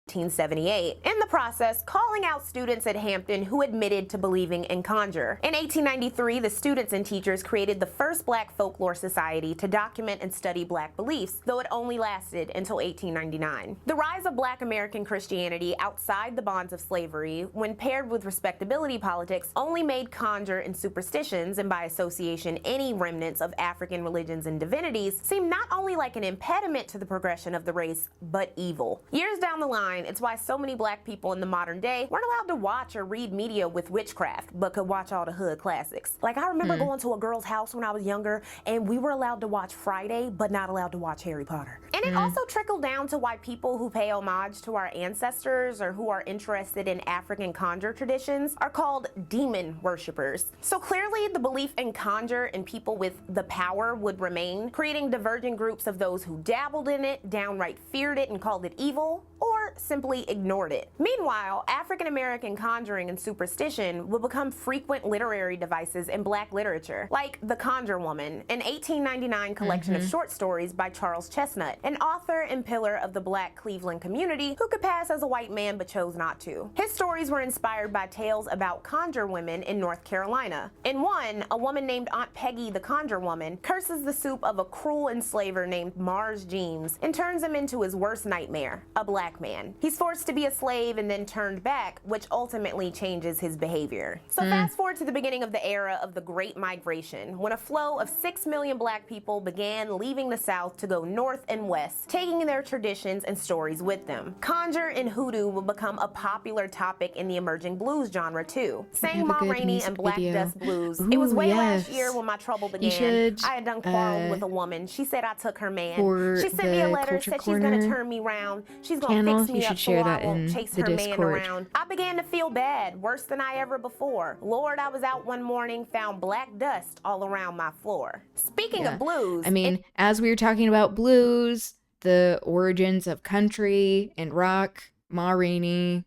1878, in the process calling out students at Hampton who admitted to believing in conjure. In 1893, the students and teachers created the first Black Folklore Society to document and study Black beliefs, though it only lasted until 1899. The rise of Black American Christianity outside the bonds of slavery, when paired with respectability politics, only made conjure and superstitions, and by association any remnants of African religions and divinities, seem not only like an impediment to the progression of the race, but evil. Years down the line, it's why so many black people in the modern day weren't allowed to watch or read media with witchcraft, but could watch all the hood classics. Like, I remember going to a girl's house when I was younger, and we were allowed to watch Friday, but not allowed to watch Harry Potter. And it also trickled down to why people who pay homage to our ancestors or who are interested in African conjure traditions are called demon worshippers. So clearly the belief in conjure and people with the power would remain, creating divergent groups of those who dabbled in it, downright feared it and called it evil, or simply ignored it. Meanwhile, African American conjuring and superstition would become frequent literary devices in Black literature, like The Conjure Woman, an 1899 collection of short stories by Charles Chestnut, an author and pillar of the Black Cleveland community who could pass as a white man but chose not to. His stories were inspired by tales about conjure women in North Carolina. In one, a woman named Aunt Peggy the Conjure Woman curses the soup of a cruel enslaver named Mars Jeems and turns him into his worst nightmare, a black man. He's forced to be a slave and then turned back, which ultimately changes his behavior. So fast forward to the beginning of the era of the Great Migration, when a flow of 6 million black people began leaving the South to go north and west, taking their traditions and stories with them. Conjure and hoodoo will become a popular topic in the emerging blues genre too. Sang Ma Rainey and Black Dust Blues. It was way last year when my trouble began. I had done quarreled with a woman. She said I took her man. She sent me a letter, said she's gonna turn me round. She's gonna fix me up so I won't chase her man around. I began to feel bad, worse than I ever before. Lord, I was out one morning, found black dust all around my floor. Speaking of blues, I mean, as we were talking about blues, the origins of country and rock, Ma Rainey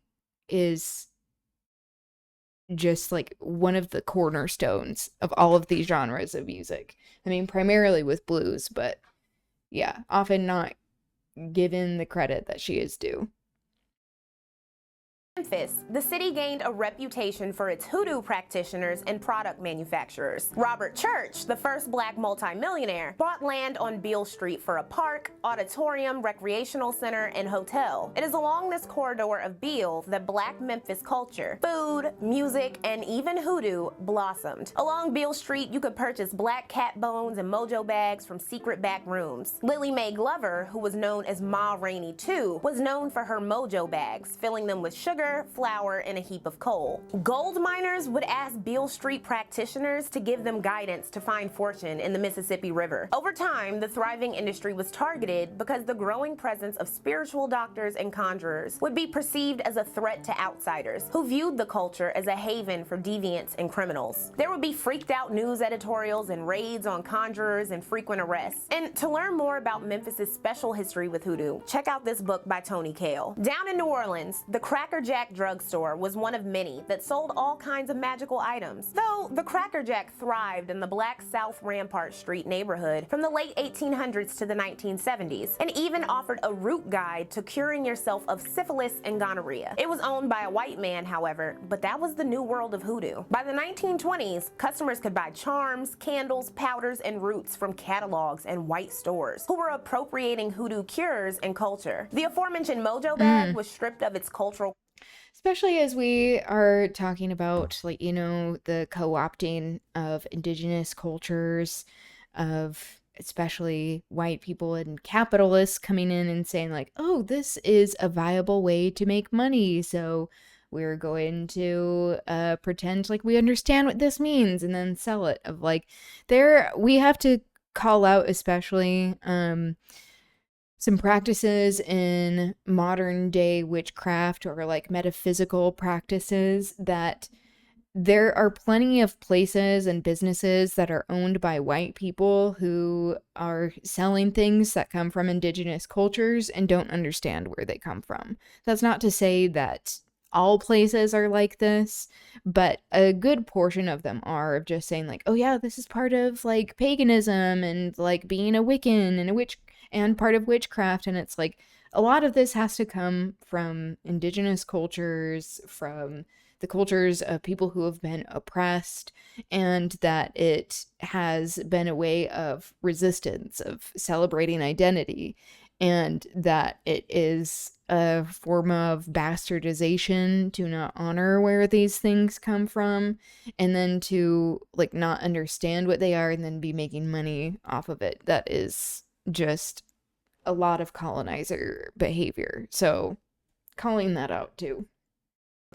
is just like one of the cornerstones of all of these genres of music. I mean, primarily with blues, but yeah, often not given the credit that she is due. Memphis, the city gained a reputation for its hoodoo practitioners and product manufacturers. Robert Church, the first black multimillionaire, bought land on Beale Street for a park, auditorium, recreational center, and hotel. It is along this corridor of Beale that black Memphis culture, food, music, and even hoodoo blossomed. Along Beale Street, you could purchase black cat bones and mojo bags from secret back rooms. Lily Mae Glover, who was known as Ma Rainey too, was known for her mojo bags, filling them with sugar, flour, and a heap of coal. Gold miners would ask Beale Street practitioners to give them guidance to find fortune in the Mississippi River. Over time, the thriving industry was targeted because the growing presence of spiritual doctors and conjurers would be perceived as a threat to outsiders who viewed the culture as a haven for deviants and criminals. There would be freaked out news editorials and raids on conjurers and frequent arrests. And to learn more about Memphis's special history with hoodoo, check out this book by Tony Cale. Down in New Orleans, the Cracker Jack drugstore was one of many that sold all kinds of magical items. Though the Cracker Jack thrived in the black South Rampart Street neighborhood from the late 1800s to the 1970s, and even offered a root guide to curing yourself of syphilis and gonorrhea. It was owned by a white man, however, but that was the new world of hoodoo. By the 1920s, customers could buy charms, candles, powders, and roots from catalogs and white stores who were appropriating hoodoo cures and culture. The aforementioned mojo bag was stripped of its cultural, especially as we are talking about, like, you know, the co-opting of indigenous cultures, of especially white people and capitalists coming in and saying like, oh, this is a viable way to make money, so we're going to pretend like we understand what this means and then sell it. Of like, we have to call out especially some practices in modern day witchcraft or like metaphysical practices that there are plenty of places and businesses that are owned by white people who are selling things that come from indigenous cultures and don't understand where they come from. That's not to say that all places are like this, but a good portion of them are, of just saying like, oh yeah, this is part of like paganism and like being a Wiccan and a witch and part of witchcraft. And it's like a lot of this has to come from indigenous cultures, from the cultures of people who have been oppressed, and that it has been a way of resistance, of celebrating identity, and that it is a form of bastardization to not honor where these things come from, and then to like not understand what they are and then be making money off of it. That is just a lot of colonizer behavior. So calling that out too.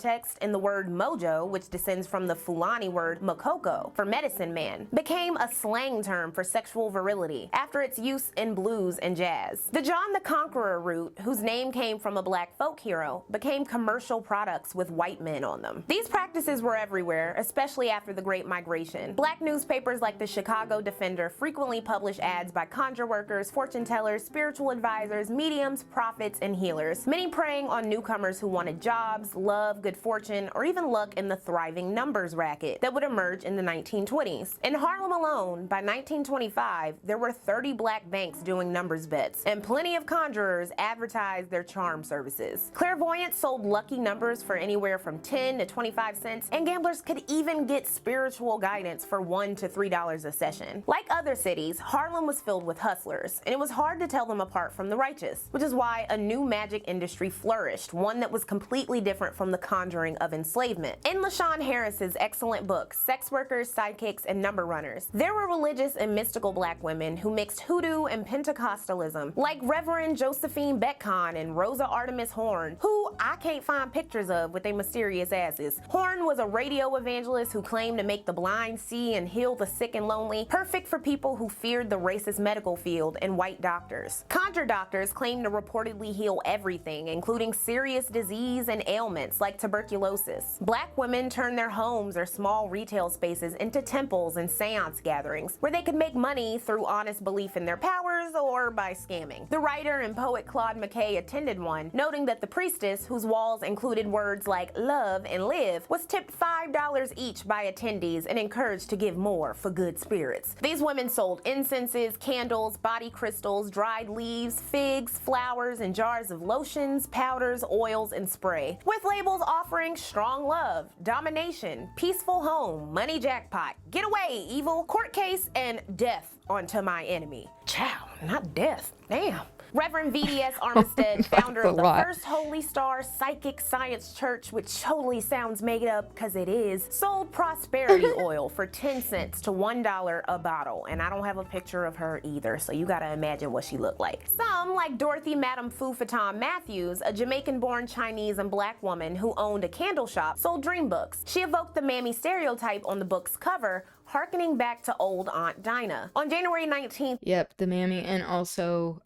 Text in the word mojo, which descends from the Fulani word makoko for medicine man, became a slang term for sexual virility after its use in blues and jazz. The John the Conqueror root, whose name came from a black folk hero, became commercial products with white men on them. These practices were everywhere, especially after the Great Migration. Black newspapers like the Chicago Defender frequently publish ads by conjure workers, fortune tellers, spiritual advisors, mediums, prophets, and healers, many preying on newcomers who wanted jobs, love, good fortune, or even luck in the thriving numbers racket that would emerge in the 1920s. In Harlem alone, by 1925, there were 30 black banks doing numbers bets, and plenty of conjurers advertised their charm services. Clairvoyants sold lucky numbers for anywhere from 10 to 25 cents, and gamblers could even get spiritual guidance for $1 to $3 a session. Like other cities, Harlem was filled with hustlers, and it was hard to tell them apart from the righteous, which is why a new magic industry flourished, one that was completely different from the conjuring of enslavement. In LaShawn Harris's excellent book, Sex Workers, Sidekicks, and Number Runners, there were religious and mystical black women who mixed hoodoo and Pentecostalism, like Reverend Josephine Betcon and Rosa Artemis Horn, who I can't find pictures of with their mysterious asses. Horn was a radio evangelist who claimed to make the blind see and heal the sick and lonely, perfect for people who feared the racist medical field and white doctors. Conjure doctors claimed to reportedly heal everything, including serious disease and ailments like tuberculosis. Black women turned their homes or small retail spaces into temples and seance gatherings where they could make money through honest belief in their powers or by scamming. The writer and poet Claude McKay attended one, noting that the priestess, whose walls included words like love and live, was tipped $5 each by attendees and encouraged to give more for good spirits. These women sold incenses, candles, body crystals, dried leaves, figs, flowers, and jars of lotions, powders, oils, and spray, with labels offering strong love, domination, peaceful home, money jackpot, get away, evil, court case, and death onto my enemy. Chow, not death. Damn. Reverend VDS Armistead, founder of the First Holy Star Psychic Science Church, which totally sounds made up because it is, sold prosperity oil for 10 cents to $1 a bottle. And I don't have a picture of her either, so you gotta imagine what she looked like. Some, like Dorothy Madame Fou Fatam Matthews, a Jamaican-born Chinese and black woman who owned a candle shop, sold dream books. She evoked the mammy stereotype on the book's cover, harkening back to old Aunt Dinah. On January 19th, Yep, the mammy, and also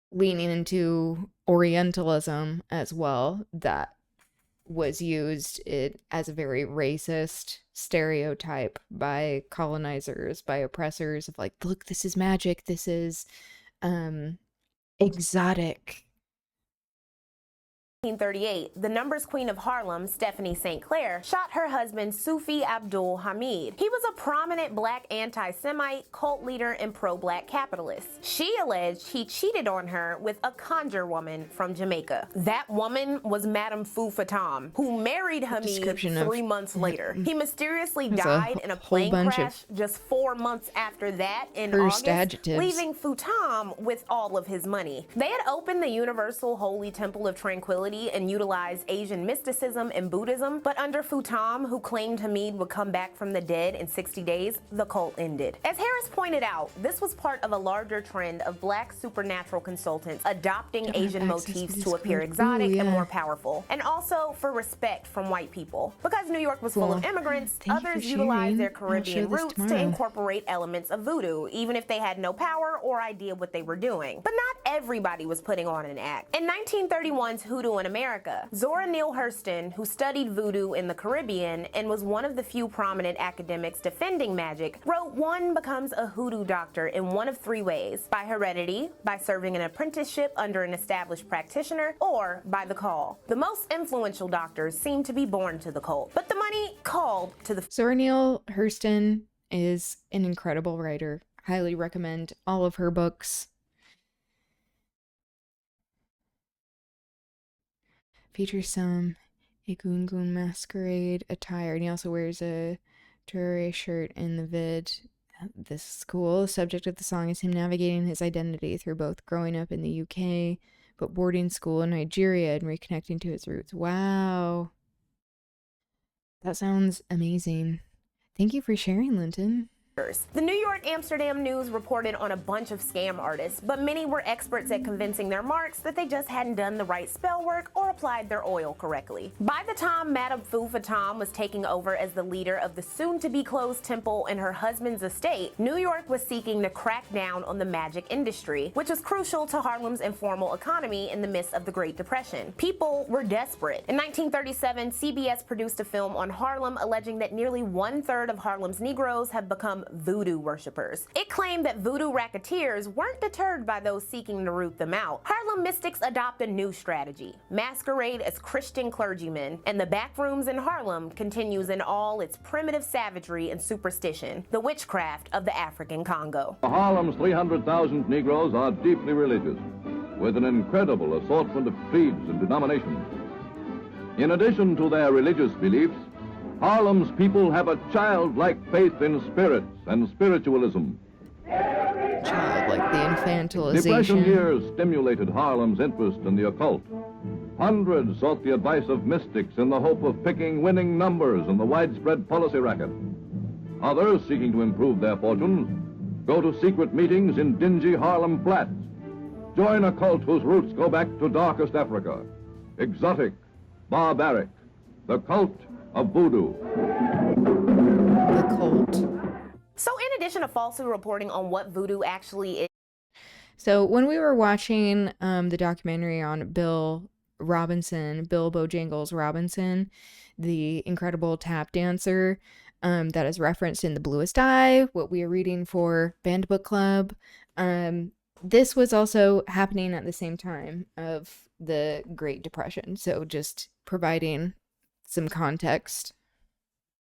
leaning into Orientalism as well, that was used as a very racist stereotype by colonizers, by oppressors, of like, look, this is magic, this is exotic. 1938, the numbers queen of Harlem, Stephanie St. Clair, shot her husband Sufi Abdul Hamid. He was a prominent black anti-Semite, cult leader, and pro-black capitalist. She alleged he cheated on her with a conjure woman from Jamaica. That woman was Madame Fou Fatam, who married Hamid 3 months later. He mysteriously died in a plane crash just 4 months after that in August, leaving Fatam with all of his money. They had opened the Universal Holy Temple of Tranquility study and utilize Asian mysticism and Buddhism, but under Futam, who claimed Hamid would come back from the dead in 60 days, the cult ended. As Harris pointed out, this was part of a larger trend of black supernatural consultants adopting Asian motifs to appear exotic and more powerful, and also for respect from white people. Because New York was full of immigrants, others utilized their Caribbean roots to incorporate elements of voodoo, even if they had no power or idea what they were doing. But not everybody was putting on an act. In 1931's Hoodoo in America, Zora Neale Hurston, who studied voodoo in the Caribbean and was one of the few prominent academics defending magic, wrote one becomes a hoodoo doctor in one of three ways: by heredity, by serving an apprenticeship under an established practitioner, or by the call. The most influential doctors seem to be born to the cult, but the money called to the... Zora Neale Hurston is an incredible writer. Highly recommend all of her books. Features some Egungun masquerade attire, and he also wears a Toure shirt in the vid. This is cool. The subject of the song is him navigating his identity through both growing up in the UK, but boarding school in Nigeria and reconnecting to his roots. Wow. That sounds amazing. Thank you for sharing, Linton. The New York Amsterdam News reported on a bunch of scam artists, but many were experts at convincing their marks that they just hadn't done the right spell work or applied their oil correctly. By the time Madame Fou Fatam was taking over as the leader of the soon-to-be-closed temple in her husband's estate, New York was seeking to crack down on the magic industry, which was crucial to Harlem's informal economy in the midst of the Great Depression. People were desperate. In 1937, CBS produced a film on Harlem alleging that nearly 1/3 of Harlem's Negroes have become voodoo worshippers. It claimed that voodoo racketeers weren't deterred by those seeking to root them out. Harlem mystics adopt a new strategy: masquerade as Christian clergymen, and the backrooms in Harlem continues in all its primitive savagery and superstition, the witchcraft of the African Congo. Harlem's 300,000 Negroes are deeply religious, with an incredible assortment of creeds and denominations. In addition to their religious beliefs, Harlem's people have a childlike faith in spirits and spiritualism. Childlike, the infantilization. Depression years stimulated Harlem's interest in the occult. Hundreds sought the advice of mystics in the hope of picking winning numbers in the widespread policy racket. Others, seeking to improve their fortunes, go to secret meetings in dingy Harlem flats. Join a cult whose roots go back to darkest Africa. Exotic, barbaric, the cult of voodoo. The cult. So in addition to falsely reporting on what voodoo actually is... So when we were watching the documentary on Bill Bojangles Robinson, the incredible tap dancer that is referenced in The Bluest Eye, what we are reading for Band Book Club, this was also happening at the same time of the Great Depression. So just providing some context.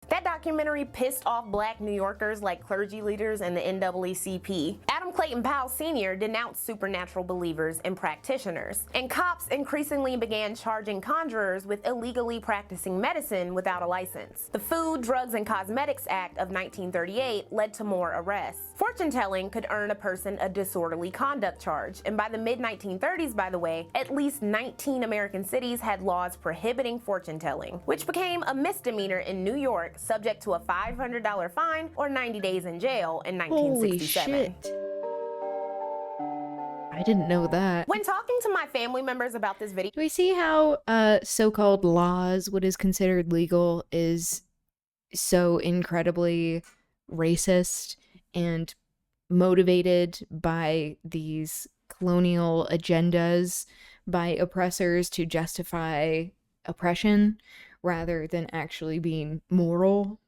That documentary pissed off black New Yorkers like clergy leaders and the NAACP. Adam Clayton Powell Sr. denounced supernatural believers and practitioners, and cops increasingly began charging conjurers with illegally practicing medicine without a license. The Food, Drugs, and Cosmetics Act of 1938 led to more arrests. Fortune-telling could earn a person a disorderly conduct charge, and by the mid-1930s, by the way, at least 19 American cities had laws prohibiting fortune-telling, which became a misdemeanor in New York, subject to a $500 fine or 90 days in jail in 1967. Holy shit. I didn't know that. When talking to my family members about this video... Do we see how so-called laws, what is considered legal, is so incredibly racist and motivated by these colonial agendas, by oppressors to justify oppression, rather than actually being moral?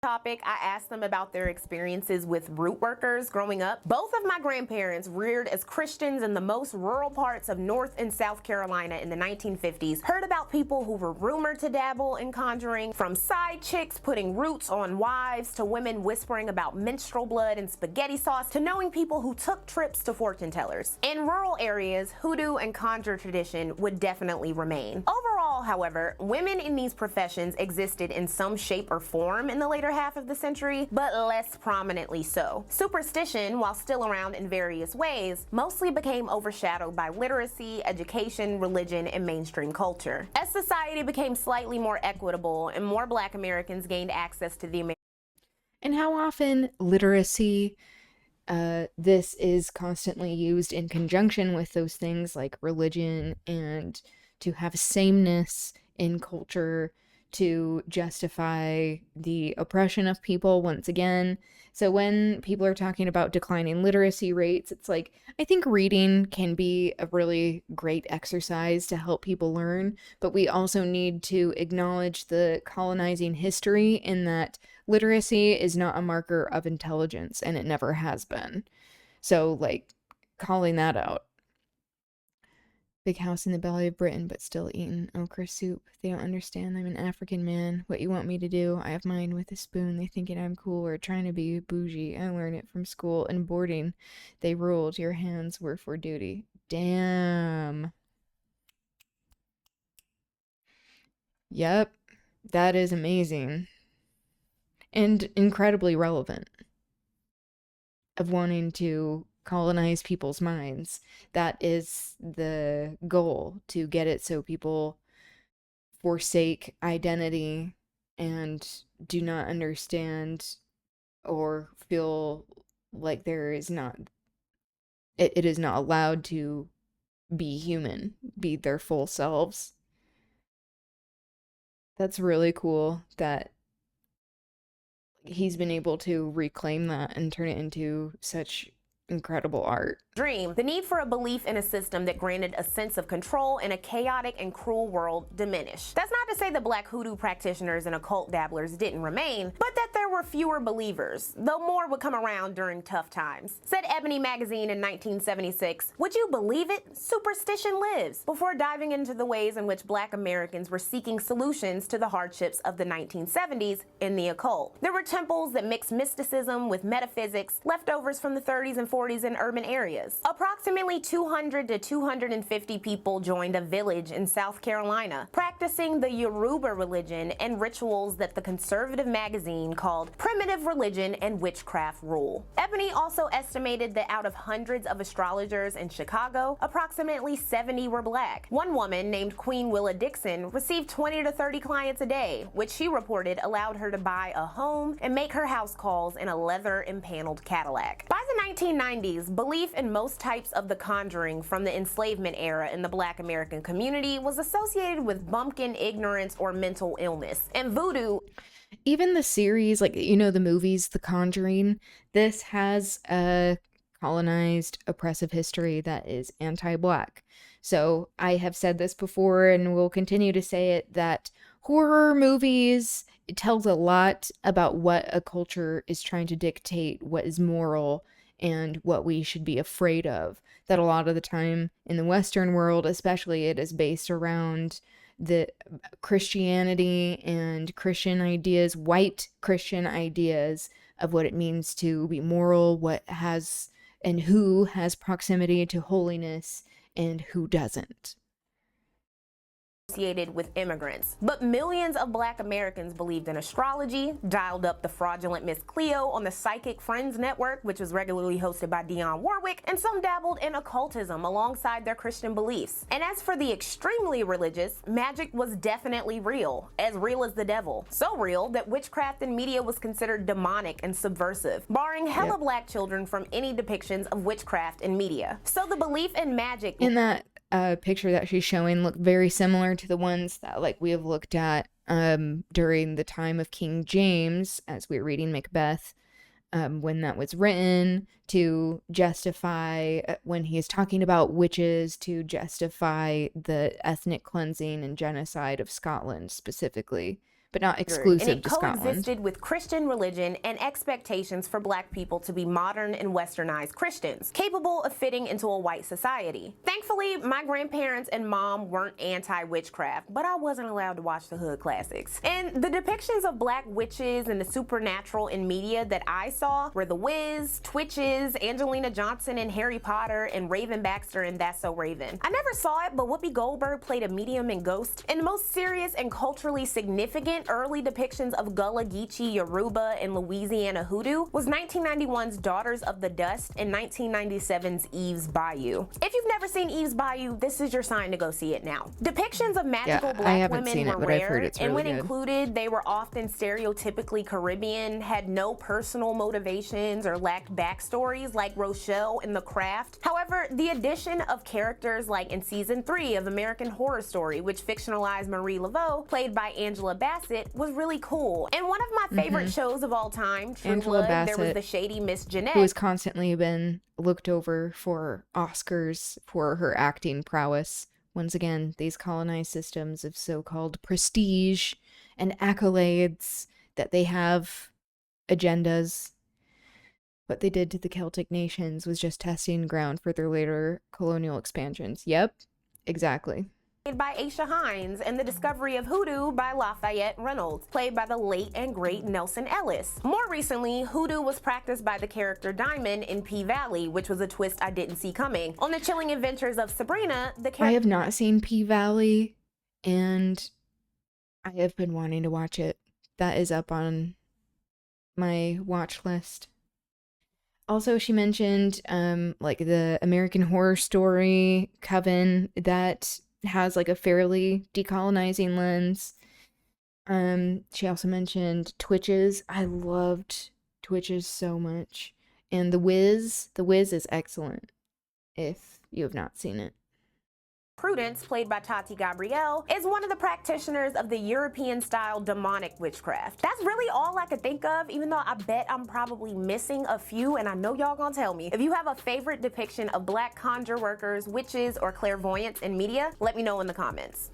Topic, I asked them about their experiences with root workers growing up. Both of my grandparents, reared as Christians in the most rural parts of North and South Carolina in the 1950s, heard about people who were rumored to dabble in conjuring, from side chicks putting roots on wives to women whispering about menstrual blood and spaghetti sauce, to knowing people who took trips to fortune tellers. In rural areas, hoodoo and conjure tradition would definitely remain. Overall, Overall, however, women in these professions existed in some shape or form in the later half of the century, but less prominently so. Superstition, while still around in various ways, mostly became overshadowed by literacy, education, religion, and mainstream culture. As society became slightly more equitable and more Black Americans gained access to the And how often literacy, this is constantly used in conjunction with those things like religion, and to have sameness in culture to justify the oppression of people once again. So when people are talking about declining literacy rates, it's like, I think reading can be a really great exercise to help people learn, but we also need to acknowledge the colonizing history in that literacy is not a marker of intelligence, and it never has been. So, like, calling that out. Big house in the belly of Britain, but still eating okra soup. They don't understand I'm an African man. What you want me to do? I have mine with a spoon. They thinking I'm cool or trying to be bougie. I learned it from school and boarding. They ruled. Your hands were for duty. Damn. Yep. That is amazing. And incredibly relevant. Of wanting to colonize people's minds. That is the goal, to get it so people forsake identity and do not understand or feel like there is not, it is not allowed to be human, be their full selves. That's really cool that he's been able to reclaim that and turn it into such incredible art. Dream, the need for a belief in a system that granted a sense of control in a chaotic and cruel world diminished. That's not to say that Black hoodoo practitioners and occult dabblers didn't remain, but that there were fewer believers, though more would come around during tough times. Said Ebony magazine in 1976, "Would you believe it? Superstition lives," before diving into the ways in which Black Americans were seeking solutions to the hardships of the 1970s in the occult. There were temples that mixed mysticism with metaphysics, leftovers from the 30s and 40s in urban areas. Approximately 200 to 250 people joined a village in South Carolina, practicing the Yoruba religion and rituals that the conservative magazine called primitive religion and witchcraft rule. Ebony also estimated that out of hundreds of astrologers in Chicago, approximately 70 were Black. One woman named Queen Willa Dixon received 20 to 30 clients a day, which she reported allowed her to buy a home and make her house calls in a leather empaneled Cadillac. By the 1990s, belief in most types of the conjuring from the enslavement era in the Black American community was associated with bumpkin ignorance or mental illness, and voodoo. Even the series, like, you know, the movies, The Conjuring, this has a colonized, oppressive history that is anti-Black. So I have said this before and will continue to say it, that horror movies, it tells a lot about what a culture is trying to dictate, what is moral, and what we should be afraid of. That a lot of the time in the Western world, especially, it is based around the Christianity and Christian ideas, white Christian ideas of what it means to be moral, what has and who has proximity to holiness and who doesn't. Associated with immigrants. But millions of Black Americans believed in astrology, dialed up the fraudulent Miss Cleo on the Psychic Friends Network, which was regularly hosted by Dionne Warwick, and some dabbled in occultism alongside their Christian beliefs. And as for the extremely religious, magic was definitely real as the devil. So real that witchcraft in media was considered demonic and subversive, barring hella Black children from any depictions of witchcraft in media. So the belief in magic in that picture that she's showing look very similar to the ones that, like, we have looked at during the time of King James as we were reading Macbeth, when that was written, to justify when he is talking about witches, to justify the ethnic cleansing and genocide of Scotland specifically but not and exclusive it to Scotland. coexisted with Christian religion and expectations for black people to be modern and westernized Christians, capable of fitting into a white society. Thankfully, my grandparents and mom weren't anti-witchcraft, but I wasn't allowed to watch the hood classics. And the depictions of black witches and the supernatural in media that I saw were The Wiz, Twitches, Angelina Johnson and Harry Potter, and Raven Baxter and That's So Raven. I never saw it, but Whoopi Goldberg played a medium in Ghost. And the most serious and culturally significant early depictions of Gullah Geechee, Yoruba, and Louisiana hoodoo was 1991's Daughters of the Dust and 1997's Eve's Bayou. If you've never seen Eve's Bayou, this is your sign to go see it now. Depictions of magical black women were rare, and when included, they were often stereotypically Caribbean, had no personal motivations, or lacked backstories like Rochelle in The Craft. However, the addition of characters like in season 3 of American Horror Story, which fictionalized Marie Laveau, played by Angela Bassett, was really cool. And one of my favorite shows of all time, True Angela Blood, Bassett, there was the shady Miss Jeanette, who has constantly been looked over for Oscars for her acting prowess. Once again, these colonized systems of so-called prestige and accolades that they have agendas. What they did to the Celtic nations was just testing ground for their later colonial expansions. Yep, exactly. by Aisha Hines, and the discovery of hoodoo by Lafayette Reynolds, played by the late and great Nelson Ellis. More recently, hoodoo was practiced by the character Diamond in P-Valley, which was a twist I didn't see coming. On the chilling adventures of Sabrina, the character— I have not seen P-Valley, and I have been wanting to watch it. That is up on my watch list. Also, she mentioned like the American Horror Story Coven that has like a fairly decolonizing lens. She also mentioned Twitches. I loved Twitches so much. And The Wiz is excellent if you have not seen it. Prudence, played by Tati Gabrielle, is one of the practitioners of the European-style demonic witchcraft. That's really all I could think of, even though I bet I'm probably missing a few, and I know y'all gonna tell me. If you have a favorite depiction of black conjure workers, witches, or clairvoyants in media, let me know in the comments.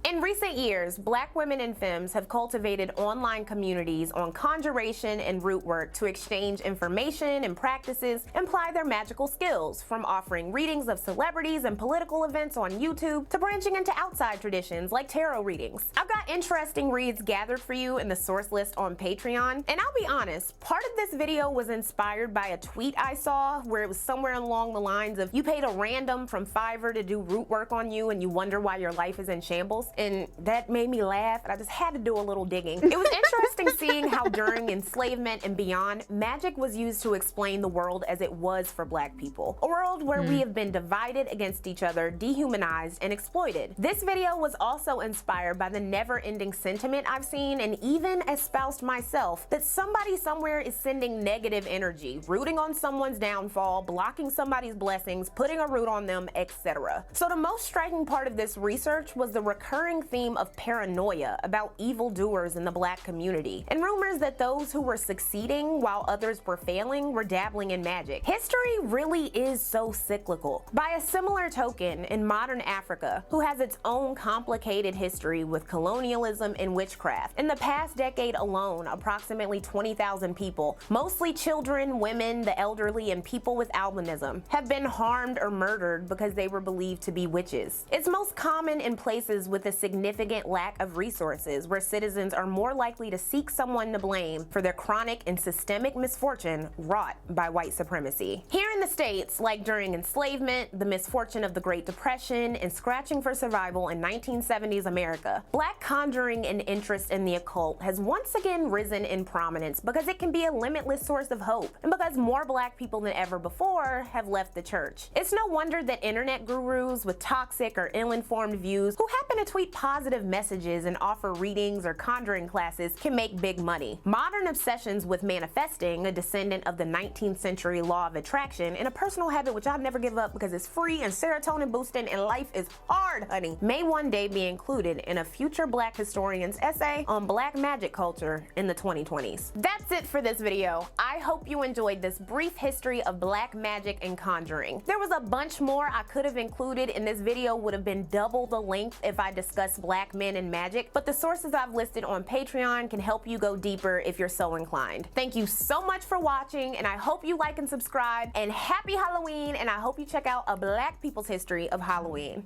In recent years, black women and femmes have cultivated online communities on conjuration and root work to exchange information and practices and apply their magical skills, from offering readings of celebrities and political events on YouTube to branching into outside traditions like tarot readings. I've got interesting reads gathered for you in the source list on Patreon, and I'll be honest, part of this video was inspired by a tweet I saw where it was somewhere along the lines of, you paid a random from Fiverr to do root work on you and you wonder why your life is in shambles. And that made me laugh, and I just had to do a little digging. It was interesting seeing how during enslavement and beyond, magic was used to explain the world as it was for black people. A world where we have been divided against each other, dehumanized, and exploited. This video was also inspired by the never-ending sentiment I've seen and even espoused myself, that somebody somewhere is sending negative energy, rooting on someone's downfall, blocking somebody's blessings, putting a root on them, etc. So the most striking part of this research was the recurring theme of paranoia about evildoers in the black community, and rumors that those who were succeeding while others were failing were dabbling in magic. History really is so cyclical. By a similar token, in modern Africa, who has its own complicated history with colonialism and witchcraft, in the past decade alone, approximately 20,000 people, mostly children, women, the elderly, and people with albinism, have been harmed or murdered because they were believed to be witches. It's most common in places with a significant lack of resources, where citizens are more likely to seek someone to blame for their chronic and systemic misfortune wrought by white supremacy. Here in the States, like during enslavement, the misfortune of the Great Depression, and scratching for survival in 1970s America, black conjuring and interest in the occult has once again risen in prominence because it can be a limitless source of hope, and because more black people than ever before have left the church. It's no wonder that internet gurus with toxic or ill-informed views who happen to tweet positive messages and offer readings or conjuring classes can make big money. Modern obsessions with manifesting, a descendant of the 19th century law of attraction, and a personal habit which I'll never give up because it's free and serotonin boosting and life is hard, honey, may one day be included in a future black historian's essay on black magic culture in the 2020s. That's it for this video. I hope you enjoyed this brief history of black magic and conjuring. There was a bunch more I could have included, and this video would have been double the length if I discussed discuss black men and magic, but the sources I've listed on Patreon can help you go deeper if you're so inclined. Thank you so much for watching, and I hope you like and subscribe, and happy Halloween, and I hope you check out A Black People's History of Halloween.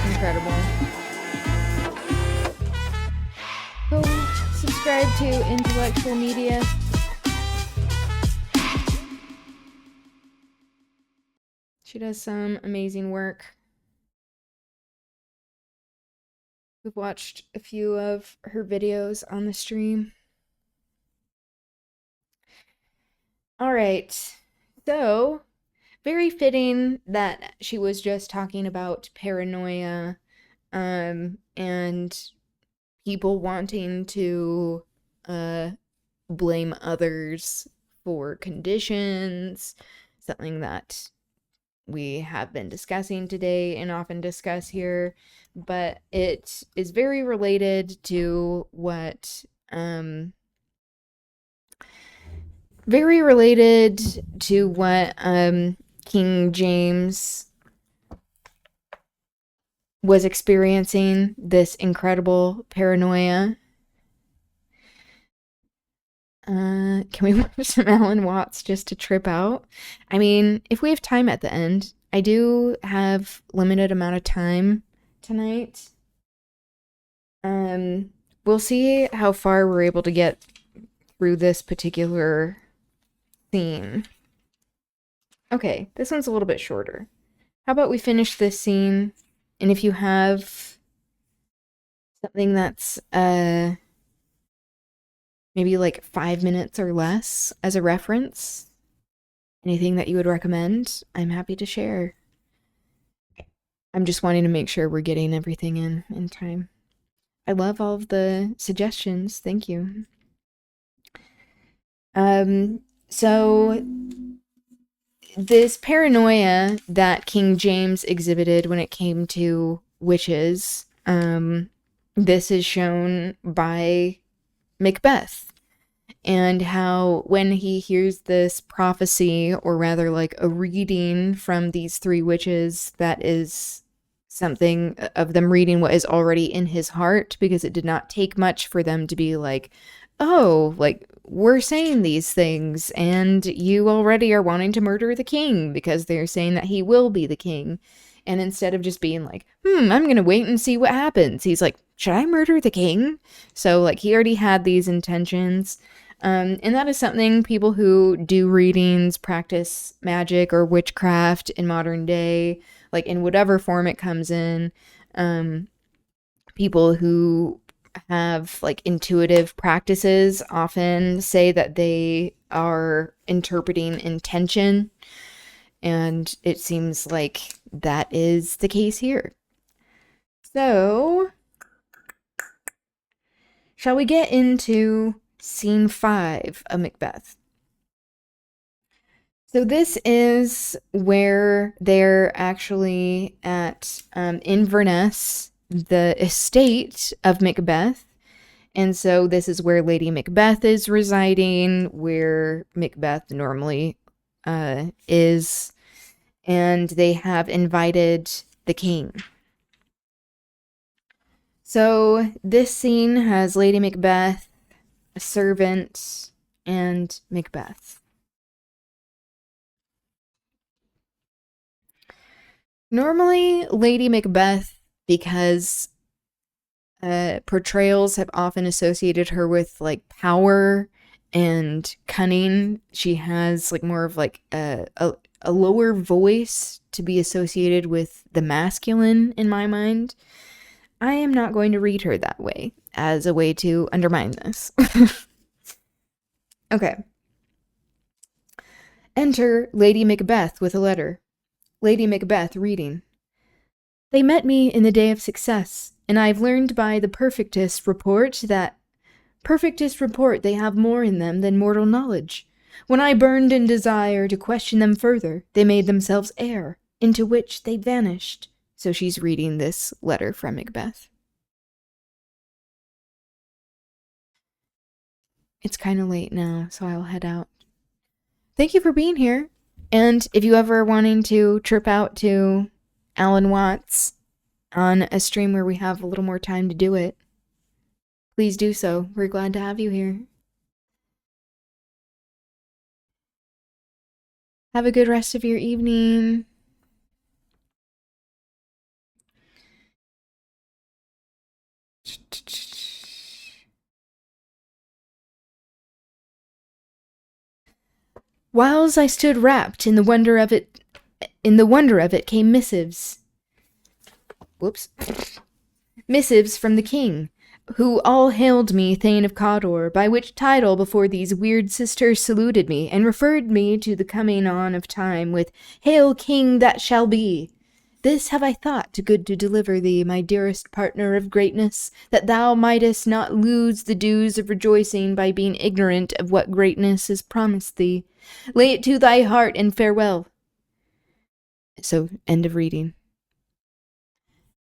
Incredible. Go subscribe to Intellectual Media. She does some amazing work. We've watched a few of her videos on the stream. All right. So, very fitting that she was just talking about paranoia and people wanting to blame others for conditions, something that we have been discussing today and often discuss here, but it is very related to what King James was experiencing, this incredible paranoia. Can we watch some Alan Watts just to trip out? I mean, if we have time at the end, I do have limited amount of time tonight. We'll see how far we're able to get through this particular scene. Okay, this one's a little bit shorter. How about we finish this scene, and if you have something that's maybe like 5 minutes or less as a reference, anything that you would recommend, I'm happy to share. I'm just wanting to make sure we're getting everything in time. I love all of the suggestions. Thank you. So this paranoia that King James exhibited when it came to witches, this is shown by Macbeth, and how when he hears this prophecy, or rather like a reading from these three witches, that is something of them reading what is already in his heart, because it did not take much for them to be like, oh, like, we're saying these things and you already are wanting to murder the king, because they're saying that he will be the king. And instead of just being like, I'm gonna wait and see what happens, he's like, should I murder the king? So like he already had these intentions. And that is something people who do readings, practice magic or witchcraft in modern day, like in whatever form it comes in, people who have like intuitive practices often say that they are interpreting intention, and it seems like that is the case here. So, shall we get into scene 5 of Macbeth? So this is where they're actually at Inverness, the estate of Macbeth. And so this is where Lady Macbeth is residing, where Macbeth normally is. And they have invited the king. So this scene has Lady Macbeth, a servant, and Macbeth. Normally, Lady Macbeth, because portrayals have often associated her with like power and cunning, she has like more of like a lower voice to be associated with the masculine in my mind. I am not going to read her that way as a way to undermine this. Okay. Enter Lady Macbeth with a letter. Lady Macbeth reading. They met me in the day of success, and I've learned by the perfectest report they have more in them than mortal knowledge. When I burned in desire to question them further, they made themselves air, into which they vanished. So she's reading this letter from Macbeth. It's kind of late now, so I'll head out. Thank you for being here. And if you ever wanting to trip out to Alan Watts, on a stream where we have a little more time to do it, please do so. We're glad to have you here. Have a good rest of your evening. Whiles I stood wrapped in the wonder of it came missives. Whoops. Missives from the king, who all hailed me Thane of Cawdor, by which title before these weird sisters saluted me, and referred me to the coming on of time with, Hail King that shall be! This have I thought good to deliver thee, my dearest partner of greatness, that thou mightest not lose the dues of rejoicing by being ignorant of what greatness is promised thee. Lay it to thy heart, and farewell. So, end of reading.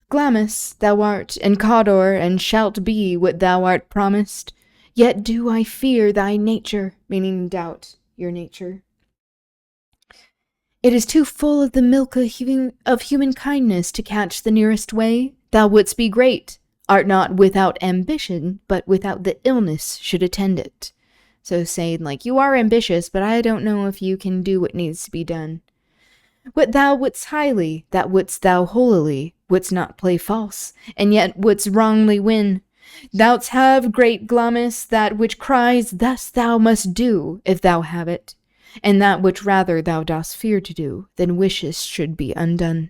Glamis, thou art, and Cawdor, and shalt be what thou art promised. Yet do I fear thy nature, meaning doubt your nature. It is too full of the milk of human kindness to catch the nearest way. Thou wouldst be great, art not without ambition, but without the illness should attend it. So saying, like, you are ambitious, but I don't know if you can do what needs to be done. What thou wouldst highly, that wouldst thou holily, wouldst not play false, and yet wouldst wrongly win. Thou'dst have, great Glamis, that which cries, thus thou must do, if thou have it, and that which rather thou dost fear to do, than wishes should be undone.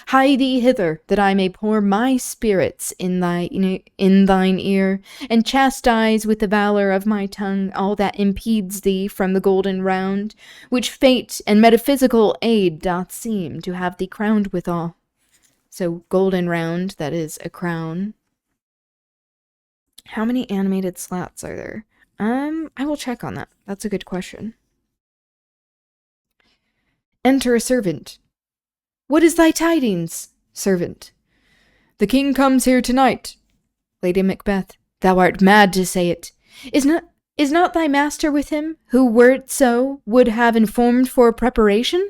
Hie thee hither, that I may pour my spirits in thine ear, and chastise with the valor of my tongue all that impedes thee from the golden round, which fate and metaphysical aid doth seem to have thee crowned withal. So, golden round, that is a crown. How many animated slots are there? I will check on that. That's a good question. Enter a servant. What is thy tidings? Servant. The king comes here tonight. Lady Macbeth. Thou art mad to say it. Is not thy master with him, who, were it so, would have informed for preparation?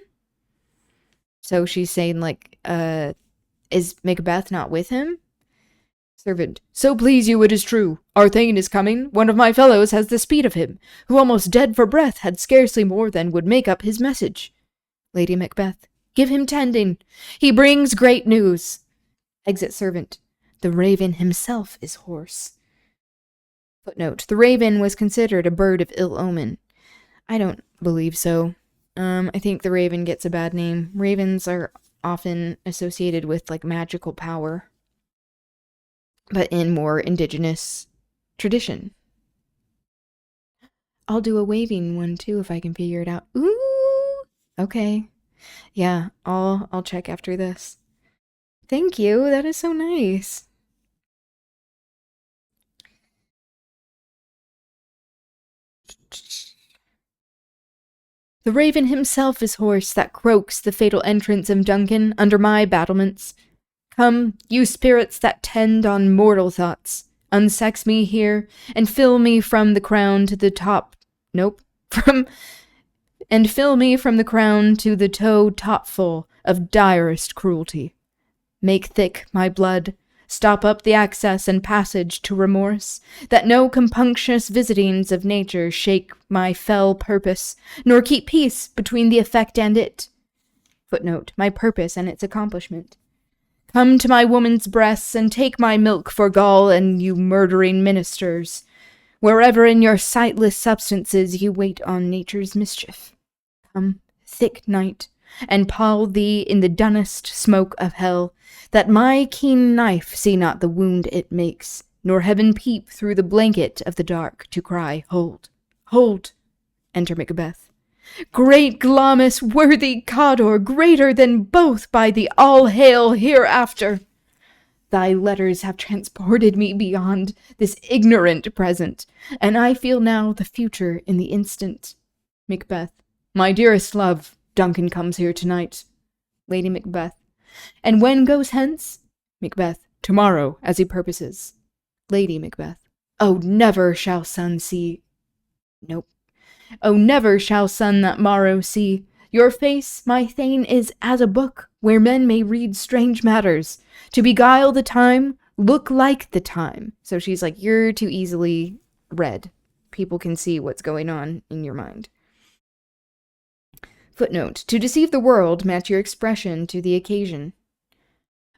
So she's saying, like, is Macbeth not with him? Servant. So please you, it is true. Our Thane is coming. One of my fellows has the speed of him, who almost dead for breath had scarcely more than would make up his message. Lady Macbeth. Give him tending. He brings great news. Exit servant. The raven himself is hoarse. Footnote. The raven was considered a bird of ill omen. I don't believe so. I think the raven gets a bad name. Ravens are often associated with, like, magical power, but in more indigenous tradition. I'll do a waving one too if I can figure it out. Ooh! Okay. Yeah, I'll check after this. Thank you. That is so nice. The raven himself is hoarse that croaks the fatal entrance of Duncan under my battlements. Come, you spirits that tend on mortal thoughts, unsex me here, and fill me from the crown to the top. And fill me from the crown to the toe topful of direst cruelty. Make thick my blood, stop up the access and passage to remorse, that no compunctious visitings of nature shake my fell purpose, nor keep peace between the effect and it. Footnote. My purpose and its accomplishment. Come to my woman's breasts, and take my milk for gall, and you murdering ministers, wherever in your sightless substances you wait on nature's mischief. Come, thick night, and pall thee in the dunnest smoke of hell, that my keen knife see not the wound it makes, nor heaven peep through the blanket of the dark to cry, Hold, hold! Enter Macbeth. Great Glamis, worthy Cawdor, greater than both by the all-hail hereafter! Thy letters have transported me beyond this ignorant present, and I feel now the future in the instant. Macbeth. My dearest love, Duncan comes here tonight. Lady Macbeth. And when goes hence? Macbeth. Tomorrow, as he purposes. Lady Macbeth. Oh, never shall sun see... Nope. Oh, never shall sun that morrow see Your face, my thane, is as a book, where men may read strange matters. To beguile the time, look like the time. So she's like, you're too easily read. People can see what's going on in your mind. Footnote, to deceive the world, match your expression to the occasion.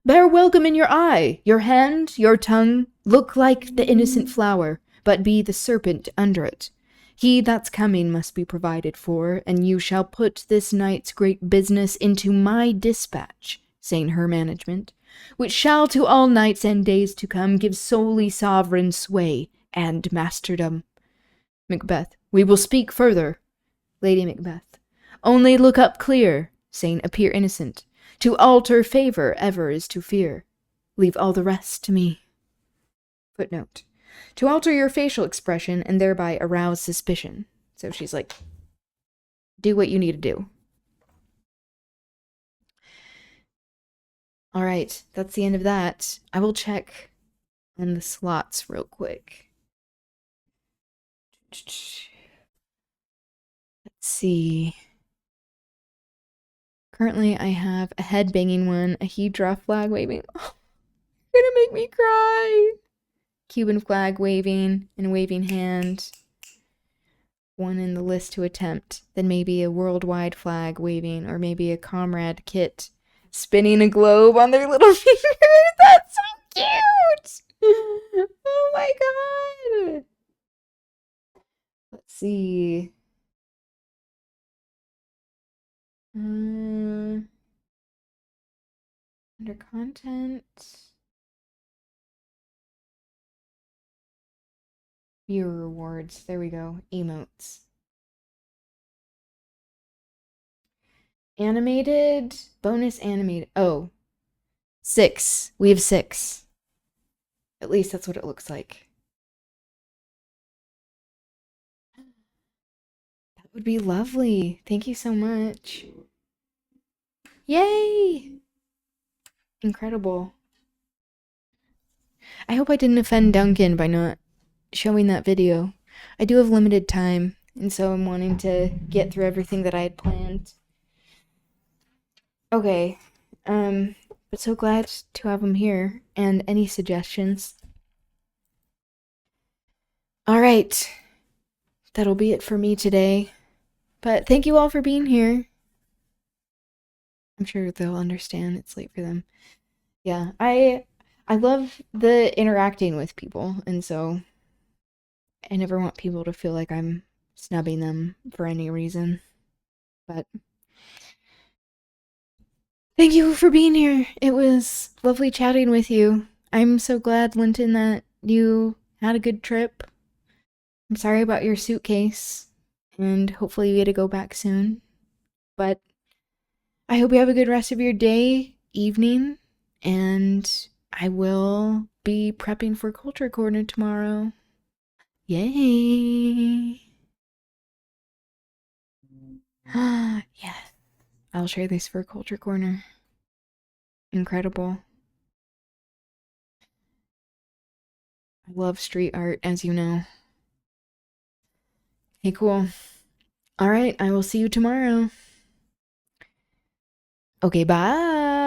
Bear welcome in your eye, your hand, your tongue, look like the innocent flower, but be the serpent under it. He that's coming must be provided for, and you shall put this night's great business into my dispatch, saying her management, which shall to all nights and days to come give solely sovereign sway and masterdom. Macbeth, we will speak further. Lady Macbeth, only look up clear, saying appear innocent. To alter favor ever is to fear. Leave all the rest to me. Footnote, to alter your facial expression and thereby arouse suspicion. So she's like, do what you need to do. All right, that's the end of that. I will check on the slots real quick. Let's see. Currently, I have a head banging one, a Hydra flag waving. Oh, you're gonna make me cry. Cuban flag waving and a waving hand. One in the list to attempt. Then maybe a worldwide flag waving, or maybe a comrade kit spinning a globe on their little fingers. That's so cute. Oh my god. Let's see. Under content. Viewer rewards. There we go. Emotes. Animated. Bonus animated. Oh. 6. We have 6. At least that's what it looks like. That would be lovely. Thank you so much. Yay! Incredible. I hope I didn't offend Duncan by not showing that video. I do have limited time, and so I'm wanting to get through everything that I had planned. Okay, but so glad to have him here, and any suggestions? Alright, that'll be it for me today, but thank you all for being here. I'm sure they'll understand it's late for them. Yeah, I love the interacting with people, and so I never want people to feel like I'm snubbing them for any reason. But thank you for being here. It was lovely chatting with you. I'm so glad, Linton, that you had a good trip. I'm sorry about your suitcase, and hopefully you get to go back soon. But I hope you have a good rest of your day, evening, and I will be prepping for Culture Corner tomorrow. Yay! Yes, I'll share this for Culture Corner. Incredible. I love street art, as you know. Hey, cool. Alright, I will see you tomorrow. Okay, bye!